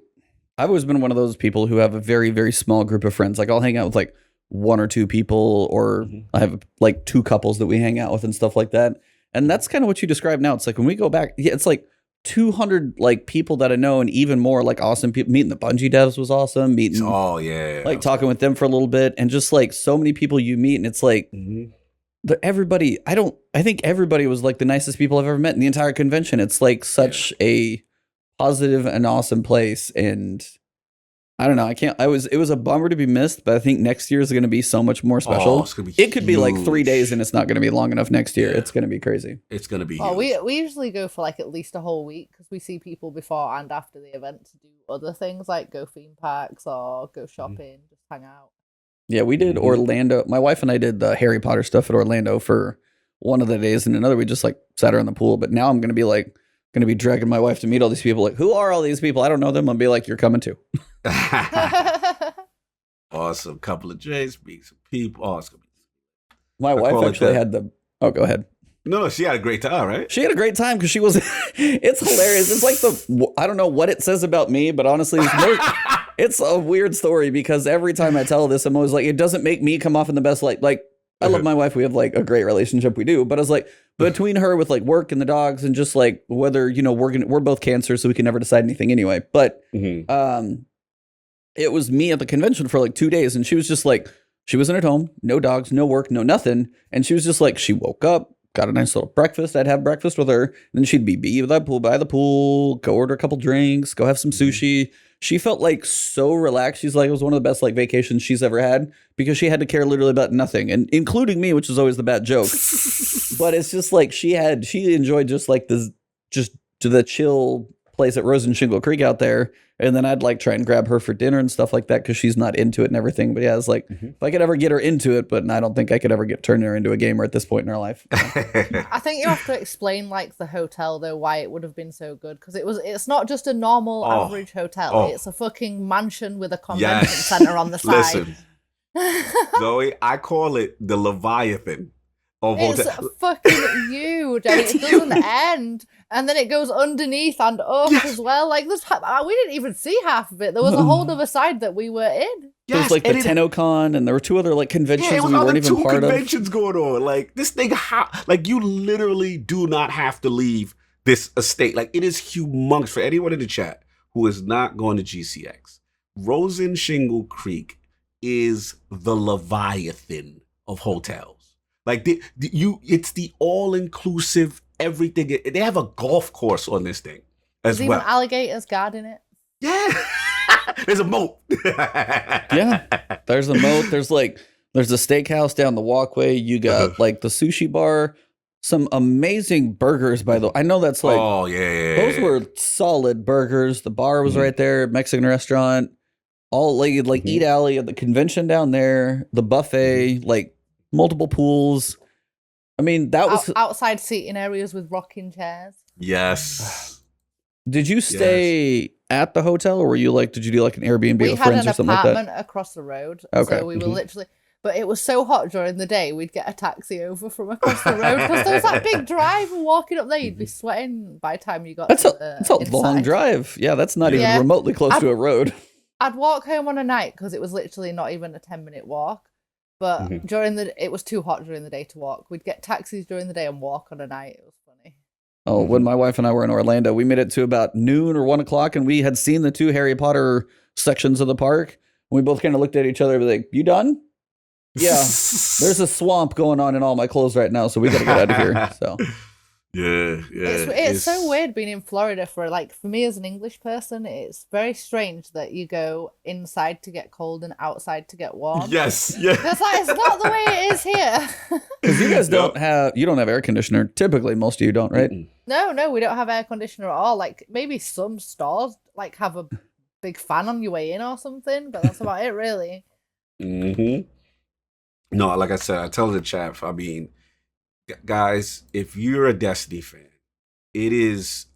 always been one of those people who have a very, very small group of friends. Like I'll hang out with like 1 or 2 people, or I have like 2 couples that we hang out with and stuff like that. And that's kind of what you describe now. It's like when we go back, it's like 200 like people that I know, and even more like awesome people. Meeting the Bungie devs was awesome. Meeting, like talking with them for a little bit, and just like so many people you meet, and it's like everybody. I think everybody was like the nicest people I've ever met in the entire convention. It's like such a positive and awesome place, and I don't know. It was a bummer to be missed, but I think next year is going to be so much more special. It's gonna be it could be like 3 days, and it's not going to be long enough next year. It's going to be crazy. It's going to be. Oh, we usually go for like at least a whole week because we see people before and after the event to do other things like go theme parks or go shopping, just hang out. Yeah, we did Orlando. My wife and I did the Harry Potter stuff at Orlando for one of the days, and another we just like sat around the pool. But now I'm going to be dragging my wife to meet all these people. Like, who are all these people? I don't know them. I'll be like, you're coming too. Awesome. Couple of drinks, meet some people. Oh, it's gonna be. My I wife call it actually that. had the. Oh, go ahead. No, she had a great time, right? She had a great time because she was. It's hilarious. It's like I don't know what it says about me, but honestly, it's a weird story because every time I tell this, I'm always like, it doesn't make me come off in the best light. Like, I love my wife. We have like a great relationship. We do. But I was like, between her with like work and the dogs and just like whether, we're both cancer, so we can never decide anything anyway. But it was me at the convention for like 2 days. And she was just like, she wasn't at home, no dogs, no work, no nothing. And she was just like, she woke up, got a nice little breakfast. I'd have breakfast with her. And then she'd be by the pool, go order a couple drinks, go have some sushi. She felt like so relaxed. She's like, it was one of the best like vacations she's ever had because she had to care literally about nothing, and including me, which is always the bad joke. But it's just like she enjoyed just like the chill place at Rose and Shingle Creek out there. And then I'd like try and grab her for dinner and stuff like that because she's not into it and everything. But yeah, it's like if I could ever get her into it, but I don't think I could ever turn her into a gamer at this point in her life. I think you have to explain like the hotel though, why it would have been so good because it's not just a normal average hotel. It's a fucking mansion with a convention center on the side. Listen, Zoe, I call it the Leviathan of It's hotel. fucking huge. And it doesn't end, and then it goes underneath and up as well. Like we didn't even see half of it. There was a whole other side that we were in. There was like the TennoCon, and there were 2 other like conventions we weren't even part of. Conventions going on. Like this thing, like you literally do not have to leave this estate. Like it is humongous for anyone in the chat who is not going to GCX. Rosen Shingle Creek is the Leviathan of hotels. Like it's the all-inclusive everything. They have a golf course on this thing as There's well. even alligators guarding it. Yeah. There's a moat. Yeah. There's a moat. There's a steakhouse down the walkway. You got like the sushi bar. Some amazing burgers, by the way. I know that's like, oh, yeah. Those were solid burgers. The bar was right there, Mexican restaurant, all like Eat Alley at the convention down there, the buffet, like multiple pools. I mean, that was outside seating areas with rocking chairs. Yes. Did you stay at the hotel, or did you do like an Airbnb with friends or something like that? We had an apartment across the road. Okay. So we were literally, but it was so hot during the day, we'd get a taxi over from across the road because there was that big drive and walking up there, you'd be sweating by the time you got that's a inside. long drive. Yeah, that's not even remotely close to a road. I'd walk home on a night because it was literally not even a 10-minute walk. But it was too hot during the day to walk. We'd get taxis during the day and walk on a night. It was funny. Oh, when my wife and I were in Orlando, we made it to about noon or 1 o'clock, and we had seen the 2 Harry Potter sections of the park. We both kind of looked at each other and were like, "You done?" Yeah. There's a swamp going on in all my clothes right now, so we got to get out of here. So. Yeah. It's so weird being in Florida for me as an English person. It's very strange that you go inside to get cold and outside to get warm. Yes. Yeah. It's not the way it is here. Because you guys don't have air conditioner. Typically, most of you don't, right? No, we don't have air conditioner at all. Like maybe some stores like have a big fan on your way in or something, but that's about it, really. No, like I said, I tell the chat. I mean, guys, if you're a Destiny fan, it is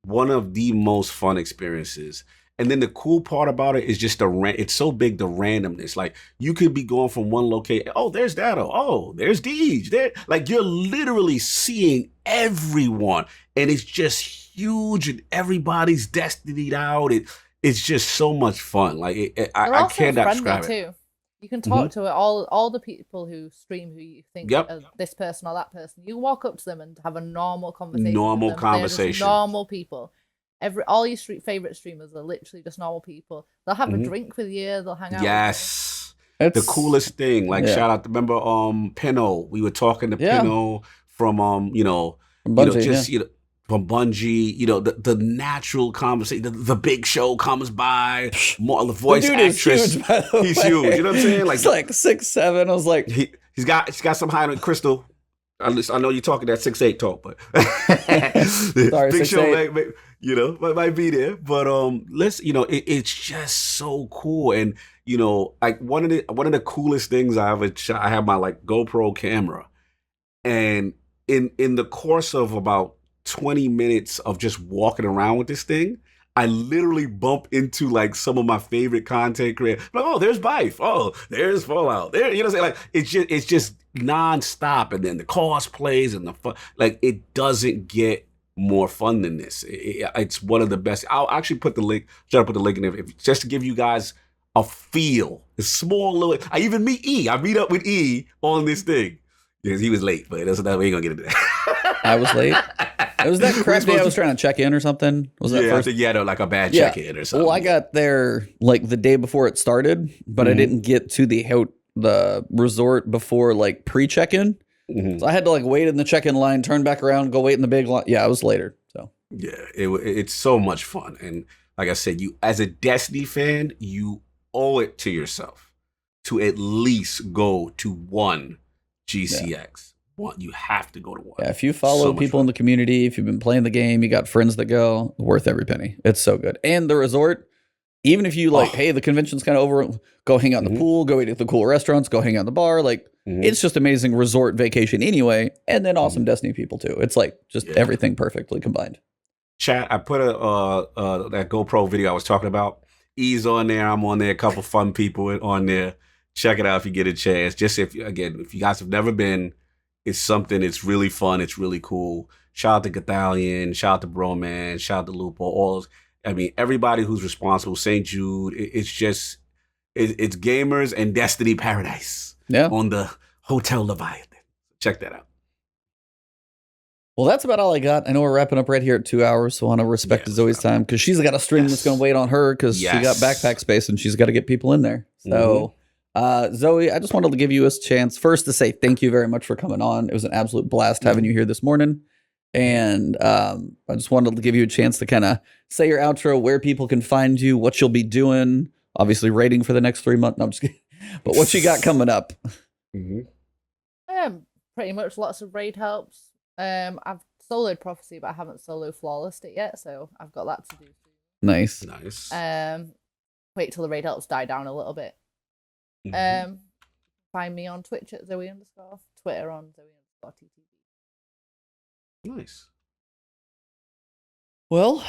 one of the most fun experiences. And then the cool part about it is just it's so big, the randomness. Like you could be going from one location. Oh, there's Dado. Oh, there's Deej. There, like you're literally seeing everyone, and it's just huge, and everybody's Destinied out. It's just so much fun. Like I cannot describe it. Too. You can talk to all the people who stream who you think are this person or that person. You walk up to them and have a normal conversation. Normal conversation. Normal people. All your favorite streamers are literally just normal people. They'll have a drink with you. They'll hang out. Yes, the coolest thing. Like shout out. Remember, Pinno. We were talking to Pinno from from Bungie, from Bungie. The natural conversation. The Big Show comes by. More the voice the dude actress. Is huge, by the He's way. huge. You know what I'm saying? Like he's like 6'7". I was like, he's got some height on Crystal. I know you're talking that 6'8" talk, but sorry, Big 6'8". Show might be there. But it's just so cool. And like one of the coolest things I ever shot, I have my like GoPro camera, and in the course of about 20 minutes of just walking around with this thing, I literally bump into like some of my favorite content creators. Like, oh, there's Bife. Oh, there's Fallout. There, you know what I'm saying? Like it's just nonstop. And then the cosplays and the fun. Like it doesn't get more fun than this. It's one of the best. I'll actually put the link. Try to put the link in there just to give you guys a feel. A small little. I even meet E. I meet up with E on this thing. Yes, he was late, but that's not. We ain't gonna get into that. I was late. It was that crap day I was trying to check in or something. Was that yeah, first? I think you had like a bad check-in or something. Well, I got there like the day before it started, but I didn't get to the resort before like pre-check-in. So I had to like wait in the check-in line, turn back around, go wait in the big line. Yeah, I was later. So yeah, it's so much fun, and like I said, you as a Destiny fan, you owe it to yourself to at least go to one GCX. You have to go to one. Yeah, if you follow people in the community, if you've been playing the game, you got friends that go, worth every penny. It's so good. And the resort, even if you like, hey, the convention's kind of over, go hang out in the pool, go eat at the cool restaurants, go hang out in the bar. Like, it's just amazing resort vacation anyway. And then awesome Destiny people too. It's like just everything perfectly combined. Chat, I put that GoPro video I was talking about. E's on there. I'm on there. A couple fun people on there. Check it out if you get a chance. Just if you guys have never been, it's something. It's really fun. It's really cool. Shout out to Gathalion. Shout out to Broman. Shout out to Lupo. All those. I mean, everybody who's responsible. St. Jude. It's just it's gamers and Destiny paradise. Yeah. On the Hotel Leviathan. Check that out. Well, that's about all I got. I know we're wrapping up right here at 2 hours, so I want to respect Zoe's time because she's got a stream that's going to wait on her because she got backpack space and she's got to get people in there. So. Zoe, I just wanted to give you a chance first to say thank you very much for coming on. It was an absolute blast having you here this morning. And I just wanted to give you a chance to kind of say your outro, where people can find you, what you'll be doing, obviously rating for the next 3 months. No, I'm just kidding. But what you got coming up? Pretty much lots of raid helps. I've soloed Prophecy, but I haven't solo flawlessed it yet, so I've got that to do. Nice. Wait till the raid helps die down a little bit. Find me on Twitch at Zoe_, Twitter on Zoe_TTV. Nice. Well,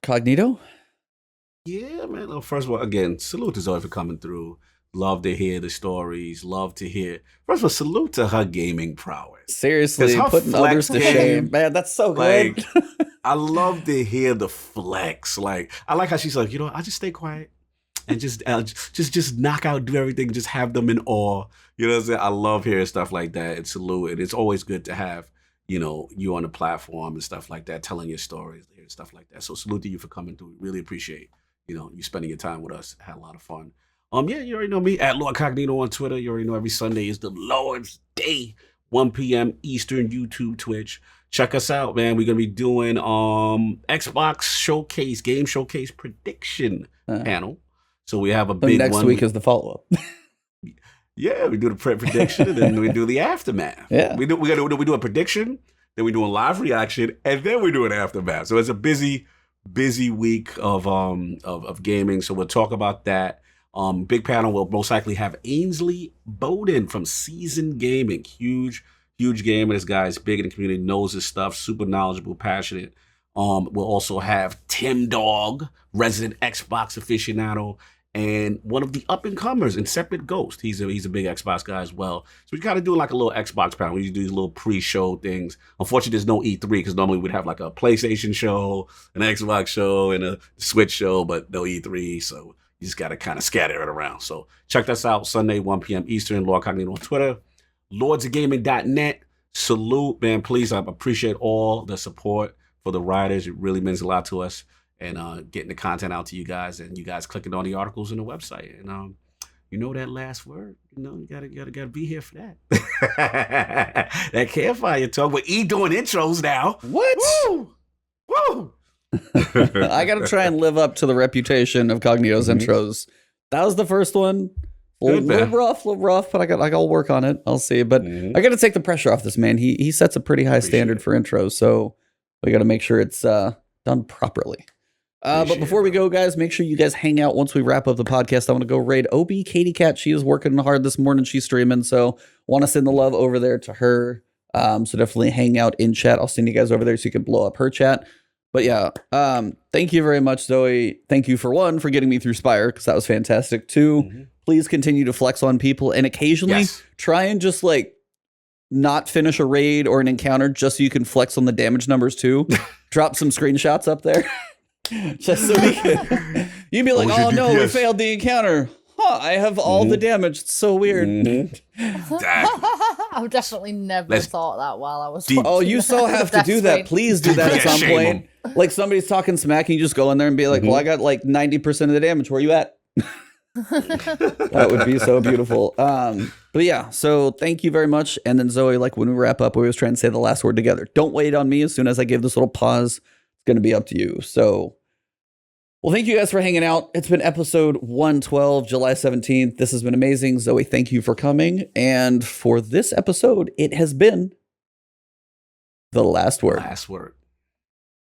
Cognito. Yeah, man. Well, first of all, again, salute to Zoe for coming through. Love to hear the stories. Love to hear. First of all, salute to her gaming prowess. Seriously, putting others to shame. Man, that's so good. Like, I love to hear the flex. Like, I like how she's like, I just stay quiet. And just knock out, do everything, just have them in awe. You know what I'm saying? I love hearing stuff like that and salute. And it's always good to have, you on the platform and stuff like that, telling your stories and stuff like that. So salute to you for coming through. Really appreciate, you spending your time with us. Had a lot of fun. Yeah, you already know me at Lord Cognito on Twitter. You already know every Sunday is the Lord's Day, 1 p.m. Eastern, YouTube, Twitch. Check us out, man. We're gonna be doing Xbox Showcase, Game Showcase prediction panel. So we have a big one. Next week is the follow-up. Yeah, we do the prediction and then we do the aftermath. Yeah. We do a prediction, then we do a live reaction, and then we do an aftermath. So it's a busy week of gaming. So we'll talk about that. Big panel will most likely have Ainsley Bowden from Seasoned Gaming. Huge gamer. This guy is big in the community, knows his stuff, super knowledgeable, passionate. We'll also have Tim Dog, resident Xbox aficionado, and one of the up-and-comers, Incepted Ghost. He's a big Xbox guy as well. So we kind of do like a little Xbox panel. We do these little pre-show things. Unfortunately, there's no E3 because normally we'd have like a PlayStation show, an Xbox show, and a Switch show, but no E3. So you just got to kind of scatter it around. So check us out Sunday, 1 p.m. Eastern, Lord Cognito on Twitter, lordsofgaming.net. Salute, man. Please, I appreciate all the support for the writers. It really means a lot to us. And getting the content out to you guys, and you guys clicking on the articles on the website, and that last word, you gotta be here for that. That campfire talk, but E doing intros now. What? Woo! I gotta try and live up to the reputation of Cognito's intros. That was the first one. A little rough, but I'll work on it. I'll see. But I gotta take the pressure off this man. He sets a pretty high standard for intros, so we gotta make sure it's done properly. But before we go, guys, make sure you guys hang out once we wrap up the podcast. I want to go raid OB Katie Cat. She is working hard this morning. She's streaming, so want to send the love over there to her. So definitely hang out in chat. I'll send you guys over there so you can blow up her chat. But yeah, thank you very much, Zoe. Thank you for getting me through Spire, because that was fantastic. 2, please continue to flex on people and occasionally try and just like not finish a raid or an encounter just so you can flex on the damage numbers too. Drop some screenshots up there. Just so we can. You'd be like, oh no, we failed the encounter. Huh, I have all the damage. It's so weird. I've definitely never thought that while I was watching. Oh, you so have to do that. Please do that at some point. Like somebody's talking smack and you just go in there and be like, well, I got like 90% of the damage. Where you at? That would be so beautiful. But yeah, so thank you very much. And then Zoe, like when we wrap up, we always try and say the last word together. Don't wait on me. As soon as I give this little pause, it's going to be up to you. So, well, thank you guys for hanging out. It's been episode 112, July 17th. This has been amazing. Zoe, thank you for coming. And for this episode, it has been the last word. Last word.